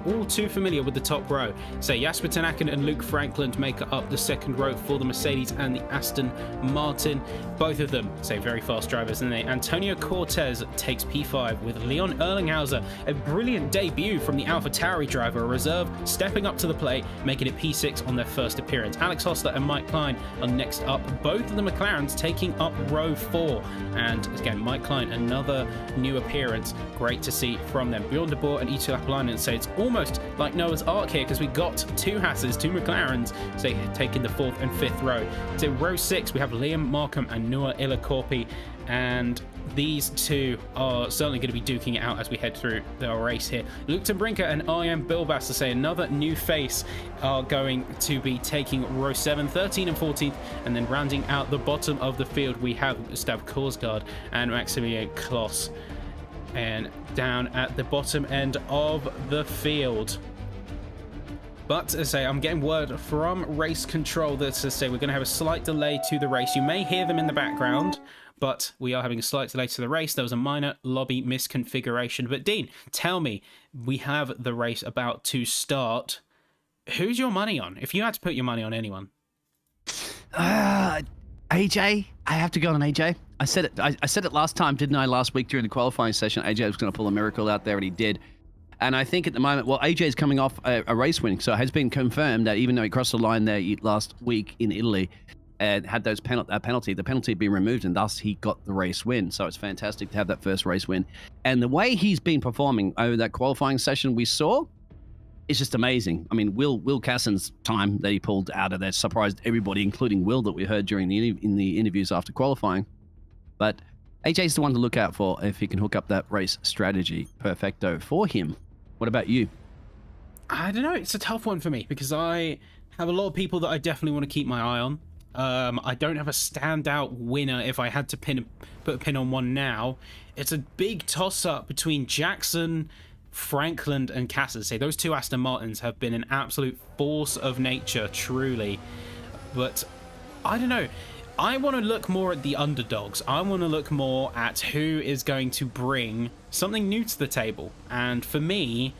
all too familiar with the top row. Say Jasper Tenaken and Luke Franklin make up the second row for the Mercedes and the Aston Martin. Both of them, say, very fast drivers. And then Antonio Cortez takes P5 with Leon Erlinghauser, a brilliant debut from the AlphaTauri driver, a reserve, stepping up to the plate, making it P6 on their first appearance. Alex Hostler and Mike Klein are next up, both of the McLarens taking up row 4. And again, Mike Klein, another new appearance. Great to see from them. Bjorn de Boer and Itu Lapalainen say it's almost like Noah's Ark here, because we got two Hasses, two McLarens, say, taking the 4th and 5th row. So row 6, we have Liam Markham and Noah Ilakorpi, and these two are certainly going to be duking it out as we head through the race here. Luke Brinker and Ian Bilbas, to say another new face, are going to be taking row 7, 13 and 14th, and then rounding out the bottom of the field we have Gustav Korsgaard and Maximilian Kloss. And down at the bottom end of the field. But as I say, I'm getting word from race control that, as I say, we're going to have a slight delay to the race. You may hear them in the background, but we are having a slight delay to the race. There was a minor lobby misconfiguration. But Dean, tell me, we have the race about to start. Who's your money on? If you had to put your money on anyone.
AJ. I have to go on AJ. I said it. I said it last time, didn't I? Last week during the qualifying session, AJ was going to pull a miracle out there, and he did. And I think at the moment, well, AJ is coming off a race win, so it has been confirmed that even though he crossed the line there last week in Italy and had those penalty, the penalty had been removed, and thus he got the race win. So it's fantastic to have that first race win. And the way he's been performing over that qualifying session we saw, it's just amazing. I mean, Will Casson's time that he pulled out of that surprised everybody, including Will, that we heard during in the interviews after qualifying. But AJ's the one to look out for if he can hook up that race strategy perfecto for him. What about you?
I don't know. It's a tough one for me because I have a lot of people that I definitely want to keep my eye on. I don't have a standout winner if I had to put a pin on one now. It's a big toss-up between Jackson, Franklin, and Cassidy. Say those two Aston Martins have been an absolute force of nature, truly. But I don't know. I want to look more at the underdogs. I want to look more at who is going to bring something new to the table. And for me,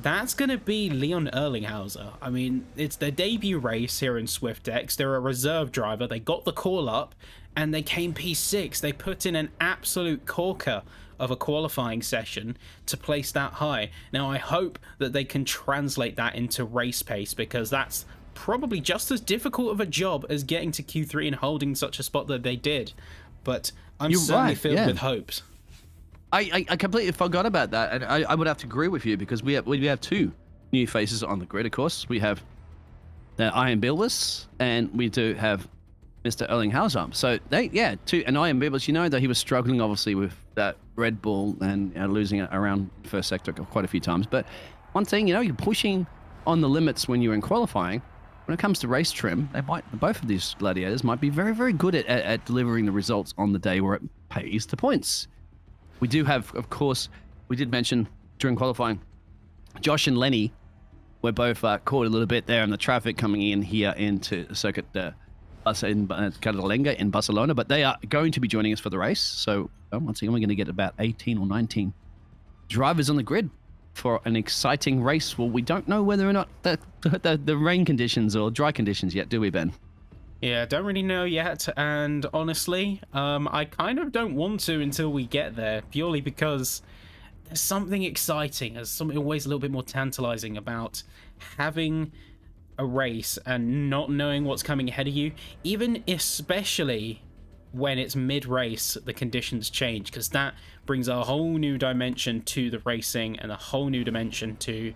that's going to be Leon Erlinghauser. I mean, it's their debut race here in SwiftX. They're a reserve driver. They got the call up and they came P6. They put in an absolute corker of a qualifying session to place that high. Now, I hope that they can translate that into race pace, because that's probably just as difficult of a job as getting to Q3 and holding such a spot that they did. But I'm certainly filled with hopes.
I completely forgot about that, and I would have to agree with you, because we have two new faces on the grid. Of course, we have the Ian Bilbas, and we do have Mr. Erlinghauser. So two, and Ian Bilbas, you know that he was struggling obviously with that Red Bull and losing it around first sector quite a few times. But one thing, you're pushing on the limits when you're in qualifying. When it comes to race trim, both of these gladiators might be very, very good at delivering the results on the day where it pays the points. We do have, of course, we did mention during qualifying, Josh and Lenny were both caught a little bit there in the traffic coming in here into Circuit in Catalunya in Barcelona, but they are going to be joining us for the race. So once again, we're going to get about 18 or 19 drivers on the grid for an exciting race. Well, we don't know whether or not the rain conditions or dry conditions yet, do we, Ben?
Yeah, don't really know yet, and honestly, I kind of don't want to until we get there, purely because there's something exciting, there's something always a little bit more tantalizing about having a race and not knowing what's coming ahead of you, even especially when it's mid-race, the conditions change, because that brings a whole new dimension to the racing and a whole new dimension to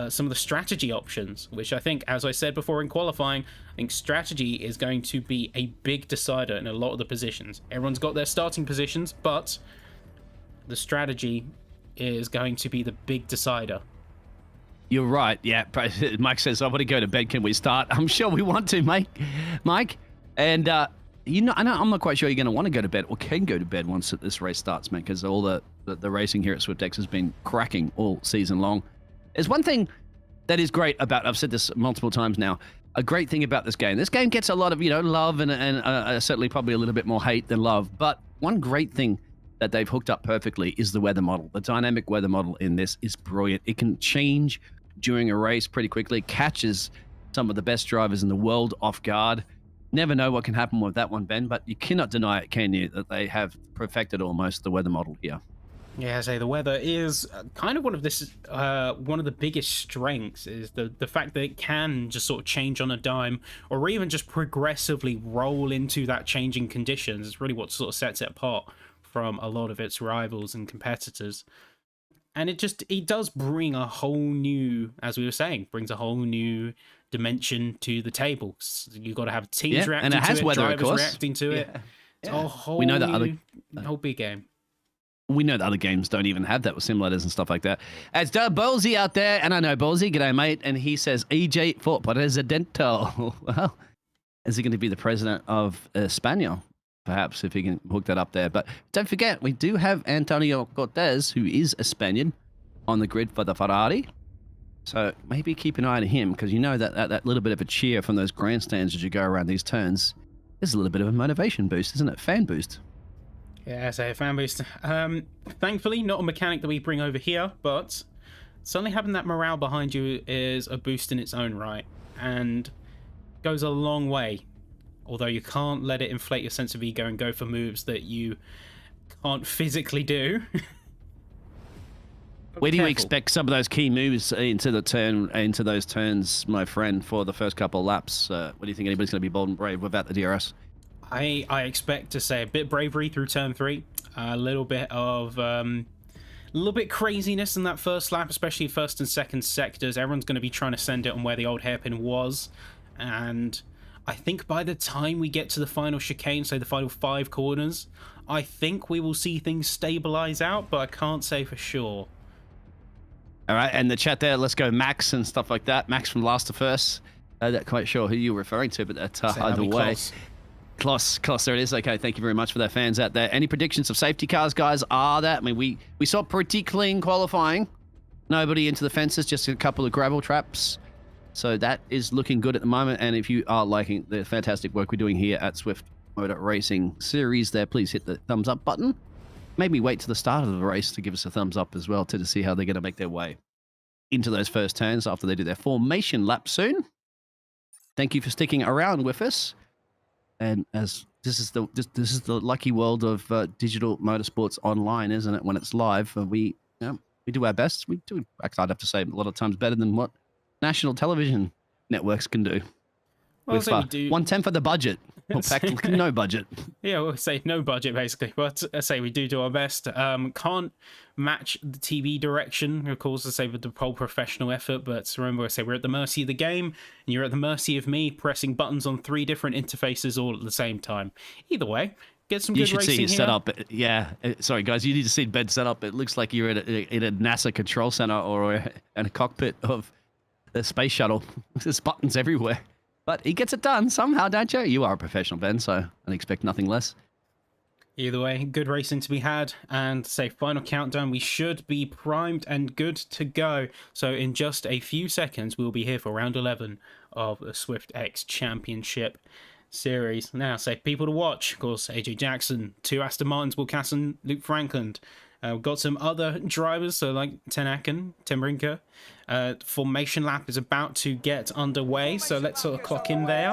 some of the strategy options, which I think, as I said before in qualifying, I think strategy is going to be a big decider in a lot of the positions. Everyone's got their starting positions, but the strategy is going to be the big decider.
You're right. Yeah, Mike says, I want to go to bed. Can we start? I'm sure we want to, Mike. And, you know, I'm not quite sure you're going to want to go to bed or can go to bed once this race starts, man, because all the racing here at SwiftX has been cracking all season long. There's one thing that is great about, I've said this multiple times now, a great thing about this game. This game gets a lot of, love and certainly probably a little bit more hate than love. But one great thing that they've hooked up perfectly is the weather model. The dynamic weather model in this is brilliant. It can change during a race pretty quickly. It catches some of the best drivers in the world off guard. Never know what can happen with that one, Ben, but you cannot deny it, can you, that they have perfected almost the weather model here.
Yeah, so the weather is kind of one of the biggest strengths is the fact that it can just sort of change on a dime, or even just progressively roll into that changing conditions. It's really what sort of sets it apart from a lot of its rivals and competitors. And it does bring a whole new, as we were saying, brings a whole new dimension to the table. So you've got to have teams reacting
and it has
to it,
weather,
drivers
of course.
reacting to it.
Yeah.
It's a whole
we know that
whole big game.
We know that other games don't even have that with simulators and stuff like that. It's Ballsy out there, and I know Ballsy, g'day mate, and he says EJ for Presidente. Well, is he going to be the president of España? Perhaps, if he can hook that up there. But don't forget, we do have Antonio Cortez, who is a Spaniard, on the grid for the Ferrari. So maybe keep an eye on him, because you know that little bit of a cheer from those grandstands as you go around these turns is a little bit of a motivation boost, isn't it? Fan boost.
Yeah, so fan boost. Thankfully, not a mechanic that we bring over here, but suddenly having that morale behind you is a boost in its own right, and goes a long way. Although you can't let it inflate your sense of ego and go for moves that you can't physically do.
Where do you expect some of those key moves into those turns, my friend, for the first couple of laps? What do you think anybody's going to be bold and brave without the DRS?
I expect to say a bit bravery through turn 3, a little bit craziness in that first lap, especially first and second sectors. Everyone's going to be trying to send it on where the old hairpin was, and I think by the time we get to the final chicane, say the final 5 corners, I think we will see things stabilize out, but I can't say for sure.
All right, and the chat there, let's go Max and stuff like that. Max from Last to First. Not quite sure who you were referring to, but that's either way. Kloss, there it is. Okay, thank you very much for that, fans out there. Any predictions of safety cars, guys? Are that? I mean, we saw pretty clean qualifying. Nobody into the fences, just a couple of gravel traps. So that is looking good at the moment. And if you are liking the fantastic work we're doing here at Swift Motor Racing Series there, please hit the thumbs up button. Maybe wait to the start of the race to give us a thumbs up as well to see how they're going to make their way into those first turns after they do their formation lap soon. Thank you for sticking around with us. And as this is the lucky world of digital motorsports online, isn't it? When it's live, we do our best. We do, I'd have to say, a lot of times better than what national television networks can do.
Well,
with 1/10 of the budget, or practically no budget.
Yeah, we'll say no budget basically, but I say we do our best. Can't match the TV direction, of course, I say with the whole professional effort, but remember, I say we're at the mercy of the game, and you're at the mercy of me pressing buttons on 3 different interfaces all at the same time. Either way, get some good racing here. You should see your setup.
Yeah, sorry guys, you need to see Ben's setup. It looks like you're in a NASA control center or in a cockpit of the space shuttle. There's buttons everywhere. But he gets it done somehow, don't you? You are a professional, Ben, so I expect nothing less.
Either way, good racing to be had. And say, final countdown, we should be primed and good to go. So in just a few seconds, we'll be here for round 11 of the SwiftX Championship Series. Now, say, people to watch. Of course, AJ Jackson, 2 Aston Martins, Will Casson, Luke Frankland. We've got some other drivers, so like Ten Aken, Tim Brinker. Formation lap is about to get underway, so let's sort of clock in there.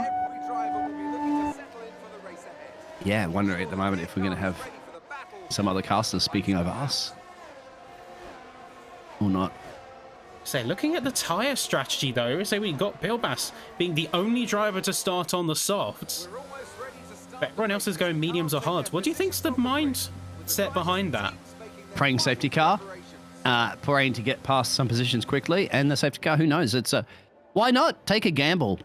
Yeah, wondering at the moment if we're going to have some other casters speaking over us or not.
Say, looking at the tyre strategy though, say we got Bilbas being the only driver to start on the softs. but everyone else is going mediums or hards. What do you think's the mindset behind that?
Praying safety car, praying to get past some positions quickly, and the safety car, who knows? It's a why not take a gamble?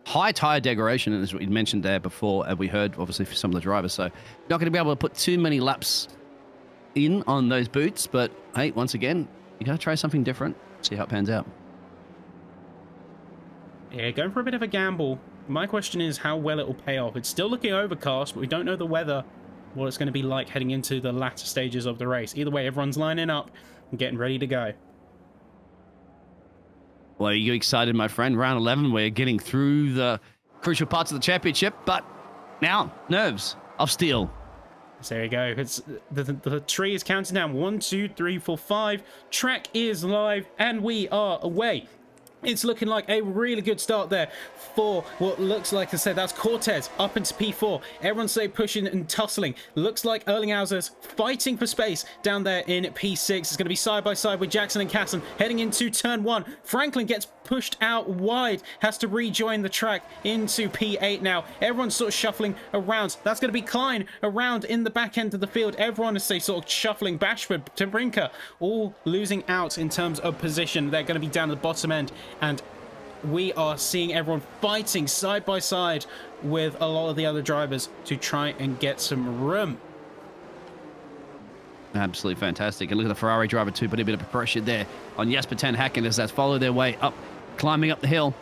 High tire degradation, as we mentioned there before, we heard obviously for some of the drivers, so not going to be able to put too many laps in on those boots, but hey, once again, you got to try something different, see how it pans out.
Yeah, going for a bit of a gamble. My question is how well it will pay off. It's still looking overcast, but we don't know the weather, what it's going to be like heading into the latter stages of the race. Either way, everyone's lining up and getting ready to go.
Well, are you excited, my friend? Round 11, we're getting through the crucial parts of the championship, but now, nerves of steel.
So there you go. It's the tree is counting down. 1, 2, 3, 4, 5. Track is live, and we are away. It's looking like a really good start there for what looks like, I said, that's Cortez up into P4. Everyone's pushing and tussling. Looks like Erlinghauser's fighting for space down there in P6. It's going to be side by side with Jackson and Casson heading into turn 1. Franklin gets pushed out wide, has to rejoin the track into P8 now. Everyone's sort of shuffling around. That's going to be Klein around in the back end of the field. Everyone is sort of shuffling. Bashford, Timbrinka, all losing out in terms of position. They're going to be down at the bottom end. And we are seeing everyone fighting side by side with a lot of the other drivers to try and get some room.
Absolutely fantastic. And look at the Ferrari driver too, putting a bit of pressure there on Jasper Ten Hacken as they follow their way up, climbing up the hill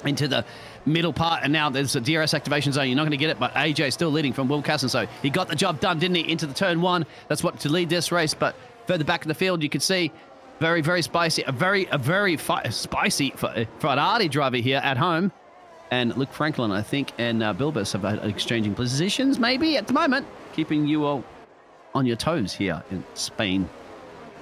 into the middle part. And now there's a DRS activation zone. You're not going to get it, but AJ still leading from Will Casson. So he got the job done, didn't he, into the turn 1. That's what to lead this race. But further back in the field, you can see very, very spicy, a very spicy Ferrari driver here at home. And Luke Franklin, I think, and Bilbus have exchanging positions maybe at the moment, keeping you all on your toes here in Spain.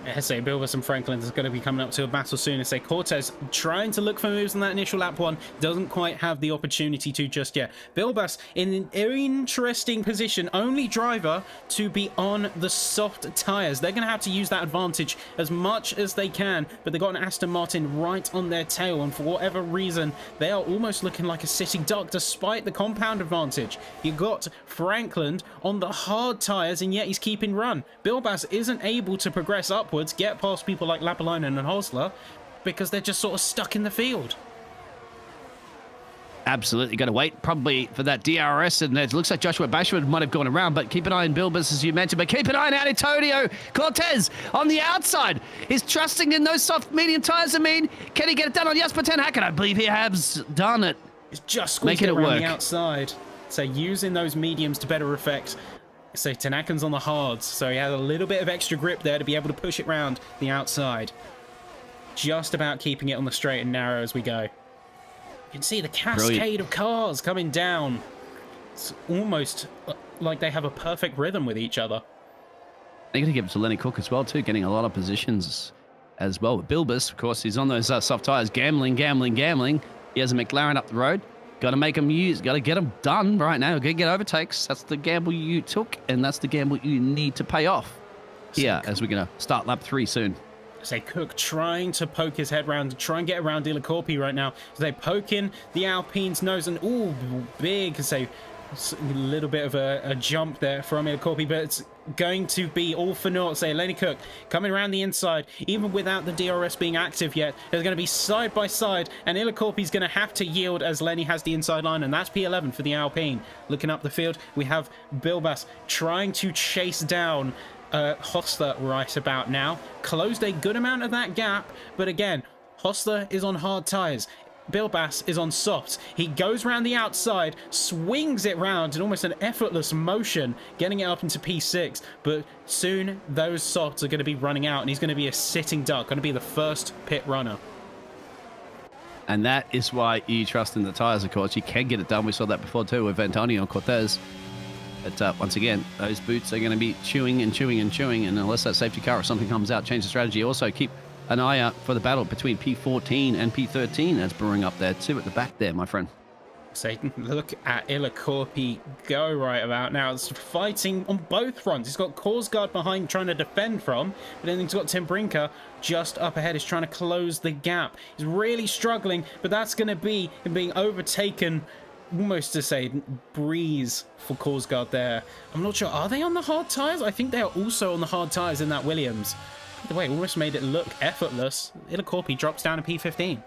I say Bilbus and Franklin is going to be coming up to a battle soon. I say Cortez trying to look for moves on that initial lap 1, doesn't quite have the opportunity to just yet. Bilbus in an interesting position, only driver to be on the soft tyres. They're going to have to use that advantage as much as they can, but they've got an Aston Martin right on their tail, and for whatever reason, they are almost looking like a sitting duck despite the compound advantage. You got Franklin on the hard tyres, and yet he's keeping run. Bilbas isn't able to progress upwards, get past people like Lapalainen and Hosler, because they're just sort of stuck in the field.
Absolutely got to wait probably for that DRS, and it looks like Joshua Bashwood might have gone around, but keep an eye on Bilbus as you mentioned, but keep an eye on Antonio Cortez on the outside. He's trusting in those soft medium tyres. I mean, can he get it done on Jasper Ten Hacken? I believe he has done it.
He's just squeezed it around the outside. So using those mediums to better effect. So Ten Hacken's on the hards, so he had a little bit of extra grip there to be able to push it round the outside. Just about keeping it on the straight and narrow as we go. You can see the cascade of cars coming down. It's almost like they have a perfect rhythm with each other.
They're going to give it to Lenny Cook as well too, getting a lot of positions as well. But Bilbus, of course, he's on those soft tyres, gambling. He has a McLaren up the road. Got to make them use, got to get them done right now. Got to get overtakes. That's the gamble you took, and that's the gamble you need to pay off here as we're going to start lap 3 soon.
Say Cook trying to poke his head round to try and get around Dila Corpi right now. They poking the Alpine's nose, and ooh, big, say a little bit of a jump there from Dila Corpi, but it's going to be all for naught. Say Lenny Cook coming around the inside, even without the DRS being active yet. They're going to be side by side, and Dila Corpi's going to have to yield as Lenny has the inside line, and that's P11 for the Alpine. Looking up the field, we have Bilbas trying to chase down Hostler right about now. Closed a good amount of that gap, but again, Hostler is on hard tyres. Bilbas is on softs. He goes around the outside, swings it round in almost an effortless motion, getting it up into P6, but soon those softs are going to be running out, and he's going to be a sitting duck, going to be the first pit runner.
And that is why you trust in the tyres, of course. You can get it done. We saw that before too with Antonio Cortez. But once again, those boots are going to be chewing, and unless that safety car or something comes out, change the strategy. Also, keep an eye out for the battle between P14 and P13 that's brewing up there too at the back there, my friend.
So look at Dila Corpi go right about now. It's fighting on both fronts. He's got Korsgaard behind trying to defend from, but then he's got Tim Brinker just up ahead. He's trying to close the gap. He's really struggling, but that's going to be him being overtaken almost to say breeze for Korsgaard there. I'm not sure, are they on the hard tyres? I think they are also on the hard tyres in that Williams. Either way, almost made it look effortless. Ilacorpi drops down to P15.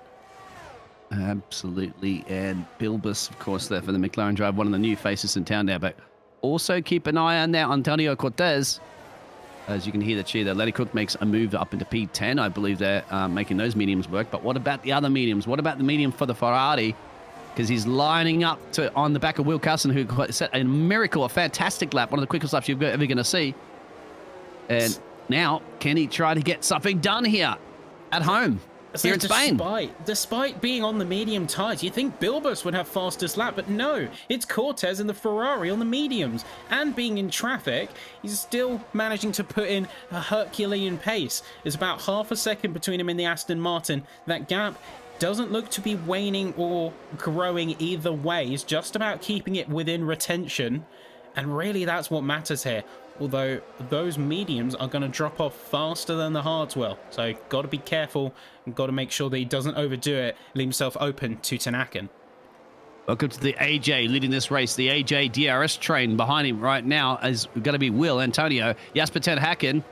Absolutely. And Bilbus, of course, there for the McLaren drive, one of the new faces in town now. But also keep an eye on there, Antonio Cortez. As you can hear the cheer there, Lenny Cook makes a move up into P10. I believe they're making those mediums work. But what about the other mediums? What about the medium for the Ferrari? Because he's lining up on the back of Will Carson, who set a miracle, a fantastic lap, one of the quickest laps you're ever going to see. And now, can he try to get something done here at home?
So
here in Spain.
Despite being on the medium tyres, you'd think Bilbus would have fastest lap, but no, it's Cortez in the Ferrari on the mediums. And being in traffic, he's still managing to put in a Herculean pace. There's about half a second between him and the Aston Martin. That gap doesn't look to be waning or growing either way. He's just about keeping it within retention. And really, that's what matters here. Although those mediums are going to drop off faster than the hards will. So got to be careful and got to make sure that he doesn't overdo it, leave himself open to Tanakan.
Welcome to the AJ leading this race. The AJ DRS train behind him right now is going to be Will, Antonio, Jasper Ten Haken,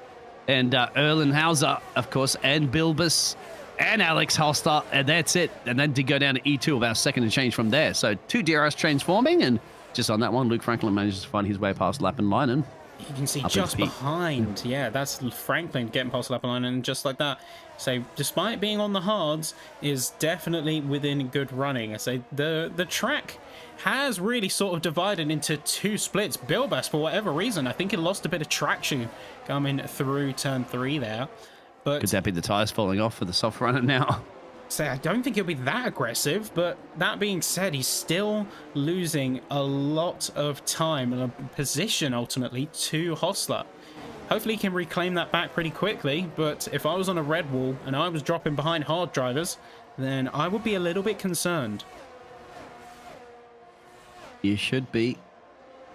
and Erlen Hauser, of course, and Bilbus and Alex Holster. And that's it. And then to go down to E2, about a second and change from there. So 2 DRS trains forming. And just on that one, Luke Franklin manages to find his way past Lappenleinen.
You can see just behind. Yeah, that's Franklin getting past Lappenleinen, and just like that. So despite being on the hards, is definitely within good running. I say the track has really sort of divided into 2 splits. Bilbas, for whatever reason, I think it lost a bit of traction coming through turn 3 there. But
could that be the tyres falling off for the soft runner now?
So I don't think he'll be that aggressive, but that being said, he's still losing a lot of time and a position ultimately to Hostler. Hopefully he can reclaim that back pretty quickly, but if I was on a red wall and I was dropping behind hard drivers, then I would be a little bit concerned.
You should be.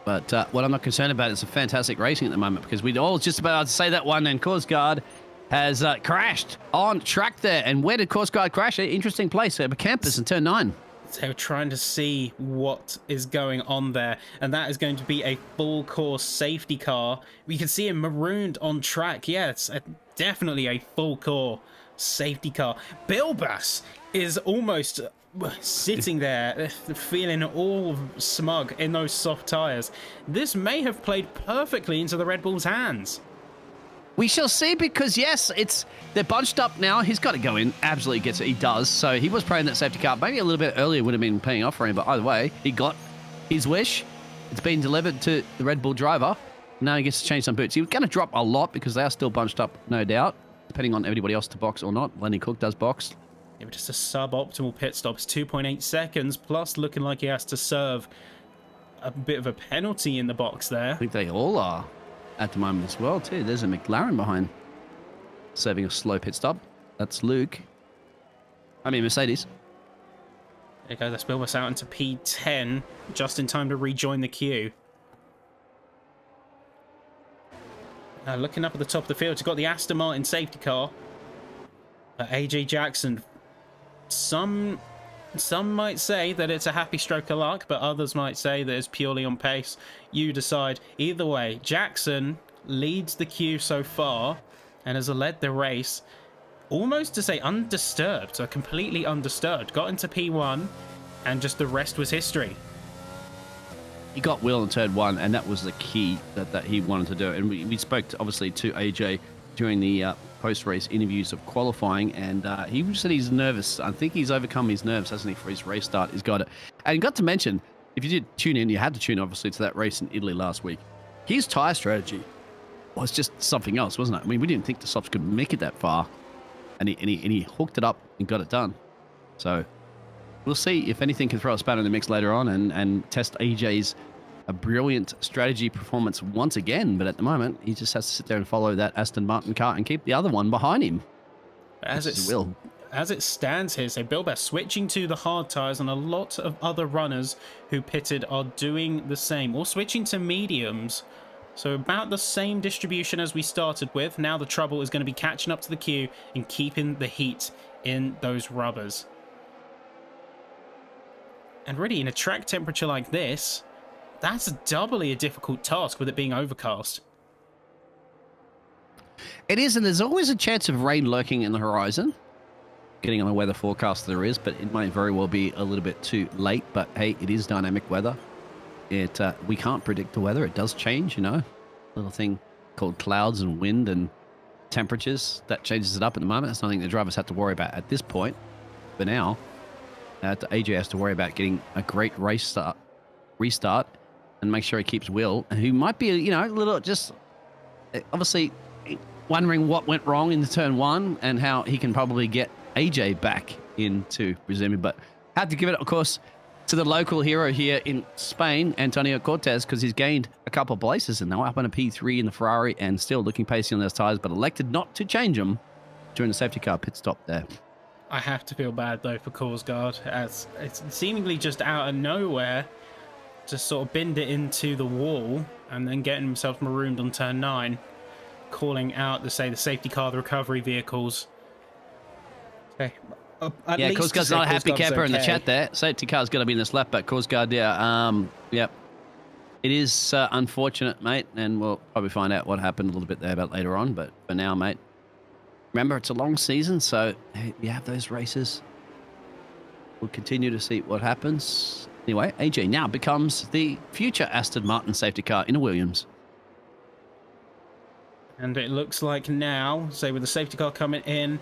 But what I'm not concerned about is the fantastic racing at the moment, because we'd all just about to say that one, and Korsgaard has crashed on track there. And where did Korsgaard crash? Interesting place. Campus in turn 9.
So we're trying to see what is going on there, and that is going to be a full course safety car. We can see him marooned on track. Yeah, it's definitely a full core safety car. Bilbas is almost sitting there feeling all smug in those soft tires. This may have played perfectly into the Red Bull's hands.
We shall see, because yes, they're bunched up now. He's got to go in. Absolutely gets it. He does. So he was playing that safety car. Maybe a little bit earlier would have been paying off for him. But either way, he got his wish. It's been delivered to the Red Bull driver. Now he gets to change some boots. He was going to drop a lot because they are still bunched up, no doubt. Depending on everybody else to box or not. Lenny Cook does box.
Yeah, but just a suboptimal pit stop. It's 2.8 seconds. Plus looking like he has to serve a bit of a penalty in the box there.
I think they all are at the moment as well, too. There's a McLaren behind, serving a slow pit stop. That's Luke. Mercedes.
There you go. Let's build us out into P10, just in time to rejoin the queue. Looking up at the top of the field, you've got the Aston Martin safety car. AJ Jackson. Some might say that it's a happy stroke of luck, but others might say that it's purely on pace. You decide. Either way, Jackson leads the queue so far and has led the race almost to say undisturbed, so completely undisturbed. Got into P1 and just the rest was history.
He got Will in turn 1, and that was the key that he wanted to do. And we spoke obviously to AJ during the post-race interviews of qualifying, and he said he's nervous. I think he's overcome his nerves, hasn't he, for his race start. He's got it. And got to mention, if you did tune in, you had to tune obviously to that race in Italy last week. His tyre strategy was just something else, wasn't it? I mean, we didn't think the Sops could make it that far, and he hooked it up and got it done. So we'll see if anything can throw a spanner in the mix later on and test AJ's a brilliant strategy performance once again, but at the moment he just has to sit there and follow that Aston Martin car and keep the other one behind him.
As it stands here, so Bilbas switching to the hard tyres, and a lot of other runners who pitted are doing the same, or switching to mediums. So about the same distribution as we started with. Now the trouble is going to be catching up to the queue and keeping the heat in those rubbers. And really, in a track temperature like this, that's doubly a difficult task with it being overcast.
It is, and there's always a chance of rain lurking in the horizon. Getting on the weather forecast there is, but it might very well be a little bit too late. But hey, it is dynamic weather. We can't predict the weather. It does change, you know. Little thing called clouds and wind and temperatures that changes it up at the moment. That's nothing the drivers have to worry about at this point. For now, AJ has to worry about getting a great race restart and make sure he keeps Will, who might be, you know, a little just obviously wondering what went wrong in the turn 1 and how he can probably get AJ back into resuming. But had to give it, of course, to the local hero here in Spain, Antonio Cortez, because he's gained a couple of places and now up on a P3 in the Ferrari and still looking pacey on those tires, but elected not to change them during the safety car pit stop there.
I have to feel bad, though, for Korsgaard, as it's seemingly just out of nowhere, just sort of binned it into the wall and then getting himself marooned on turn 9, calling out to say the safety car, the recovery vehicles. Okay.
Yeah, Korsgaard's not a happy camper in the chat there. Safety car's got to be in this lap, but Korsgaard, yep. It is unfortunate, mate, and we'll probably find out what happened a little bit there about later on, but for now, mate, remember, it's a long season, so hey, you have those races. We'll continue to see what happens. Anyway, AJ now becomes the future Aston Martin safety car in a Williams.
And it looks like now, say with the safety car coming in,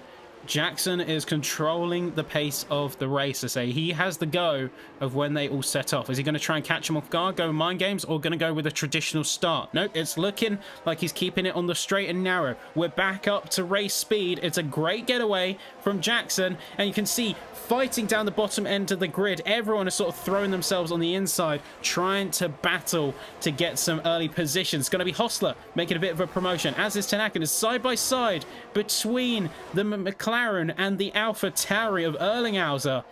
Jackson is controlling the pace of the race. I say he has the go of when they all set off. Is he going to try and catch him off guard, go mind games, or going to go with a traditional start? Nope, it's looking like he's keeping it on the straight and narrow. We're back up to race speed. It's a great getaway from Jackson, and you can see fighting down the bottom end of the grid. Everyone is sort of throwing themselves on the inside, trying to battle to get some early positions. It's going to be Hostler making a bit of a promotion, as is Tanaka. It's side by side between the McLaren and the Alpha Tauri of Erlinghauser.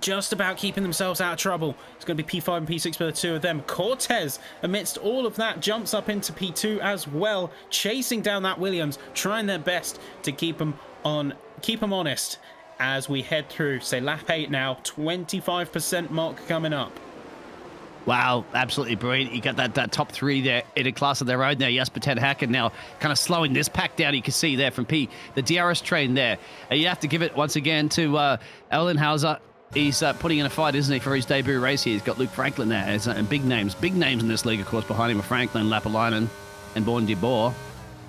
Just about keeping themselves out of trouble. It's going to be P5 and P6 for the two of them. Cortez, amidst all of that, jumps up into P2 as well, chasing down that Williams, trying their best to keep them honest. As we head through, say, lap 8 now, 25% mark coming up.
Wow, absolutely brilliant. You got that top 3 there in a class of their own there. Jasper Ten Hacken now kind of slowing this pack down. You can see there from P, the DRS train there. And you have to give it once again to Erlinghauser. He's putting in a fight, isn't he, for his debut race here. He's got Luke Franklin there, and big names in this league, of course, behind him are Franklin, Lapalainen, and Born de Boer.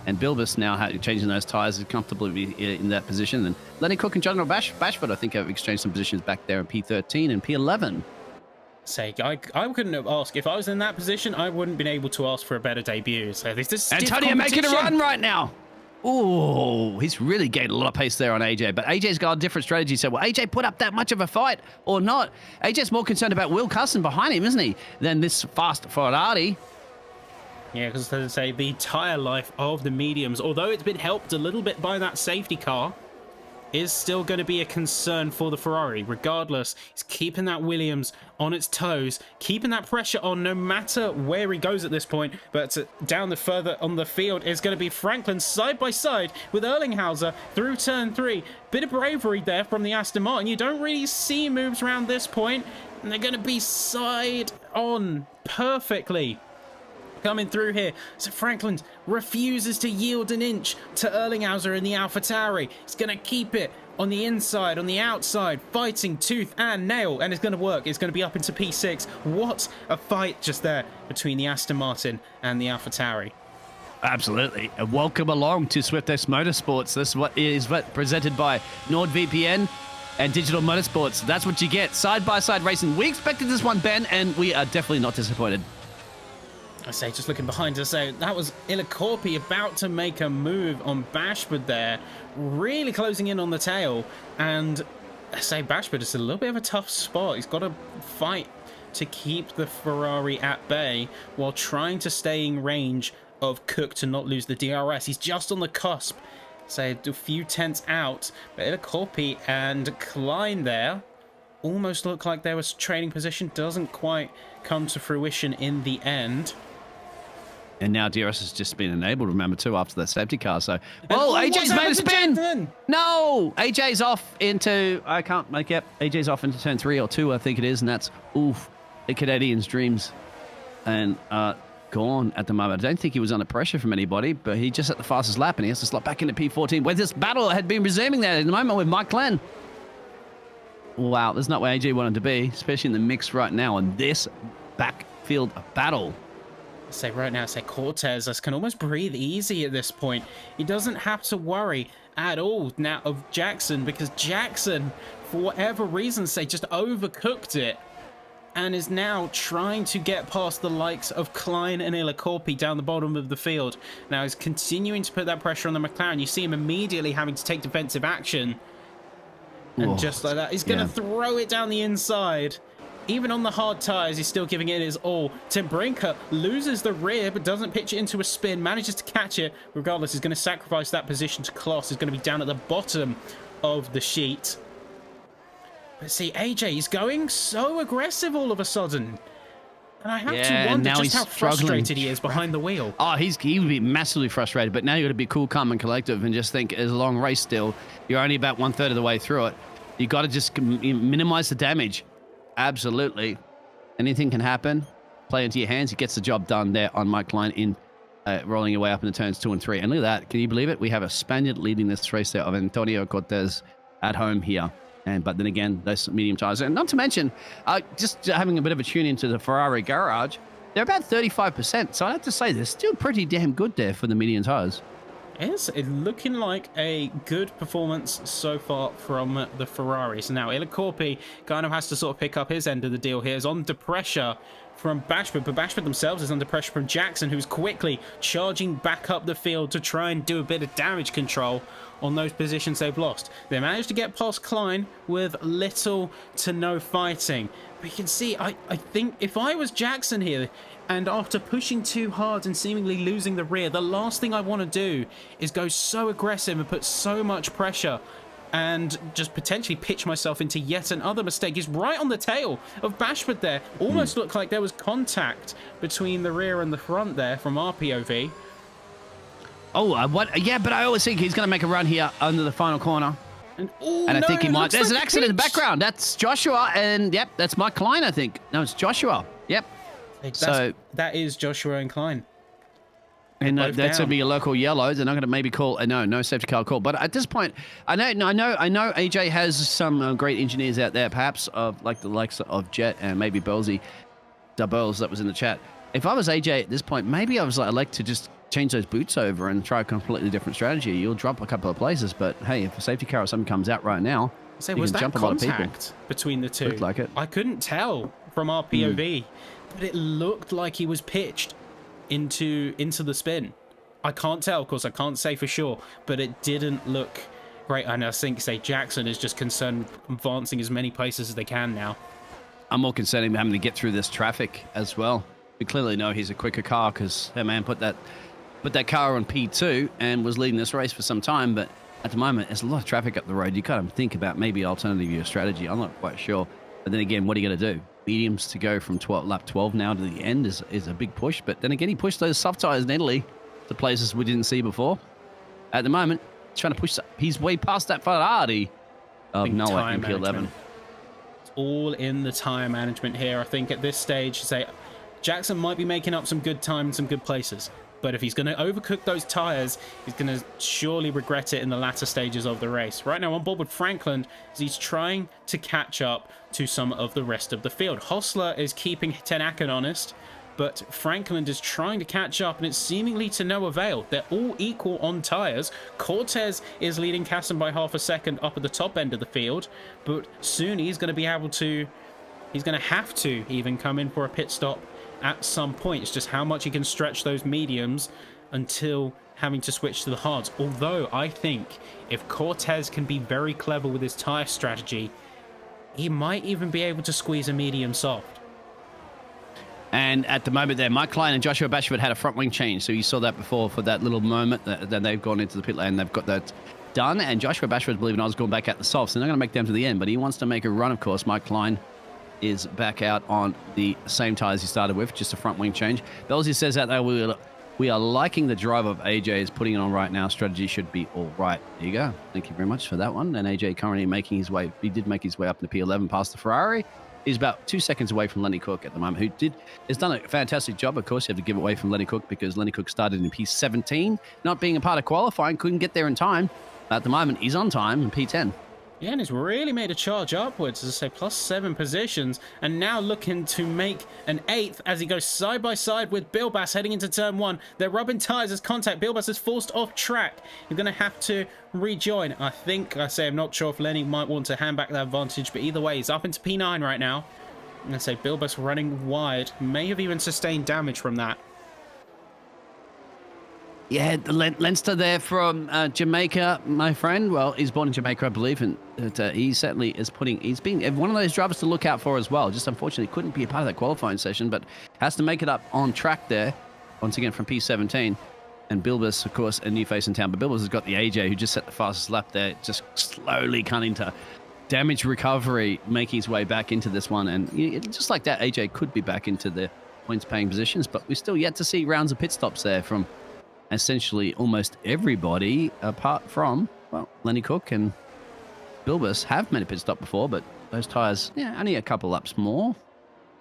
And Bilbis now changing those tyres is comfortably in that position. And Lenny Cook and General Bashford, I think, have exchanged some positions back there in P13 and P11.
Say, I couldn't have asked. If I was in that position, I wouldn't have been able to ask for a better debut. So this is
Antonio making a run right now. Oh, he's really gained a lot of pace there on AJ. But AJ's got a different strategy. So, will AJ put up that much of a fight or not? AJ's more concerned about Will Carson behind him, isn't he, than this fast Ferrari.
Yeah, because as I say, the tyre life of the mediums, although it's been helped a little bit by that safety car, is still going to be a concern for the Ferrari. Regardless, it's keeping that Williams on its toes, keeping that pressure on no matter where he goes at this point. But down the further on the field is going to be Franklin side by side with Erlinghauser through turn 3. Bit of bravery there from the Aston Martin. You don't really see moves around this point, and they're going to be side on perfectly. Coming through here, so Franklin refuses to yield an inch to Erlinghauser in the AlphaTauri. He's going to keep it on the inside, on the outside, fighting tooth and nail, and it's going to work. It's going to be up into P6. What a fight just there between the Aston Martin and the AlphaTauri.
Absolutely. And welcome along to SwiftX Motorsports. This is what presented by NordVPN and Digital Motorsports. That's what you get. Side-by-side racing. We expected this one, Ben, and we are definitely not disappointed.
I say, just looking behind us, that was Ilacorpi about to make a move on Bashford there, really closing in on the tail. And I say, Bashford is a little bit of a tough spot. He's got to fight to keep the Ferrari at bay while trying to stay in range of Cook to not lose the DRS. He's just on the cusp, so a few tenths out. But Ilacorpi and Klein there almost look like there was trading position. Doesn't quite come to fruition in the end.
And now DRS has just been enabled, remember, too, after that safety car. So, oh,
what's
AJ's made a
happened to
spin.
Jackson?
No, AJ's off into, I can't make it. AJ's off into turn 3 or 2, I think it is. And that's, oof, the Canadian's dreams. And gone at the moment. I don't think he was under pressure from anybody, but he just at the fastest lap and he has to slot back into P14, where this battle had been resuming there in the moment with Mike Glenn. Wow, that's not where AJ wanted to be, especially in the mix right now in this backfield battle.
Say right now, say Cortez can almost breathe easy at this point. He doesn't have to worry at all now of Jackson, because Jackson, for whatever reason, say just overcooked it and is now trying to get past the likes of Klein and Ilacorpi down the bottom of the field. Now he's continuing to put that pressure on the McLaren. You see him immediately having to take defensive action. And just like that, he's going to throw it down the inside. Even on the hard tyres, he's still giving it his all. Tim Brinker loses the rear, but doesn't pitch it into a spin, manages to catch it. Regardless, he's going to sacrifice that position to Kloss. He's going to be down at the bottom of the sheet. But see, AJ is going so aggressive all of a sudden. And I have to wonder just how frustrated he is behind the wheel.
Oh, he would be massively frustrated, but now you've got to be cool, calm, and collective and just think it's a long race still. You're only about 1/3 of the way through it. You've got to just minimize the damage. Absolutely. Anything can happen. Play into your hands. He gets the job done there on Mike Klein in rolling your way up in the turns 2 and 3. And look at that. Can you believe it? We have a Spaniard leading this race there of Antonio Cortez at home here. But then again, those medium tires. And not to mention, just having a bit of a tune into the Ferrari garage, they're about 35%. So I have to say, they're still pretty damn good there for the medium tires.
It's looking like a good performance so far from the Ferraris. Now, Ilacorpi kind of has to sort of pick up his end of the deal here. He's under pressure from Bashford, but Bashford themselves is under pressure from Jackson, who's quickly charging back up the field to try and do a bit of damage control on those positions they've lost. They managed to get past Klein with little to no fighting. But you can see, I think if I was Jackson here, and after pushing too hard and seemingly losing the rear, the last thing I want to do is go so aggressive and put so much pressure and just potentially pitch myself into yet another mistake. He's right on the tail of Bashford there. Almost looked like there was contact between the rear and the front there from our POV.
Oh, yeah, but I always think he's going to make a run here under the final corner. And I think he might. There's an accident in the background. That's Joshua, and yep, that's Mike Klein, I think. No, it's Joshua. Yep. So
that is Joshua and Klein.
And that's going to be a local yellow. They're not going to maybe call no safety car call. But at this point, I know AJ has some great engineers out there, perhaps of like the likes of Jet and maybe Bellsy, Doubles that was in the chat. If I was AJ at this point, maybe I'd like to just change those boots over and try a completely different strategy. You'll drop a couple of places, but hey, if a safety car or something comes out right now,
you
was
can
that
jump a lot of people between the two.
Looked like it.
I couldn't tell from our POV. But it looked like he was pitched into the spin. I can't tell, of course, I can't say for sure, but it didn't look great. And I think, say, Jackson is just concerned with advancing as many places as they can now.
I'm more concerned with having to get through this traffic as well. We clearly know he's a quicker car because that man put that car on P2 and was leading this race for some time, but at the moment, there's a lot of traffic up the road. You kind of think about maybe alternative your strategy. I'm not quite sure. But then again, what are you going to do? Mediums to go from lap 12 now to the end is a big push. But then again, he pushed those soft tires in Italy to places we didn't see before. At the moment, he's trying to push. He's way past that Ferrari of Noah in P11.
It's all in the tire management here. I think at this stage, say Jackson might be making up some good time in some good places. But if he's going to overcook those tires, he's going to surely regret it in the latter stages of the race. Right now on board with Franklin, as he's trying to catch up to some of the rest of the field. Hostler is keeping Tenakan honest, but Franklin is trying to catch up, and it's seemingly to no avail. They're all equal on tires. Cortez is leading Casson by half a second up at the top end of the field, but soon he's going to be able to, he's going to have to even come in for a pit stop at some point. It's just how much he can stretch those mediums until having to switch to the hards. Although I think if Cortez can be very clever with his tire strategy, he might even be able to squeeze a medium soft.
And at the moment there, Mike Klein and Joshua Bashford had a front wing change. So you saw that before for that little moment that they've gone into the pit lane. They've got that done. And Joshua Bashford, believe it or not, is going back at the softs. They're not going to make them to the end, but he wants to make a run, of course. Mike Klein is back out on the same tires he started with, just a front wing change. Belzy says that they will We are liking the drive of AJ is putting it on right now. Strategy should be all right. There you go. Thank you very much for that one. And AJ currently making his way. He did make his way up into P11 past the Ferrari. He's about 2 seconds away from Lenny Cook at the moment, who has done a fantastic job. Of course, you have to give it away from Lenny Cook because Lenny Cook started in P17, not being a part of qualifying, couldn't get there in time. At the moment, he's on time in P10.
Yeah, and he's really made a charge upwards, as I say, +7 positions, and now looking to make an 8th as he goes side by side with Bilbas heading into turn 1. They're rubbing tyres as contact. Bilbas is forced off track. You're going to have to rejoin. I'm not sure if Lenny might want to hand back that advantage, but either way, he's up into P9 right now. And I say Bilbas running wide, may have even sustained damage from that.
Yeah, Leinster there from Jamaica, my friend. Well, he's born in Jamaica, I believe, and he certainly is he's been one of those drivers to look out for as well. Just unfortunately couldn't be a part of that qualifying session, but has to make it up on track there, once again from P17. And Bilbas, of course, a new face in town, but Bilbas has got the AJ who just set the fastest lap there, just slowly cutting to damage recovery, making his way back into this one. And just like that, AJ could be back into the points-paying positions, but we're still yet to see rounds of pit stops there from essentially almost everybody, apart from, well, Lenny Cook and Bilbas have made a pit stop before, but those tyres, only a couple laps more.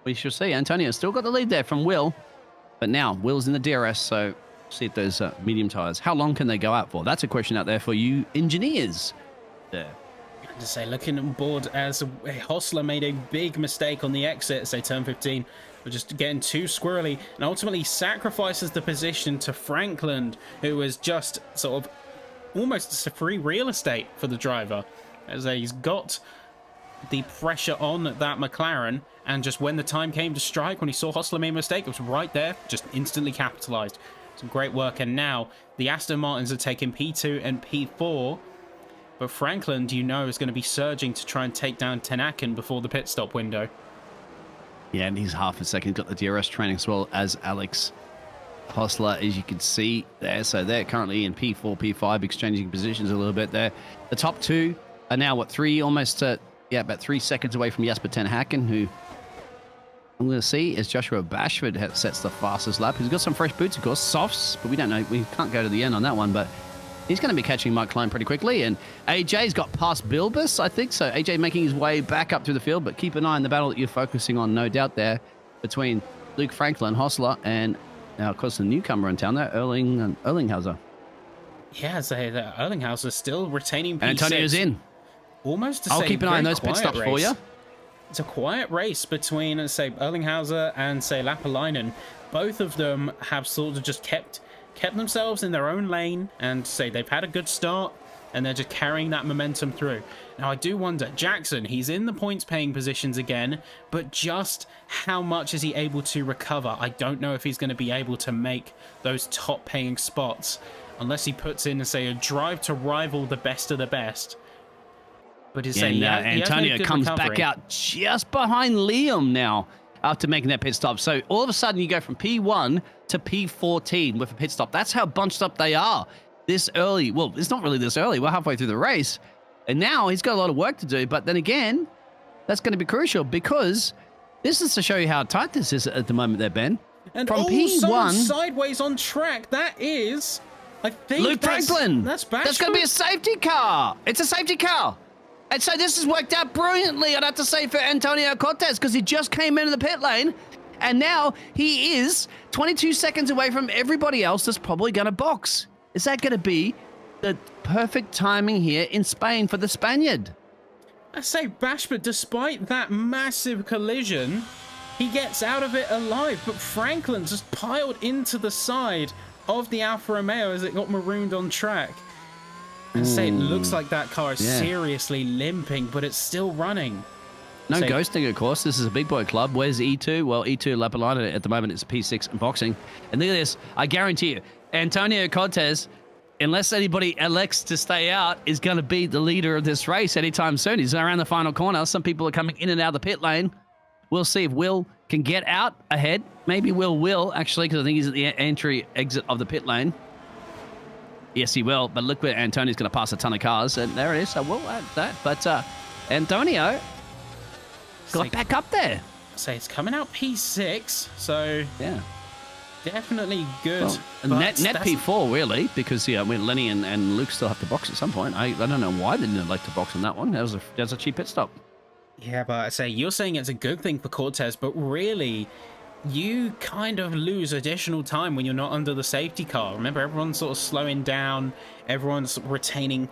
We shall see. Antonio still got the lead there from Will, but now Will's in the DRS, so see if those medium tyres, how long can they go out for? That's a question out there for you engineers there.
To say, looking on board as Hostler made a big mistake on the exit, say turn 15, but just getting too squirrely, and ultimately sacrifices the position to Franklin, who was just sort of almost free real estate for the driver, as he's got the pressure on that McLaren, and just when the time came to strike, when he saw Hostler make a mistake, it was right there, just instantly capitalized. Some great work, and now the Aston Martins are taking P2 and P4. But Franklin, is going to be surging to try and take down Tenaken before the pit stop window.
Yeah, and he's half a second. Got the DRS training as well as Alex Hostler, as you can see there. So they're currently in P4, P5, exchanging positions a little bit there. The top two are now, about 3 seconds away from Jasper Tenaken, who I'm going to see as Joshua Bashford sets the fastest lap. He's got some fresh boots, of course, softs, but we don't know. We can't go to the end on that one, but he's going to be catching Mike Klein pretty quickly. And AJ's got past Bilbas, I think. So AJ making his way back up through the field. But keep an eye on the battle that you're focusing on, no doubt, there between Luke Franklin, Hostler, and now, of course, the newcomer in town there, Erlinghauser.
Yeah, so Erlinghauser still retaining P6.
And Antonio's in.
Almost to
I'll
say,
keep an eye on those pit stops for you.
It's a quiet race between, say, Erlinghauser and, say, Lapalainen. Both of them have sort of just kept themselves in their own lane, and say they've had a good start and they're just carrying that momentum through. Now I do wonder, Jackson, he's in the points paying positions again, but just how much is he able to recover? I don't know if he's going to be able to make those top paying spots unless he puts in, say, a drive to rival the best of the best. But
Antonio comes back out just behind Liam now after making that pit stop. So all of a sudden you go from P1 to P14 with a pit stop. That's how bunched up they are this early. Well, it's not really this early. We're halfway through the race. And now he's got a lot of work to do. But then again, that's going to be crucial because this is to show you how tight this is at the moment there, Ben.
And
from P1
sideways on track. That is, I think,
Luke Franklin.
That's Bashford.
That's going to be a safety car. It's a safety car. And so this has worked out brilliantly, I'd have to say, for Antonio Cortez, because he just came into the pit lane, and now he is 22 seconds away from everybody else that's probably going to box. Is that going to be the perfect timing here in Spain for the Spaniard?
I say Bashford, despite that massive collision, he gets out of it alive, but Franklin just piled into the side of the Alfa Romeo as it got marooned on track. And say it looks like that car is seriously limping, but it's still running.
No ghosting, of course. This is a big boy club. Where's E2? Well, E2 Lapalainen at the moment is P6 in boxing. And look at this. I guarantee you, Antonio Cortez, unless anybody elects to stay out, is going to be the leader of this race anytime soon. He's around the final corner. Some people are coming in and out of the pit lane. We'll see if Will can get out ahead. Maybe Will actually, because I think he's at the exit of the pit lane. Yes, he will. But look where Antonio's going to pass a ton of cars. And there it is. I will add that. But Antonio got back up there.
So it's coming out P6. So
yeah.
definitely good.
Well,
but
net
that's-
P4 really, because Lenny and Luke still have to box at some point. I don't know why they didn't like to box on that one. That was a cheap pit stop.
Yeah, but I say you're saying it's a good thing for Cortez, but really, you kind of lose additional time when you're not under the safety car. Remember, everyone's sort of slowing down, everyone's retaining,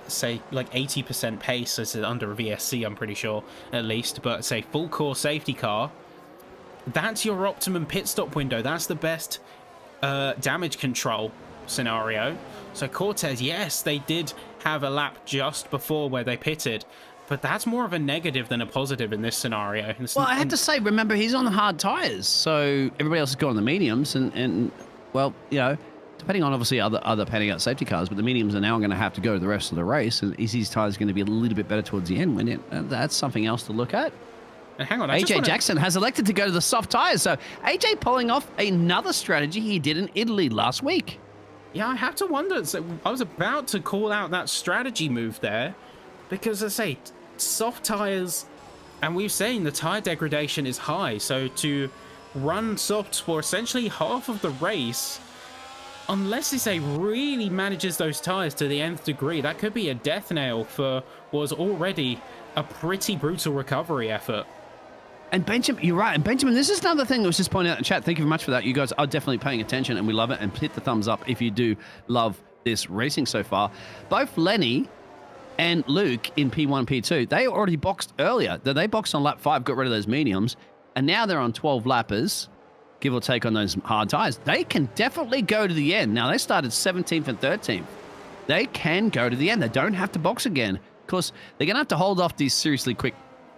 say, like 80% pace as under a VSC, I'm pretty sure, at least. But say full core safety car, that's your optimum pit stop window. That's the best damage control scenario. So Cortez, yes, they did have a lap just before where they pitted, but that's more of a negative than a positive in this scenario.
Well, I have to say, remember, he's on the hard tyres, so everybody else has gone on the mediums, and well, you know, depending on obviously other panning out safety cars, but the mediums are now going to have to go the rest of the race, and is his tyres going to be a little bit better towards the end? That's something else to look at.
And hang on,
AJ Jackson has elected to go to the soft tyres, so AJ pulling off another strategy he did in Italy last week.
Yeah, I have to wonder. So I was about to call out that strategy move there, because I say soft tires, and we've seen the tire degradation is high. So to run softs for essentially half of the race, unless they say really manages those tires to the nth degree, that could be a death nail for what was already a pretty brutal recovery effort.
And Benjamin, you're right. And Benjamin, this is another thing that was just pointed out in chat. Thank you very much for that. You guys are definitely paying attention, and we love it. And hit the thumbs up if you do love this racing so far. Both Lenny and Luke in P1, P2, they already boxed earlier. They boxed on lap 5, got rid of those mediums, and now they're on 12 lappers, give or take on those hard tires. They can definitely go to the end. Now, they started 17th and 13th. They can go to the end. They don't have to box again. Of course, they're going to have to hold off these seriously quick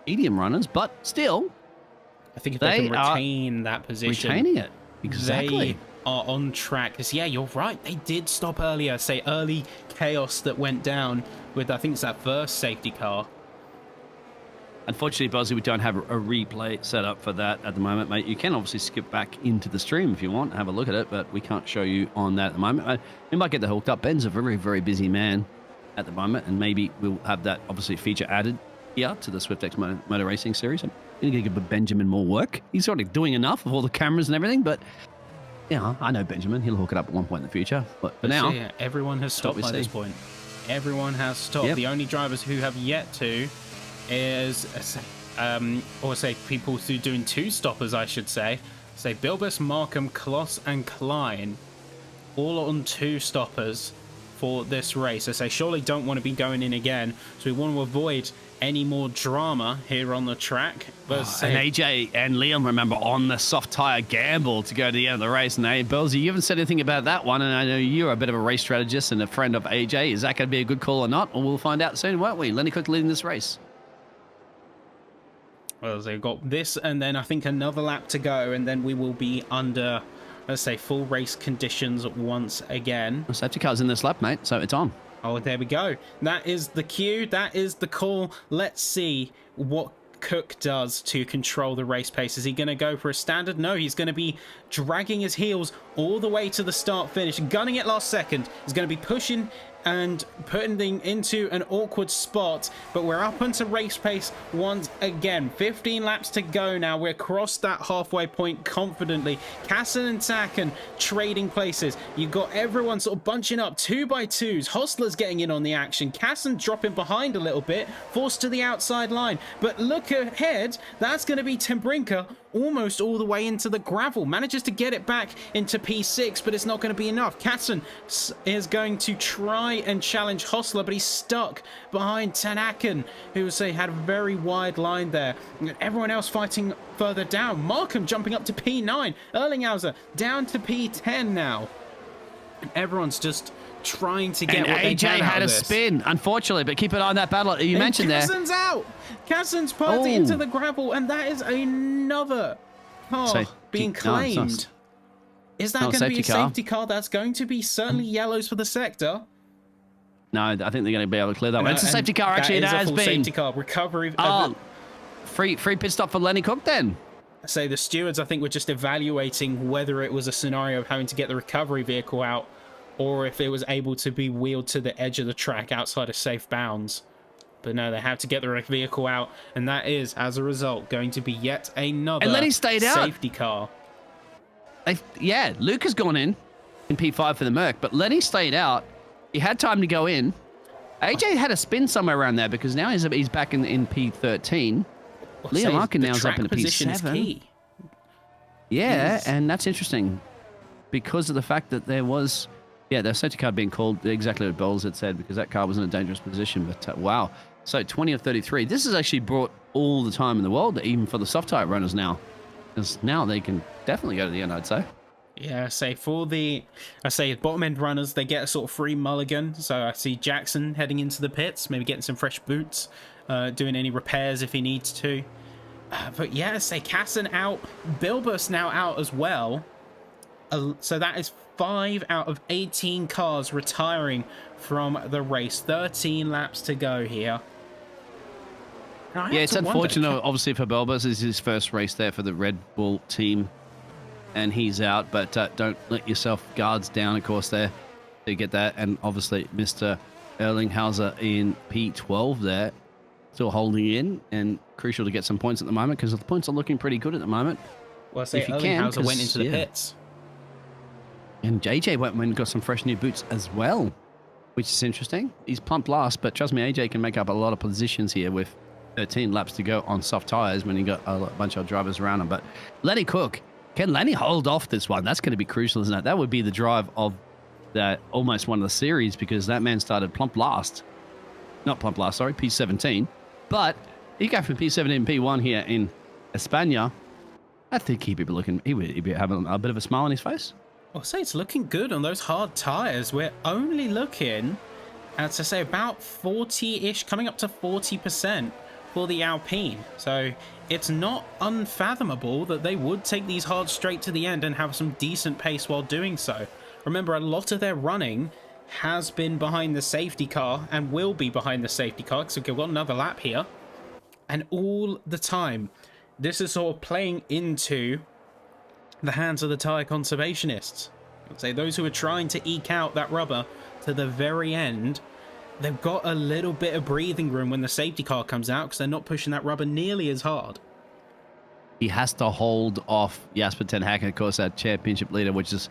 medium runners, but still,
I think if they can retain that position,
retaining it, exactly,
they are on track. Because yeah, you're right. They did stop earlier. Say early chaos that went down with, I think it's that first safety car.
Unfortunately, Buzzy, we don't have a replay set up for that at the moment, mate. You can obviously skip back into the stream if you want, have a look at it, but we can't show you on that at the moment. We might get that hooked up. Ben's a very, very busy man at the moment, and maybe we'll have that obviously feature added here to the SwiftX Motor Racing series. I'm going to give Benjamin more work. He's already doing enough of all the cameras and everything, but yeah, I know Benjamin. He'll hook it up at one point in the future. But for now,
yeah, everyone has stopped by this point. Everyone has stopped. Yep. The only drivers who have yet to is, or say people who are doing two stoppers, I should say. Say Bilbus, Markham, Kloss, and Klein, all on two stoppers for this race. I say surely don't want to be going in again, so we want to avoid any more drama here on the track. But
and AJ and Liam, remember, on the soft tyre gamble to go to the end of the race. And hey, Bellsy, you haven't said anything about that one, and I know you're a bit of a race strategist and a friend of AJ. Is that going to be a good call or not? Or we'll find out soon, won't we? Lenny Cook leading this race.
Well, they've got this, and then I think another lap to go, and then we will be under, let's say, full race conditions once again.
Well, safety car's in this lap, mate, so it's on.
Oh, there we go. That is the cue. That is the call. Let's see what Cook does to control the race pace. Is he going to go for a standard? No, he's going to be dragging his heels all the way to the start finish, gunning it last second. He's going to be pushing and putting things into an awkward spot, but we're up into race pace once again. 15 laps to go now. We're across that halfway point confidently. Kassan and Taken trading places. You've got everyone sort of bunching up 2 by 2s. Hostler's getting in on the action. Kassan dropping behind a little bit, forced to the outside line. But look ahead, that's going to be Timbrinka almost all the way into the gravel. Manages to get it back into P6, but it's not going to be enough. Kassan is going to try and challenge Hostler, but he's stuck behind Tanakan, who had a very wide line there. Everyone else fighting further down. Markham jumping up to P9. Erlinghauser down to P10 now. And everyone's just trying to get
and
what
AJ
they can
had
out
a
of this.
spin, unfortunately, but keep an eye on that battle you mentioned there.
Kassan's out. Kassan's put into the gravel, and that is another car being claimed. Is that going to be a safety car? That's going to be certainly yellows for the sector.
No, I think they're going to be able to clear that one. It's a safety car, actually. It has been.
Safety car recovery.
Free pit stop for Lenny Cook then.
So the stewards, I think, were just evaluating whether it was a scenario of having to get the recovery vehicle out, or if it was able to be wheeled to the edge of the track outside of safe bounds. But no, they have to get the vehicle out, and that is, as a result, going to be yet another
and Lenny stayed out.
Safety car.
Luke has gone in P5 for the Merc, but Lenny stayed out. He had time to go in. AJ had a spin somewhere around there because now he's back in P13. Liam Arkin now is up in P7. Yeah, and that's interesting because of the fact that there was, the safety car being called exactly what Bowles had said, because that car was in a dangerous position. But wow, so 20 of 33. This has actually brought all the time in the world, even for the soft type runners now, because now they can definitely go to the end, I'd say.
Yeah, bottom end runners, they get a sort of free mulligan. So I see Jackson heading into the pits, maybe getting some fresh boots, doing any repairs if he needs to. But yeah, Casson out, Bilbus now out as well. So that is 5 out of 18 cars retiring from the race. 13 laps to go here.
It's unfortunate, obviously, for Bilbus. This is his first race there for the Red Bull team. And he's out, but don't let yourself guards down, of course, there to get that. And obviously, Mr. Erlinghauser in P12 there, still holding in, and crucial to get some points at the moment because the points are looking pretty good at the moment.
Well, Erlinghauser went into the pits.
And JJ went and got some fresh new boots as well, which is interesting. He's pumped last, but trust me, AJ can make up a lot of positions here with 13 laps to go on soft tires when you got a bunch of drivers around him. But Lenny Cook. Can Lenny hold off this one? That's going to be crucial, isn't it? That would be the drive of almost one of the series because that man started P17. But he got from P17 to P1 here in España. I think he'd be having a bit of a smile on his face.
I'll say it's looking good on those hard tires. We're only looking at, about 40-ish, coming up to 40% for the Alpine. So it's not unfathomable that they would take these hard straight to the end and have some decent pace while doing so. Remember, a lot of their running has been behind the safety car and will be behind the safety car because we've got another lap here. And all the time, this is sort of playing into the hands of the tyre conservationists. I'd say those who are trying to eke out that rubber to the very end. They've got a little bit of breathing room when the safety car comes out because they're not pushing that rubber nearly as hard.
He has to hold off Jasper Ten Haken, of course, our championship leader, which is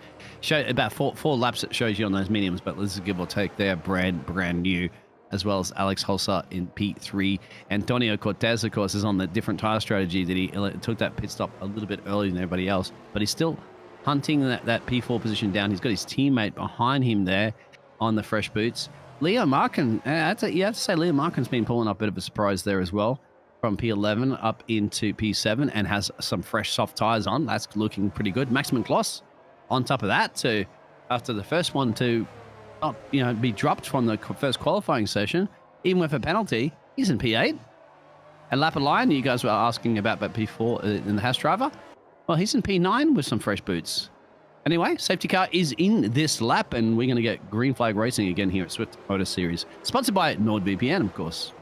about four laps it shows you on those mediums, but this is give or take. They are brand new, as well as Alex Holsa in P3. Antonio Cortez, of course, is on the different tire strategy that he took that pit stop a little bit earlier than everybody else, but he's still hunting that P4 position down. He's got his teammate behind him there on the fresh boots. Leo Markin, you have to say Leo Markin's been pulling up a bit of a surprise there as well, from P11 up into P7 and has some fresh soft tires on. That's looking pretty good. Maximum Kloss on top of that too, after the first one to not be dropped from the first qualifying session, even with a penalty, he's in P8. And Lapalion, you guys were asking about P4 in the Haas driver. Well, he's in P9 with some fresh boots. Anyway, safety car is in this lap, and we're going to get green flag racing again here at Swift Motor Series. Sponsored by NordVPN, of course.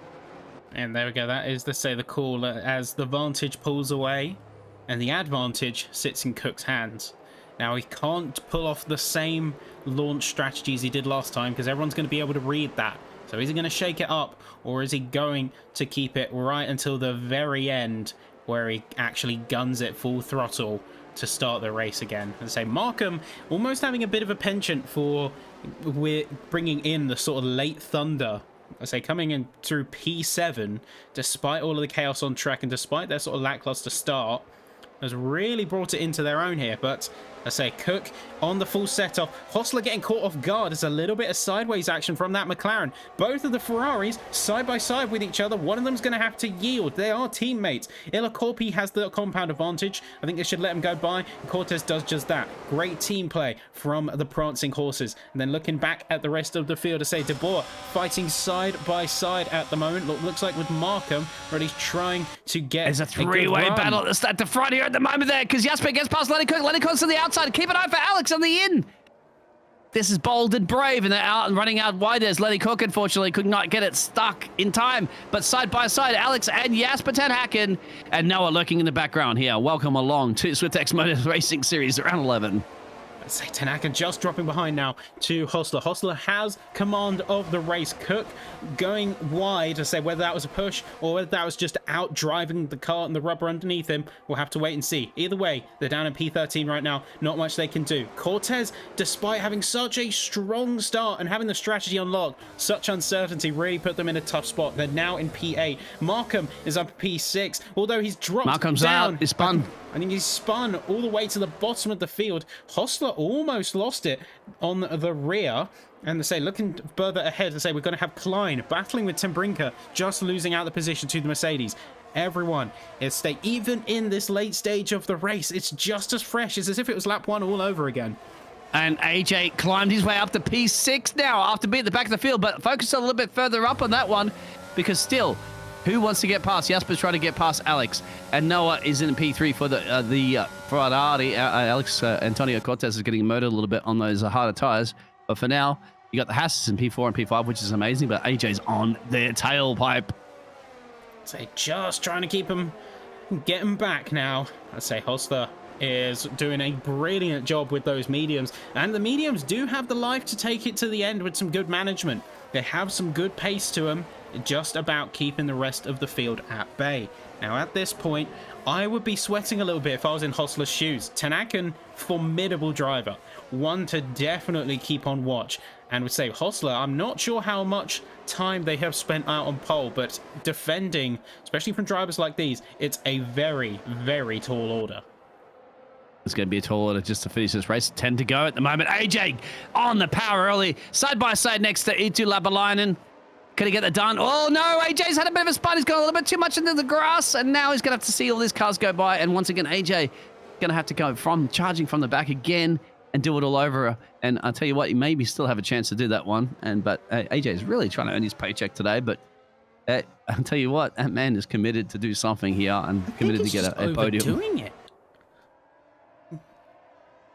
And there we go. That is, the call as the Vantage pulls away, and the advantage sits in Cook's hands. Now, he can't pull off the same launch strategies he did last time, because everyone's going to be able to read that. So is he going to shake it up, or is he going to keep it right until the very end, where he actually guns it full throttle to start the race again? And say Markham almost having a bit of a penchant for we're bringing in the sort of late thunder. I say coming in through P7, despite all of the chaos on track and despite their sort of lackluster start, has really brought it into their own here. But I say Cook on the full setup. Hostler getting caught off guard. There's a little bit of sideways action from that McLaren. Both of the Ferraris side by side with each other. One of them's going to have to yield. They are teammates. Ilacorpi has the compound advantage. I think they should let him go by. Cortez does just that. Great team play from the prancing horses. And then looking back at the rest of the field to say De Boer fighting side by side at the moment. Looks like with Markham, where he's trying to get
There's a three-way battle at the front here at the moment there, because Jasper gets past Lenny Cook. Lenny Cook's to the outside. Keep an eye for Alex on the in. This is bold and brave, and they're out and running out wide. There's Lenny Cook, unfortunately, could not get it stuck in time. But side by side, Alex and Jasper Ten Haken and Noah lurking in the background here. Welcome along to SwiftX Motor Racing Series round 11.
Say Tanaka just dropping behind now to Hostler. Hostler has command of the race. Cook going wide to say whether that was a push or whether that was just out driving the car and the rubber underneath him. We'll have to wait and see. Either way, they're down in P13 right now. Not much they can do. Cortez, despite having such a strong start and having the strategy unlocked, such uncertainty really put them in a tough spot. They're now in P8. Markham is up P6, although he's dropped
Markham's
down.
out. He's spun.
I think he's spun all the way to the bottom of the field. Hostler almost lost it on the rear. And they say, looking further ahead, they say we're going to have Klein battling with Tim Brinker, just losing out the position to the Mercedes. Everyone is staying, even in this late stage of the race, it's just as fresh. It's as if it was lap 1 all over again.
And AJ climbed his way up to P6 now after being at the back of the field, but focus a little bit further up on that one because still, who wants to get past? Jasper's trying to get past Alex, and Noah is in P3 for the Ferrari. Alex Antonio Cortez is getting murdered a little bit on those harder tires, but for now, you got the Hasses in P4 and P5, which is amazing, but AJ's on their tailpipe.
So just trying to keep him, get him back now. I say Hostler is doing a brilliant job with those mediums, and the mediums do have the life to take it to the end with some good management. They have some good pace to them, just about keeping the rest of the field at bay. Now at this point, I would be sweating a little bit if I was in Hostler's shoes. Tanakan, formidable driver, one to definitely keep on watch, and would say Hostler, I'm not sure how much time they have spent out on pole, but defending, especially from drivers like these, it's a very, very tall order.
It's going to be a tall order just to finish this race. 10 to go at the moment. AJ on the power early, side by side next to Eetu Labalainen. Can he get that done? Oh no, AJ's had a bit of a spin. He's gone a little bit too much into the grass, and now he's going to have to see all these cars go by. And once again, AJ going to have to go charging from the back again and do it all over. And I'll tell you what, he maybe still have a chance to do that one. But AJ is really trying to earn his paycheck today. But I'll tell you what, that man is committed to do something here and committed to get a podium.
Doing it.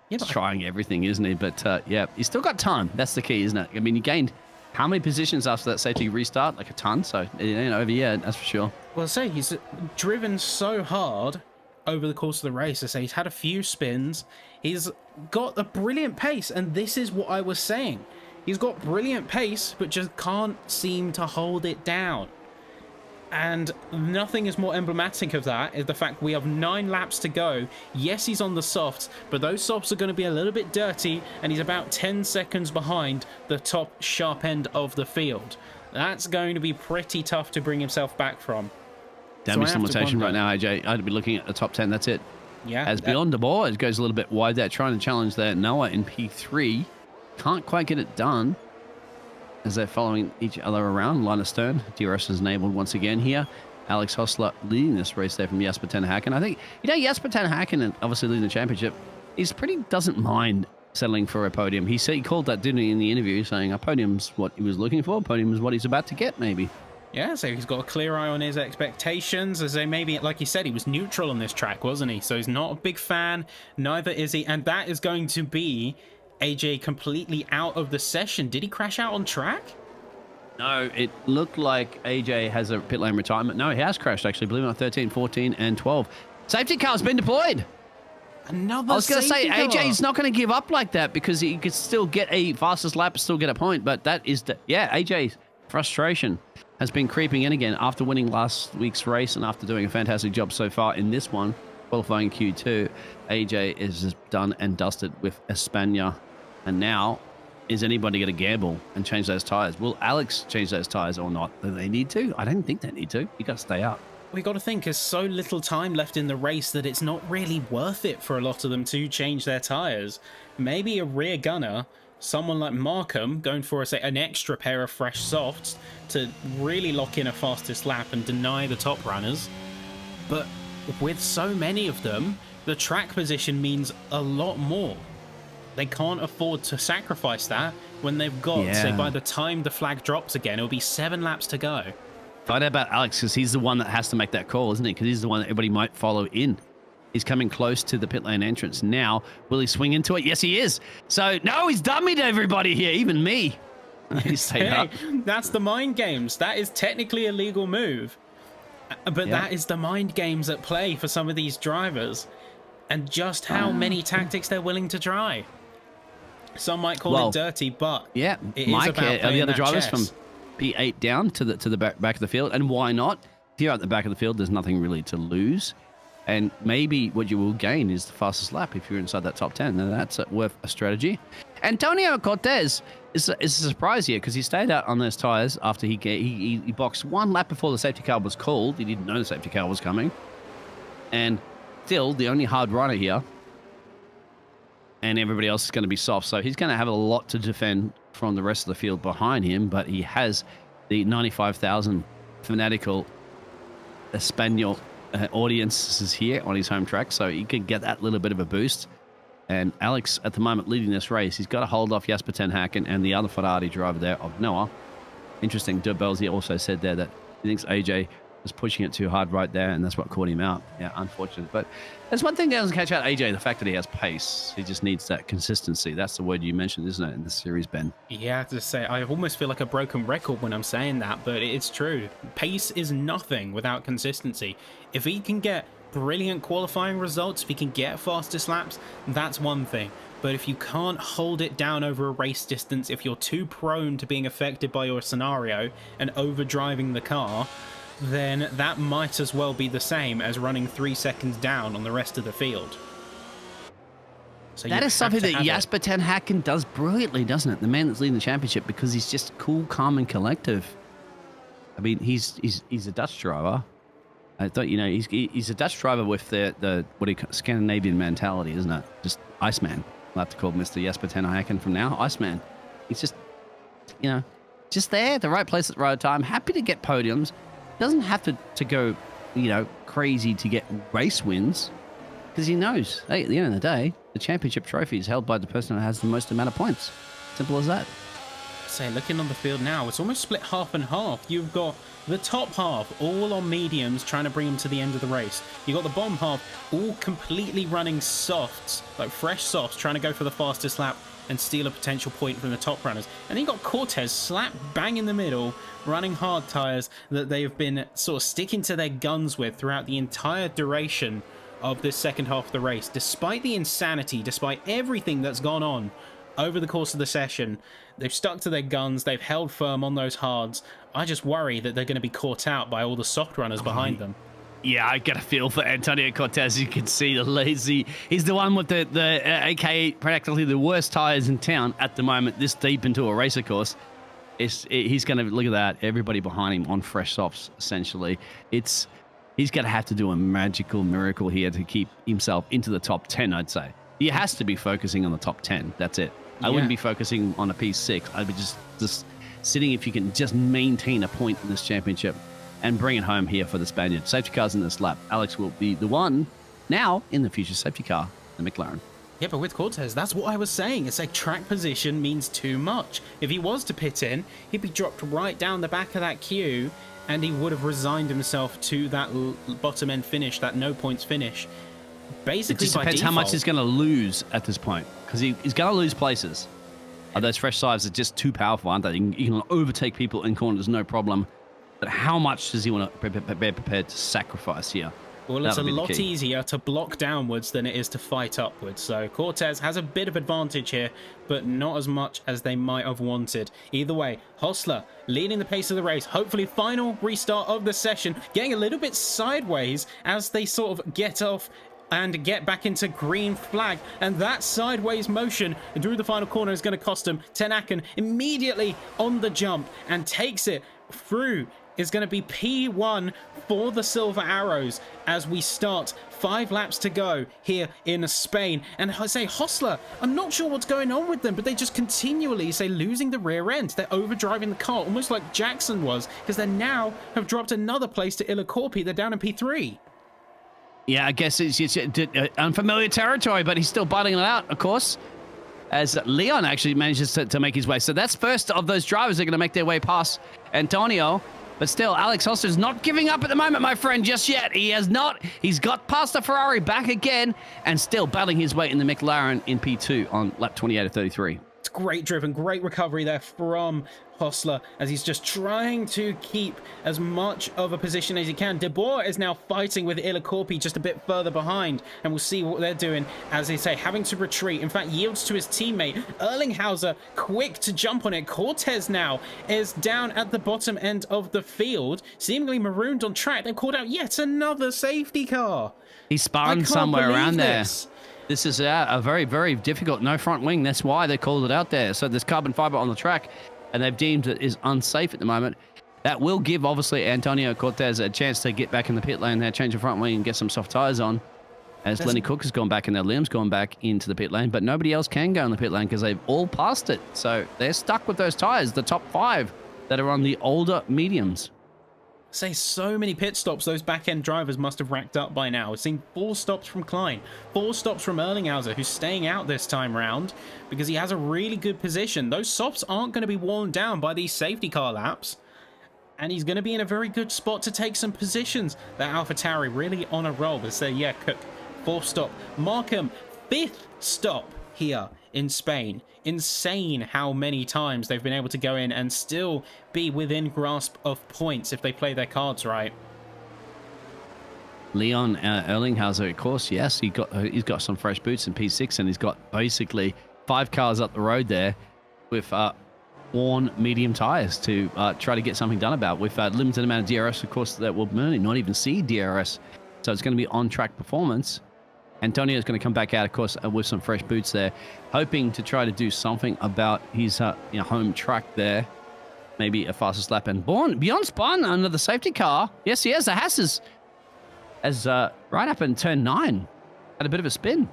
He's trying everything, isn't he? But yeah, he's still got time. That's the key, isn't it? I mean, you gained how many positions after that safety restart? Like a ton. So, over yeah, that's for sure.
Well, I say he's driven so hard over the course of the race. I say he's had a few spins. He's got a brilliant pace, and this is what I was saying. He's got brilliant pace, but just can't seem to hold it down. And nothing is more emblematic of that is the fact we have 9 laps to go. Yes, he's on the softs, but those softs are going to be a little bit dirty, and he's about 10 seconds behind the top sharp end of the field. That's going to be pretty tough to bring himself back from.
Damage simulation right now, AJ. I'd be looking at the top 10. That's it.
Yeah.
As beyond the ball, it goes a little bit wide there, trying to challenge there. Noah in P3. Can't quite get it done as they're following each other around. Line of stern. DRS is enabled once again here. Alex Hostler leading this race there from Jasper Ten Haken. I think, Jasper Ten Haken, obviously leading the championship, doesn't mind settling for a podium. He said he called that, didn't he, in the interview, saying a podium's what he was looking for. Podium is what he's about to get, maybe.
Yeah, so he's got a clear eye on his expectations, as they maybe, like he said, he was neutral on this track, wasn't he? So he's not a big fan, neither is he, and that is going to be AJ completely out of the session. Did he crash out on track?
No, it looked like AJ has a pit lane retirement. No, he has crashed, actually, believe it or not, 13, 14, and 12. Safety car's been deployed.
Another
I was going to say,
car.
AJ's not going to give up like that because he could still get a fastest lap, still get a point, but that is, AJ's frustration has been creeping in again after winning last week's race and after doing a fantastic job so far in this one, qualifying Q2. AJ is just done and dusted with Espana. And now, is anybody going to gamble and change those tires? Will Alex change those tires or not? Do they need to? I don't think they need to. You got to stay up.
We got to think there's so little time left in the race that it's not really worth it for a lot of them to change their tires. Maybe a rear gunner, someone like Markham, going for an extra pair of fresh softs to really lock in a fastest lap and deny the top runners. But with so many of them, the track position means a lot more. They can't afford to sacrifice that when they've got, say, by the time the flag drops again, it'll be 7 laps to go.
Find out about Alex because he's the one that has to make that call, isn't he? Because he's the one that everybody might follow in. He's coming close to the pit lane entrance now. Will he swing into it? Yes, he is. So, no, he's dummied everybody here, even me.
Hey, that's the mind games. That is technically a legal move. But that is the mind games at play for some of these drivers. And just how many tactics they're willing to try. Some might call it dirty, but
yeah,
it
Mike,
is about
the other
that
drivers
chess.
from P8 down to the back of the field, and why not? If you're at the back of the field, there's nothing really to lose, and maybe what you will gain is the fastest lap if you're inside that top 10, and that's worth a strategy. Antonio Cortez is a surprise here because he stayed out on those tires after he boxed one lap before the safety car was called. He didn't know the safety car was coming, and still the only hard rider here. And everybody else is going to be soft. So he's going to have a lot to defend from the rest of the field behind him, but he has the 95,000 fanatical Espanol audiences here on his home track, so he could get that little bit of a boost. And Alex, at the moment, leading this race, he's got to hold off Jasper ten Haken and the other Ferrari driver there of Noah. Interesting, De Belzi also said there that he thinks AJ was pushing it too hard right there, and that's what caught him out. Yeah, unfortunate. But there's one thing that doesn't catch out AJ, the fact that he has pace. He just needs that consistency. That's the word you mentioned, isn't it, in the series, Ben?
Yeah, I have to say, I almost feel like a broken record when I'm saying that, but it's true. Pace is nothing without consistency. If he can get brilliant qualifying results, if he can get fastest laps, that's one thing. But if you can't hold it down over a race distance, if you're too prone to being affected by your scenario and overdriving the car, then that might as well be the same as running 3 seconds down on the rest of the field. So
that is something that Jasper ten Haken does brilliantly, doesn't it? The man that's leading the championship, because he's just cool, calm, and collective. I mean, he's a Dutch driver. I thought, you know, he's a Dutch driver with the what do you call it, Scandinavian mentality, isn't it? Just Iceman. I'll have to call Mr. Jasper ten Haken from now. Iceman. He's just, you know, just there, the right place at the right time. Happy to get podiums. Doesn't have to go, you know, crazy to get race wins, because he knows, hey, at the end of the day, the championship trophy is held by the person that has the most amount of points. Simple as that.
So looking on the field now, it's almost split half and half. You've got the top half all on mediums trying to bring them to the end of the race. You've got the bottom half all completely running softs, like fresh softs, trying to go for the fastest lap and steal a potential point from the top runners. And then you've got Cortez slap bang in the middle, running hard tires that they've been sort of sticking to their guns with throughout the entire duration of this second half of the race. Despite the insanity, despite everything that's gone on over the course of the session, they've stuck to their guns, they've held firm on those hards. I just worry that they're going to be caught out by all the soft runners behind them.
Yeah, I get a feel for Antonio Cortez. You can see the lazy. He's the one with the aka practically the worst tires in town at the moment. This deep into a racer course, he's going to look at that. Everybody behind him on fresh softs. Essentially, he's going to have to do a magical miracle here to keep himself into the top 10. I'd say he has to be focusing on the top 10. That's it. I wouldn't be focusing on a P6. I'd be just sitting if you can just maintain a point in this championship and bring it home here for the Spaniard. Safety cars in this lap. Alex will be the one now in the future safety car, the McLaren.
Yeah, but with Cortez, that's what I was saying. It's like track position means too much. If he was to pit in, he'd be dropped right down the back of that queue, and he would have resigned himself to that bottom end finish, that no points finish. Basically,
it just depends how much he's going to lose at this point, because he's going to lose places. Those fresh sides are just too powerful, aren't they? You can overtake people in corners, no problem. But how much does he want to be prepared to sacrifice here?
Well, it's a lot easier to block downwards than it is to fight upwards. So Cortez has a bit of advantage here, but not as much as they might have wanted. Either way, Hostler leading the pace of the race. Hopefully final restart of the session, getting a little bit sideways as they sort of get off and get back into green flag, and that sideways motion through the final corner is going to cost him. ten Haken immediately on the jump and takes it through. Is going to be P1 for the Silver Arrows as we start 5 laps to go here in Spain. And I say Hostler, I'm not sure what's going on with them, but they just continually say losing the rear end. They're overdriving the car almost like Jackson was, because they now have dropped another place to Illicorpi. They're down in P3.
Yeah, I guess it's unfamiliar territory, but he's still battling it out, of course, as Leon actually manages to make his way. So that's first of those drivers that are going to make their way past Antonio. But still, Alex Hostler's not giving up at the moment, my friend, just yet. He has not. He's got past the Ferrari back again and still battling his way in the McLaren in P2 on lap 28 of 33.
great driven, great recovery there from Hostler as he's just trying to keep as much of a position as he can. De Boer is now fighting with Ilacorpi just a bit further behind, and we'll see what they're doing, as they say, having to retreat. In fact, yields to his teammate. Erlinghauser quick to jump on it. Cortez now is down at the bottom end of the field, seemingly marooned on track. They've called out yet another safety car.
He spawned somewhere around there. This is a very, very difficult no front wing. That's why they called it out there. So there's carbon fiber on the track, and they've deemed it is unsafe at the moment. That will give, obviously, Antonio Cortez a chance to get back in the pit lane there, change the front wing, and get some soft tires on. As Lenny Cook has gone back and their Liam's gone back into the pit lane, but nobody else can go in the pit lane because they've all passed it. So they're stuck with those tires, the top 5 that are on the older mediums.
Say so many pit stops those back-end drivers must have racked up by now. We've seen 4 stops from Klein, 4 stops from Erlinghauser, who's staying out this time round because he has a really good position. Those softs aren't going to be worn down by these safety car laps, and he's going to be in a very good spot to take some positions. That AlphaTauri really on a roll. But say, yeah, Cook, 4th stop. Markham, 5th stop here in Spain. Insane how many times they've been able to go in and still be within grasp of points if they play their cards right.
Leon Erlinghauser, of course, yes, he's got some fresh boots in P6, and he's got basically 5 cars up the road there with worn medium tires to try to get something done about. With a limited amount of DRS, of course, that will not even see DRS, so it's going to be on-track performance. Antonio is going to come back out, of course, with some fresh boots there, hoping to try to do something about his home track there. Maybe a fastest lap. And Bjorn spun under the safety car. Yes, he has. The Haas has right up in turn 9. Had a bit of a spin.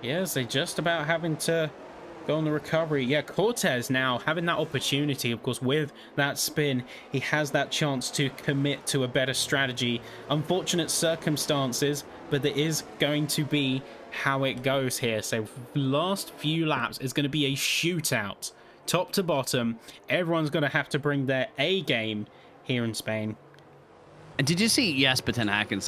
Yes, they just about having to go on the recovery. Yeah, Cortez now having that opportunity, of course, with that spin. He has that chance to commit to a better strategy. Unfortunate circumstances, but there is going to be how it goes here. So last few laps is going to be a shootout, top to bottom. Everyone's going to have to bring their A game here in Spain.
And did you see Jasper ten Hakens?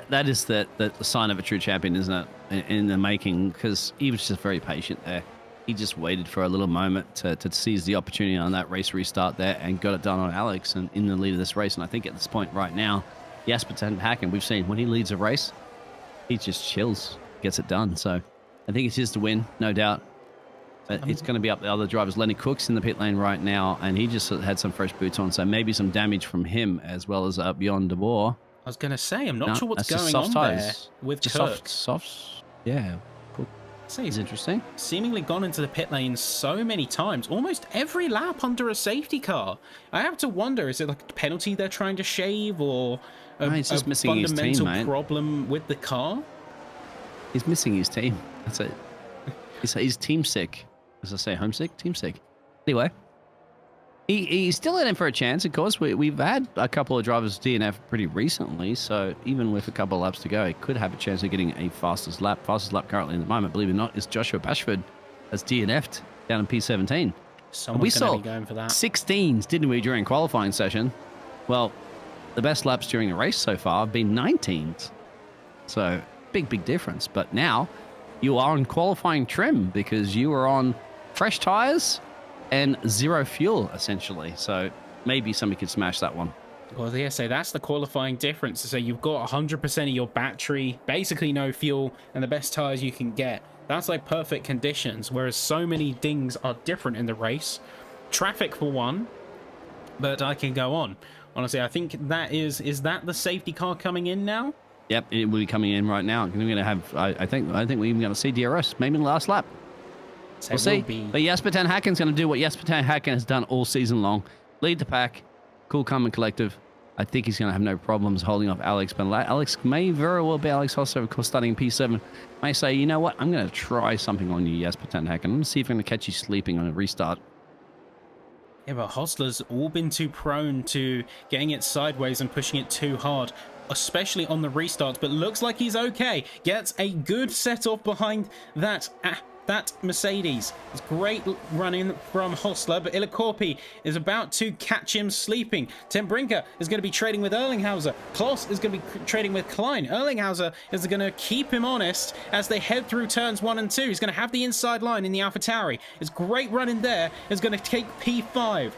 That is the sign of a true champion, isn't it, in the making? Because he was just very patient there. He just waited for a little moment to seize the opportunity on that race restart there and got it done on Alex and in the lead of this race. And I think at this point right now, Jasper ten Haken, we've seen when he leads a race, he just chills, gets it done. So I think it's his to win, no doubt. But it's going to be up the other drivers. Lenny Cook's in the pit lane right now, and he just had some fresh boots on. So maybe some damage from him as well as Bjorn de Boer.
I was going to say, I'm not sure what's going on there with Cook.
Softs. Yeah. Cool. It's interesting.
Seemingly gone into the pit lane so many times, almost every lap under a safety car. I have to wonder, is it like a penalty they're trying to shave, or
he's just missing his
fundamental
team,
problem with the car?
He's missing his team. That's it. He's team sick. As I say, homesick, team sick. Anyway, he's still in for a chance. Of course, we've had a couple of drivers DNF pretty recently, so even with a couple of laps to go, he could have a chance of getting a fastest lap. Fastest lap currently in the moment, believe it or not, is Joshua Bashford as DNF'd down in P17.
We saw going for that.
16s, didn't we, during qualifying session? Well, the best laps during the race so far have been 19s. So big difference. But now you are on qualifying trim because you are on fresh tires and zero fuel, essentially. So maybe somebody could smash that one.
Well, yeah, so that's the qualifying difference. So you've got 100% of your battery, basically no fuel, and the best tires you can get. That's like perfect conditions, whereas so many things are different in the race. Traffic for one, but I can go on. Honestly, I think that is that the safety car coming in now?
Yep, it will be coming in right now. We're going to have, I think we're even going to see DRS, maybe in the last lap.
So
we'll see. But Jasper ten Haken's going to do what Jasper ten Haken has done all season long. Lead the pack, cool, calm, and collective. I think he's going to have no problems holding off Alex. But Alex may very well be Alex Hosser, of course, starting in P7. May say, you know what, I'm going to try something on you, Jasper ten Haken. I'm going to see if I'm going to catch you sleeping on a restart.
Yeah, but Hostler's all been too prone to getting it sideways and pushing it too hard, especially on the restarts, but looks like he's okay. Gets a good set off behind that that Mercedes. It's great running from Hostler, but Illicorpi is about to catch him sleeping. Tim Brinker is going to be trading with Erlinghauser. Kloss is going to be trading with Klein. Erlinghauser is going to keep him honest as they head through turns 1 and 2. He's going to have the inside line in the AlphaTauri. It's great running there. It's going to take P5.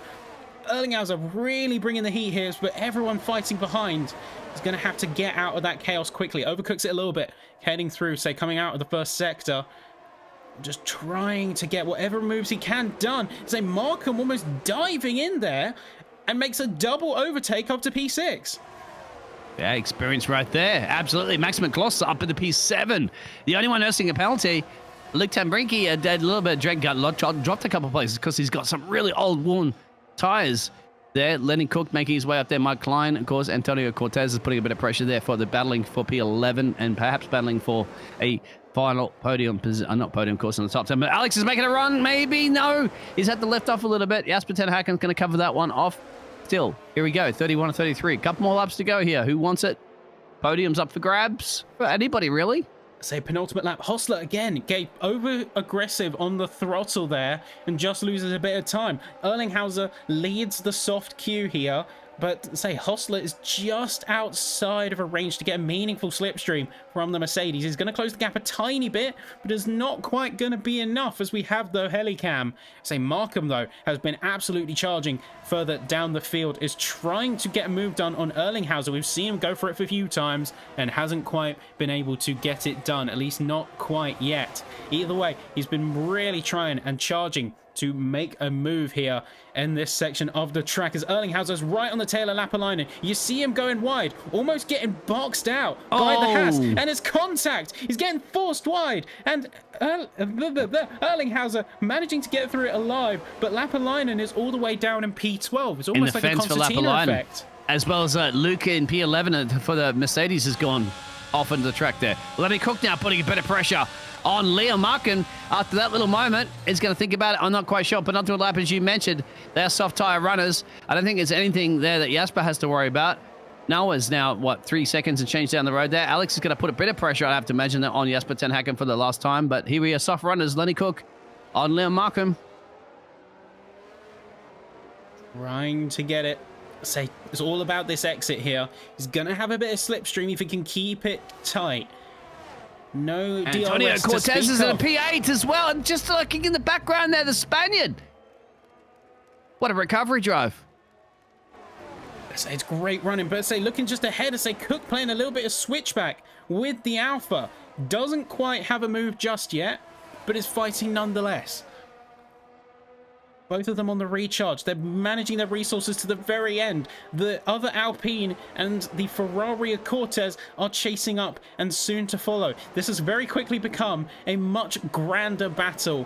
Erlinghauser really bringing the heat here, but everyone fighting behind is going to have to get out of that chaos quickly. Overcooks it a little bit, heading through, say, coming out of the first sector. Just trying to get whatever moves he can done. Say, Markham almost diving in there and makes a double overtake up to P6.
Yeah, experience right there. Absolutely. Maximum Kloss up at the P7. The only one nursing a penalty, Luke Tambrinki, a little bit of drag gut, dropped a couple places because he's got some really old worn tires there. Lenny Cook making his way up there. Mike Klein, of course. Antonio Cortez is putting a bit of pressure there for the battling for P11 and perhaps battling for a final podium position. Not podium, of course, in the top 10. But Alex is making a run. Maybe. No. He's had to lift off a little bit. Jasper Ten Haken's going to cover that one off. Still, here we go. 31 and 33. A couple more laps to go here. Who wants it? Podium's up for grabs. For anybody, really?
Say penultimate lap. Hostler again gave over aggressive on the throttle there and just loses a bit of time. Erlinghauser leads the soft queue here, but say Hostler is just outside of a range to get a meaningful slipstream from the Mercedes. He's going to close the gap a tiny bit, but it's not quite going to be enough as we have the helicam. Say Markham, though, has been absolutely charging further down the field, is trying to get a move done on Erlinghauser. We've seen him go for it for a few times and hasn't quite been able to get it done, at least not quite yet. Either way, he's been really trying and charging to make a move here in this section of the track as Erlinghauser's right on the tail of Lapalainen. You see him going wide, almost getting boxed out by the Haas, and his contact. He's getting forced wide, and Erlinghauser managing to get through it alive, but Lapalainen is all the way down in P12. It's almost like a concertina effect.
As well as Luke in P11 for the Mercedes has gone off into the track there. Lenny Cook now putting a bit of pressure on Liam Markin. After that little moment, is going to think about it. I'm not quite sure. Penultimate lap, as you mentioned, they're soft tyre runners. I don't think there's anything there that Jasper has to worry about. Noah's now, 3 seconds and change down the road there. Alex is going to put a bit of pressure, I have to imagine, that on Jasper Ten Haken for the last time. But here we are, soft runners. Lenny Cook on Liam Markham.
Trying to get it. Say, it's all about this exit here. He's going to have a bit of slipstream if he can keep it tight. No DRS
Antonio Cortez is in a P8 as well, and just looking in the background there, the Spaniard. What a recovery drive.
It's great running, but say looking just ahead, I say Cook playing a little bit of switchback with the Alpha. Doesn't quite have a move just yet, but is fighting nonetheless. Both of them on the recharge. They're managing their resources to the very end. The other Alpine and the Ferrari Cortez are chasing up and soon to follow. This has very quickly become a much grander battle.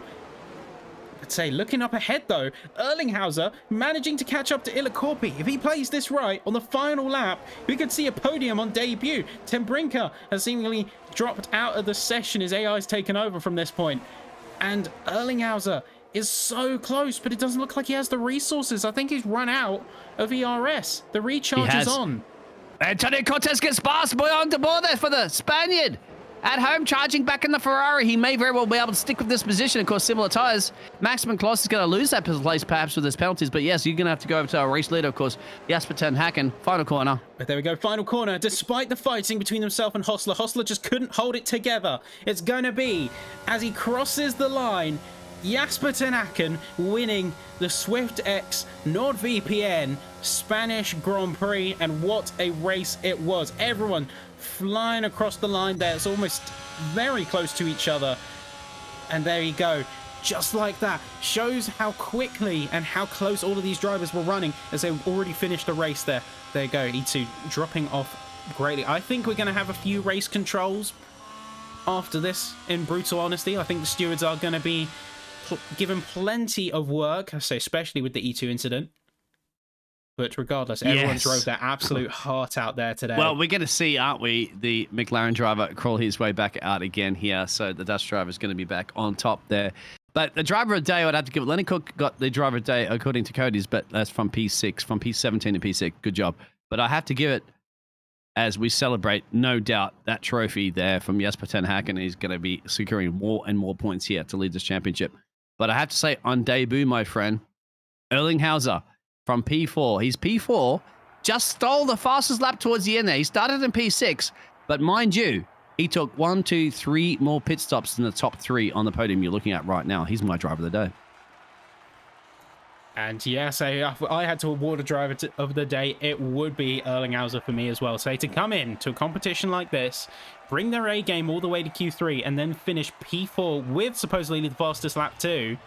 I'd say looking up ahead though, Erlinghauser managing to catch up to Illicorpi. If he plays this right on the final lap, we could see a podium on debut. Tim Brinker has seemingly dropped out of the session. His AI is taken over from this point. And Erlinghauser is so close, but it doesn't look like he has the resources. I think he's run out of ERS. The recharge is on.
Antonio Cortez gets past on the board there for the Spaniard. At home, charging back in the Ferrari. He may very well be able to stick with this position. Of course, similar tyres. Maximum Kloss is going to lose that place perhaps with his penalties. But yes, you're going to have to go over to our race leader, of course, Jasper Ten Haken. Final corner.
But there we go, final corner. Despite the fighting between himself and Hostler, Hostler just couldn't hold it together. It's going to be, as he crosses the line, Jasper Ten Haken winning the SwiftX NordVPN Spanish Grand Prix, and what a race it was. Everyone flying across the line there. It's almost very close to each other. And there you go. Just like that. Shows how quickly and how close all of these drivers were running as they've already finished the race there. There you go. E2 dropping off greatly. I think we're going to have a few race controls after this, in brutal honesty. I think the stewards are going to be given plenty of work, I say, especially with the E2 incident. But regardless, everyone drove their absolute heart out there today.
Well, we're going to see, aren't we, the McLaren driver crawl his way back out again here. So the Dutch driver is going to be back on top there. But the driver of the day, I'd have to give it. Lenny Cook got the driver of the day according to Cody's, but that's from P6, from P17 to P6. Good job. But I have to give it as we celebrate, no doubt, that trophy there from Jesper Ten Haken is going to be securing more and more points here to lead this championship. But I have to say, on debut, my friend, Erlinghauser from P4. He's P4, just stole the fastest lap towards the end there. He started in P6, but mind you, he took 1, 2, 3 more pit stops than the top 3 on the podium you're looking at right now. He's my driver of the day.
And yes, I had to award a driver of the day. It would be Erlinghauser for me as well. So to come in to a competition like this, bring their A game all the way to Q3, and then finish P4 with supposedly the fastest lap too,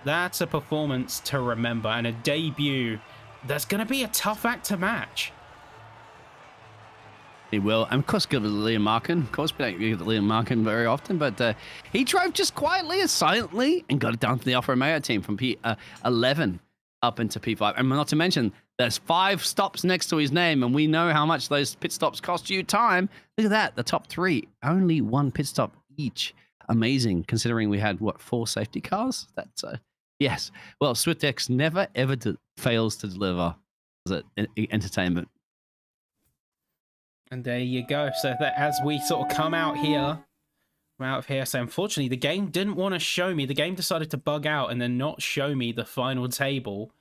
that's a performance to remember, and a debut that's going to be a tough act to match.
He will. And of course, give it to Liam Markin. Of course, we don't give it to Liam Markin very often, but he drove just quietly and silently and got it down to the Alfa Romeo team from P11 up into P5. And not to mention, there's 5 stops next to his name, and we know how much those pit stops cost you time. Look at that. The top 3, only 1 pit stop each. Amazing, considering we had, 4 safety cars? That's, yes. Well, SwiftX never, ever fails to deliver entertainment.
And there you go. So that as we sort of come out of here, so unfortunately the game didn't want to show me. The game decided to bug out and then not show me the final table.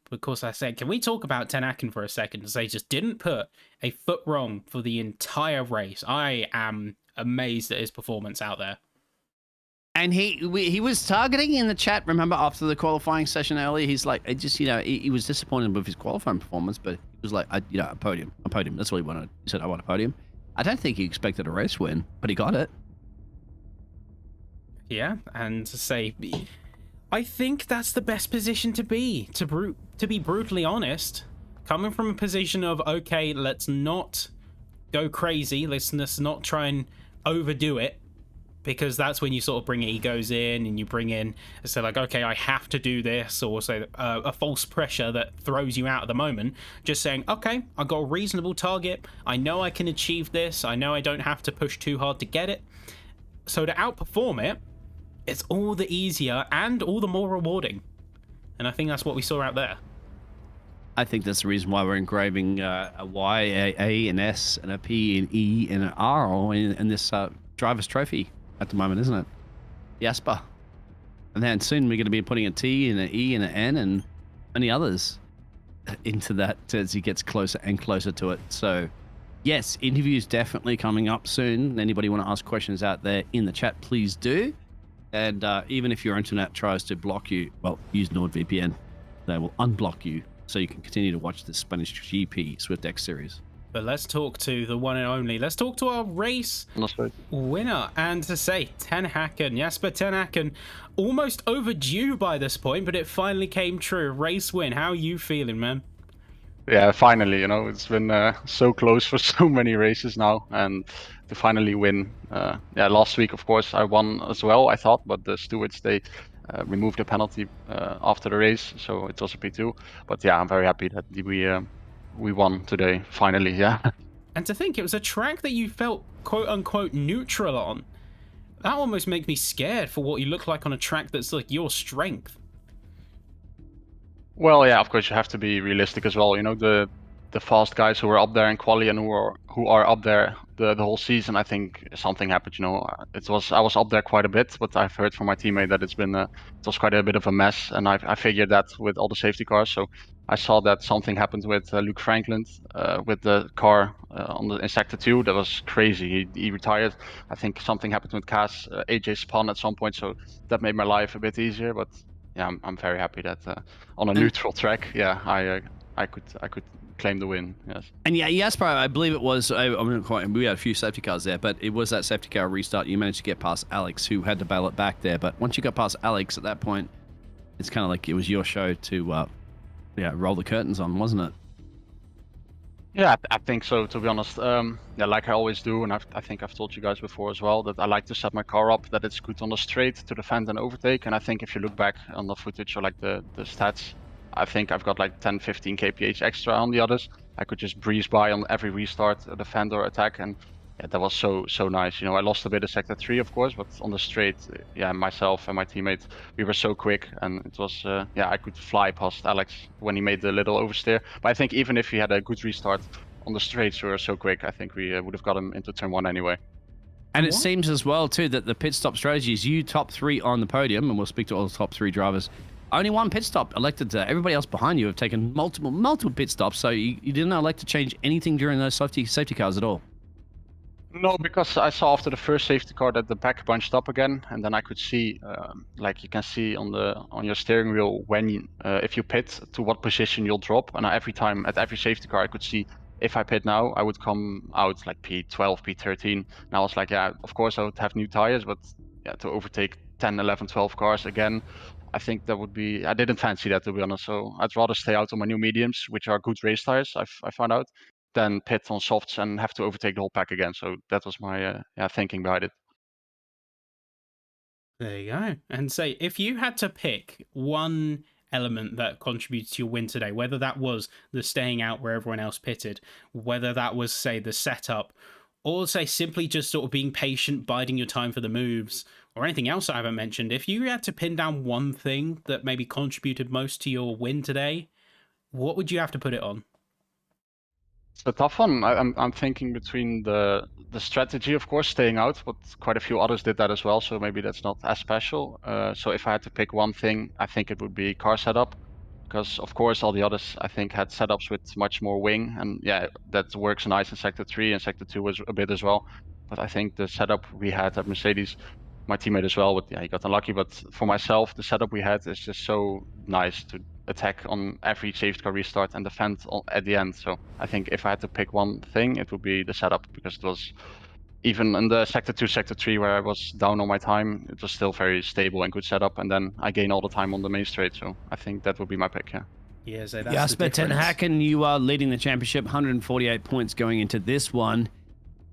Because I said, can we talk about Ten Haken for a second? Because they just didn't put a foot wrong for the entire race. I am amazed at his performance out there.
And he was targeting in the chat, remember, after the qualifying session earlier, he's like, he was disappointed with his qualifying performance, but he was like, a podium. That's what he wanted. He said, I want a podium. I don't think he expected a race win, but he got it.
Yeah, and to say, I think that's the best position to be, to be brutally honest. Coming from a position of, okay, let's not go crazy, let's not try and overdo it, because that's when you sort of bring egos in and you bring in, so like, okay, I have to do this, or say a false pressure that throws you out at the moment. Just saying, okay, I got a reasonable target. I know I can achieve this. I know I don't have to push too hard to get it. So to outperform it, it's all the easier and all the more rewarding. And I think that's what we saw out there.
I think that's the reason why we're engraving a Y, a an S, and a P, an E, and an R in this driver's trophy at the moment, isn't it? Jasper. And then soon we're going to be putting a T and an E and an N and many others into that as he gets closer and closer to it. So, yes, interviews definitely coming up soon. Anybody want to ask questions out there in the chat, please do. And even if your internet tries to block you, well, use NordVPN. They will unblock you so you can continue to watch the Spanish GP SwiftX series.
But let's talk to the one and only. Let's talk to our race winner. And to say, Ten Haken, Jesper Ten Haken, almost overdue by this point, but it finally came true. Race win. How are you feeling, man?
Yeah, finally, it's been so close for so many races now, and to finally win. Last week, of course, I won as well, I thought, but the stewards, they removed the penalty after the race, so it was a P2. But yeah, I'm very happy that we won today, finally, yeah.
And to think it was a track that you felt quote-unquote neutral on. That almost makes me scared for what you look like on a track that's like your strength.
Well, yeah, of course you have to be realistic as well. The fast guys who are up there in quali and who are up there the whole season, I think something happened. I was up there quite a bit, but I've heard from my teammate that it was quite a bit of a mess, and I figured that with all the safety cars. So I saw that something happened with Luke Franklin with the car in sector 2. That was crazy. He retired. I think something happened with Cas, AJ spun at some point, so that made my life a bit easier. But yeah, I'm very happy that on a neutral track, yeah, I could claim the win. Yes.
And yeah, Jasper, I believe it was. We had a few safety cars there, but it was that safety car restart. You managed to get past Alex, who had to bail it back there. But once you got past Alex, at that point, it's kind of like it was your show to, roll the curtains on, wasn't it?
Yeah, I think so, to be honest. Like I always do, and I think I've told you guys before as well, that I like to set my car up that it's good on the straight to defend and overtake. And I think if you look back on the footage or like the stats, I think I've got like 10-15 kph extra on the others. I could just breeze by on every restart, defend or attack, and yeah, that was so nice. I lost a bit of sector 3, of course, but on the straight, myself and my teammates, we were so quick, and it was I could fly past Alex when he made the little oversteer. But I think even if he had a good restart, on the straights were so quick, I think we would have got him into turn 1 anyway.
And it seems as well, too, that the pit stop strategy is you top 3 on the podium, and we'll speak to all the top 3 drivers. Only one pit stop elected to. Everybody else behind you have taken multiple pit stops, so you didn't elect to change anything during those safety cars at all.
No, because I saw after the first safety car that the back bunched up again, and then I could see, like you can see on your steering wheel when if you pit to what position you'll drop. And every time at every safety car, I could see if I pit now, I would come out like P12, P13. And I was like, yeah, of course I would have new tires, but yeah, to overtake 10, 11, 12 cars again, I think that would be. I didn't fancy that, to be honest. So I'd rather stay out on my new mediums, which are good race tires. I found out. Than pit on softs and have to overtake the whole pack again. So that was my thinking behind it.
There you go. And say, if you had to pick one element that contributes to your win today, whether that was the staying out where everyone else pitted, whether that was, say, the setup, or say simply just sort of being patient, biding your time for the moves, or anything else I haven't mentioned, if you had to pin down one thing that maybe contributed most to your win today, what would you have to put it on?
It's a tough one. I'm thinking between the strategy, of course, staying out, but quite a few others did that as well, so maybe that's not as special. So if I had to pick one thing, I think it would be car setup, because of course all the others I think had setups with much more wing, and yeah, that works nice in Sector 3, and Sector 2 was a bit as well. But I think the setup we had at Mercedes, my teammate as well, but yeah, he got unlucky. But for myself, the setup we had is just so nice to attack on every safety car restart and defend at the end. So I think if I had to pick one thing, it would be the setup, because it was even in the Sector 2, Sector 3 where I was down on my time, it was still very stable and good setup, and then I gain all the time on the main straight. So I think that would be my pick, yeah.
Yeah, so that's
Jasper ten Haken, you are leading the championship, 148 points going into this one.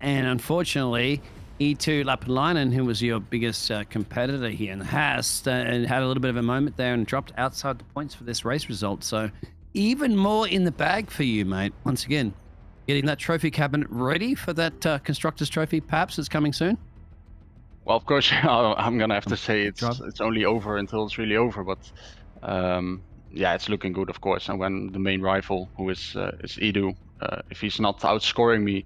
And unfortunately, E2 Lapalainen, who was your biggest competitor here in the Haas, had a little bit of a moment there and dropped outside the points for this race result. So even more in the bag for you, mate. Once again, getting that trophy cabinet ready for that Constructors Trophy, perhaps, is coming soon.
Well, of course, I'm going to have to say it's only over until it's really over. But yeah, it's looking good, of course. And when the main rival, who is Edu, if he's not outscoring me,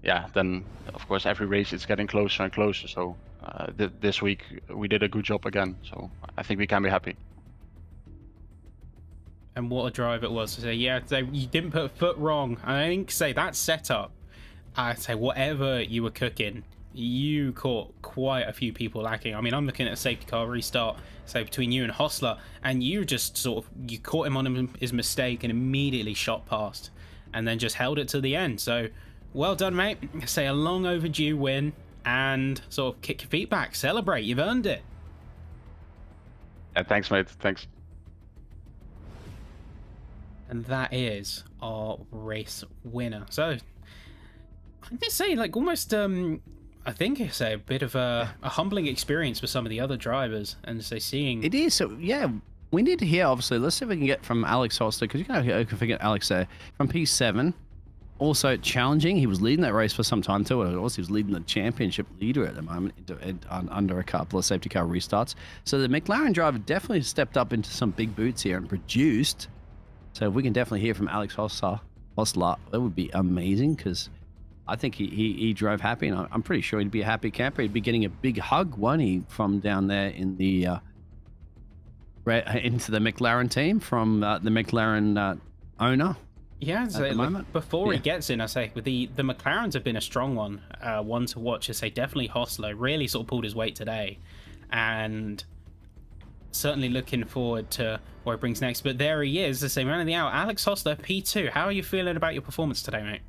yeah, then of course every race it's getting closer and closer. So this week we did a good job again. So I think we can be happy.
And what a drive it was. So yeah, you didn't put a foot wrong. I think say that setup, I'd say whatever you were cooking, you caught quite a few people lacking. I mean, I'm looking at a safety car restart, so between you and Hostler, and you just sort of, you caught him on his mistake and immediately shot past, and then just held it to the end. So well done, mate. Say a long overdue win, and sort of kick your feet back, celebrate, you've earned it.
Yeah, thanks, mate. Thanks.
And that is our race winner. So I'd say, like, almost I think it's a bit of a humbling experience for some of the other drivers, and say seeing
it is. So yeah, we need to hear, obviously. Let's see if we can get from Alex Holster, because you can forget Alex there from P7. Also challenging. He was leading that race for some time too. Also, he was leading the championship leader at the moment under a couple of safety car restarts. So the McLaren driver definitely stepped up into some big boots here and produced. So if we can definitely hear from Alex Hostler, that would be amazing, because I think he drove happy, and I'm pretty sure he'd be a happy camper. He'd be getting a big hug, won't he, from down there in the into the McLaren team from the McLaren owner.
Yeah, so like, before he gets in, I say with the McLarens have been a strong one to watch. I say definitely Hostler really sort of pulled his weight today, and certainly looking forward to what he brings next. But there he is, the same man of the hour, Alex Hostler, P2. How are you feeling about your performance today, mate?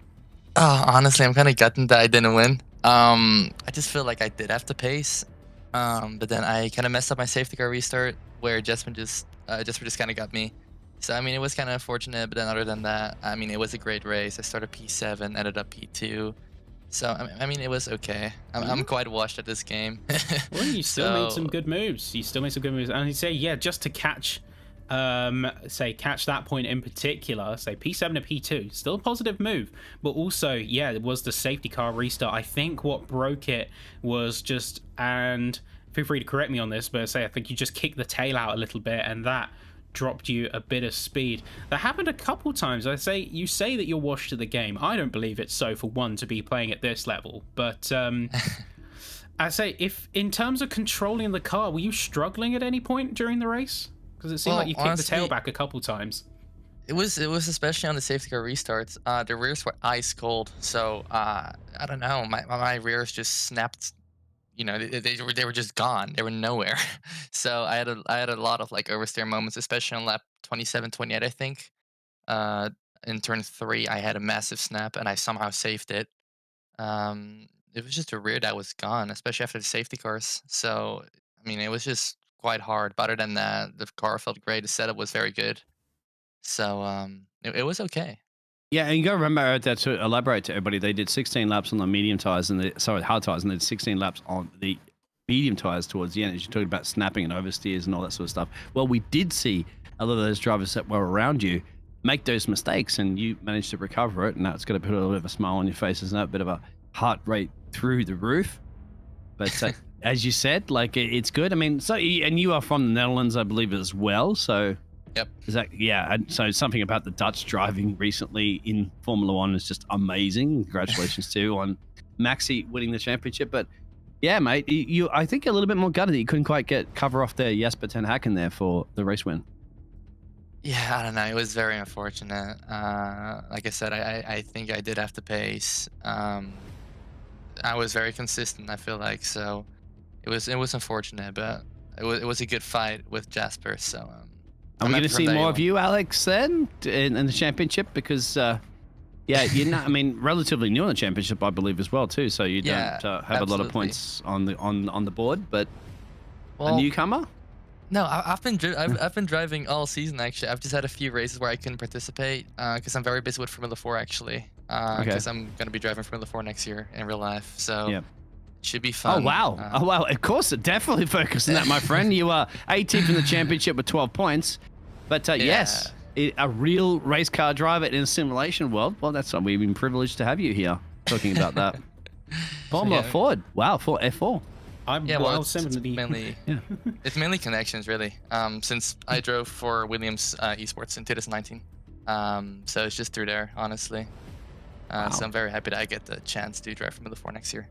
Honestly, I'm kind of gutted that I didn't win. I just feel like I did have to pace, but then I kind of messed up my safety car restart where Jesper just kind of got me. So I mean, it was kind of unfortunate, but then other than that, I mean, it was a great race. I started P7, ended up P2. So I mean, it was okay. I'm quite washed at this game.
Well, you still made some good moves. And you say, yeah, just to catch that point in particular, say P7 to P2, still a positive move, but also, yeah, it was the safety car restart. I think what broke it was just, and feel free to correct me on this, but say I think you just kicked the tail out a little bit, and that dropped you a bit of speed. That happened a couple times. You say that you're washed to the game. I don't believe it's so, for one, to be playing at this level. But I say, if in terms of controlling the car, were you struggling at any point during the race? Because it seemed like you kicked the tail back a couple times.
It was especially on the safety car restarts. The rears were ice cold, so I don't know. My rears just snapped. You know, they were just gone. They were nowhere. So I had a lot of like oversteer moments, especially on lap 27, 28, I think. In turn 3, I had a massive snap, and I somehow saved it. It was just a rear that was gone, especially after the safety cars. So I mean, it was just quite hard. But other than that, the car felt great. The setup was very good. So it was okay.
Yeah, and you got to remember that, to elaborate to everybody, they did 16 laps on the medium tires and hard tires, and they did 16 laps on the medium tires towards the end. As you talked about snapping and oversteers and all that sort of stuff. Well, we did see a lot of those drivers that were around you make those mistakes, and you managed to recover it, and that's going to put a little bit of a smile on your face, isn't it? A bit of a heart rate through the roof. But as you said, like, it's good. I mean, and you are from the Netherlands, I believe, as well, so.
Yep.
And so something about the Dutch driving recently in Formula One is just amazing. Congratulations too on Maxi winning the championship. But yeah, mate, I think a little bit more gutted that you couldn't quite cover off there Jesper ten Haken there for the race win.
Yeah, I don't know. It was very unfortunate. Like I said, I think I did have to pace. I was very consistent, I feel like, so it was unfortunate, but it was a good fight with Jasper. So.
Are we going to see more of you, Alex, then, in the championship? Because, you're not, I mean, relatively new in the championship, I believe, as well, too. So you don't have
absolutely.
a lot of points on the board. But
well,
a newcomer?
No, I've been driving all season, actually. I've just had a few races where I couldn't participate because I'm very busy with Formula 4, actually. Because I'm going to be driving Formula 4 next year in real life. So. Yep. Should be fun.
Oh, wow. Of course, definitely focus on that, my friend. You are 18th in the championship with 12 points. But yes, a real race car driver in a simulation world. Well, that's why we've been privileged to have you here talking about that. Formula Ford. Wow, for F4.
It's mainly connections, really. Since I drove for Williams Esports in 2019. So it's just through there, honestly. So I'm very happy that I get the chance to drive Formula 4 next year.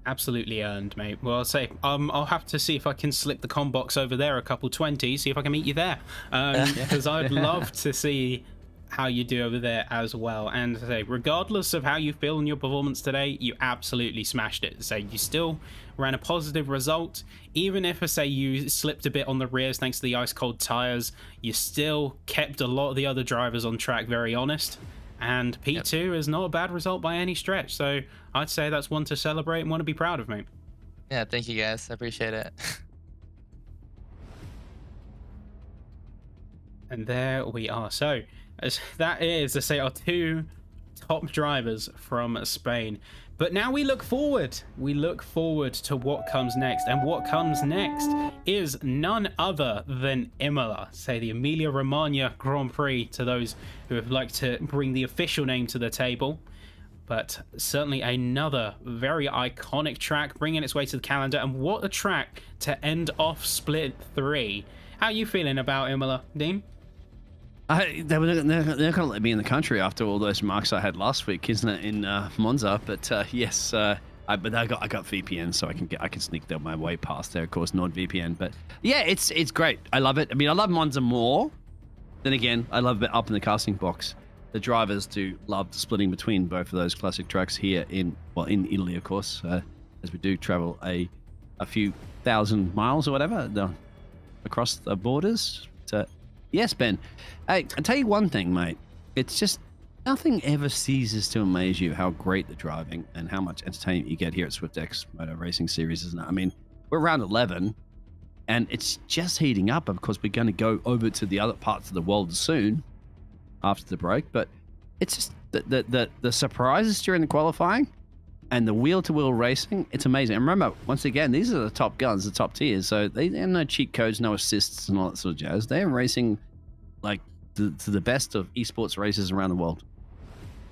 Absolutely earned, mate. Well, I'll say I'll have to see if I can slip the com box over there a couple 20, see if I can meet you there, because I'd love to see how you do over there as well. And say, regardless of how you feel in your performance today, you absolutely smashed it. So you still ran a positive result, even if, I say, you slipped a bit on the rears thanks to the ice cold tires. You still kept a lot of the other drivers on track very honest. And P2 is not a bad result by any stretch. So I'd say that's one to celebrate and one to be proud of, mate.
Yeah, thank you, guys. I appreciate it.
And there we are. So that is, to say, our two top drivers from Spain. But now we look forward. We look forward to what comes next. And what comes next is none other than Imola, say the Emilia-Romagna Grand Prix, to those who would like to bring the official name to the table. But certainly another very iconic track bringing its way to the calendar. And what a track to end off Split 3. How are you feeling about Imola, Dean?
They're not going to let me in the country after all those remarks I had last week, isn't it, in Monza? But yes, I got VPN, so I can sneak my way past there. Of course, NordVPN. But yeah, it's great. I love it. I mean, I love Monza more. Then again, I love it up in the casting box. The drivers do love splitting between both of those classic tracks here in Italy, of course, as we do travel a few thousand miles or whatever across the borders. Yes, Ben. Hey, I'll tell you one thing, mate. It's just nothing ever ceases to amaze you how great the driving and how much entertainment you get here at SwiftX Motor Racing Series, isn't it? I mean, we're around 11, and it's just heating up. Of course, we're going to go over to the other parts of the world soon after the break, but it's just the surprises during the qualifying and the wheel-to-wheel racing. It's amazing. And remember, once again, these are the top guns, the top tiers, so they have no cheat codes, no assists, and all that sort of jazz. They're racing like to the best of esports races around the world.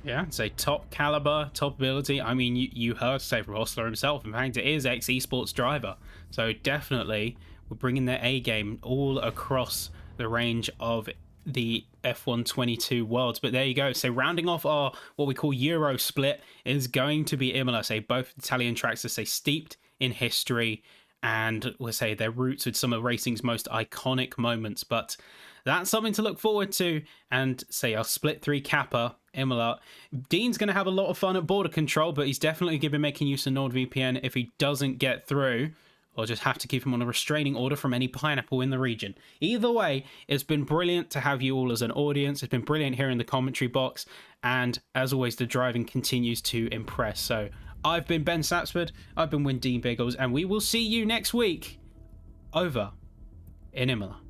Yeah, say top caliber, top ability. I mean, you heard, say, from Hostler himself. In fact, it is ex-esports driver. So definitely, we're bringing their A game all across the range of the F122 worlds. But there you go. So rounding off our what we call Euro split is going to be Imola. So both Italian tracks are steeped in history, and we'll say their roots with some of racing's most iconic moments. But that's something to look forward to. And say our split 3 Kappa, Imola. Dean's going to have a lot of fun at border control, but he's definitely going to be making use of NordVPN if he doesn't get through, or just have to keep him on a restraining order from any pineapple in the region. Either way, it's been brilliant to have you all as an audience. It's been brilliant here in the commentary box. And as always, the driving continues to impress. So I've been Ben Sapsford, I've been Dean Biggles, and we will see you next week over in Imola.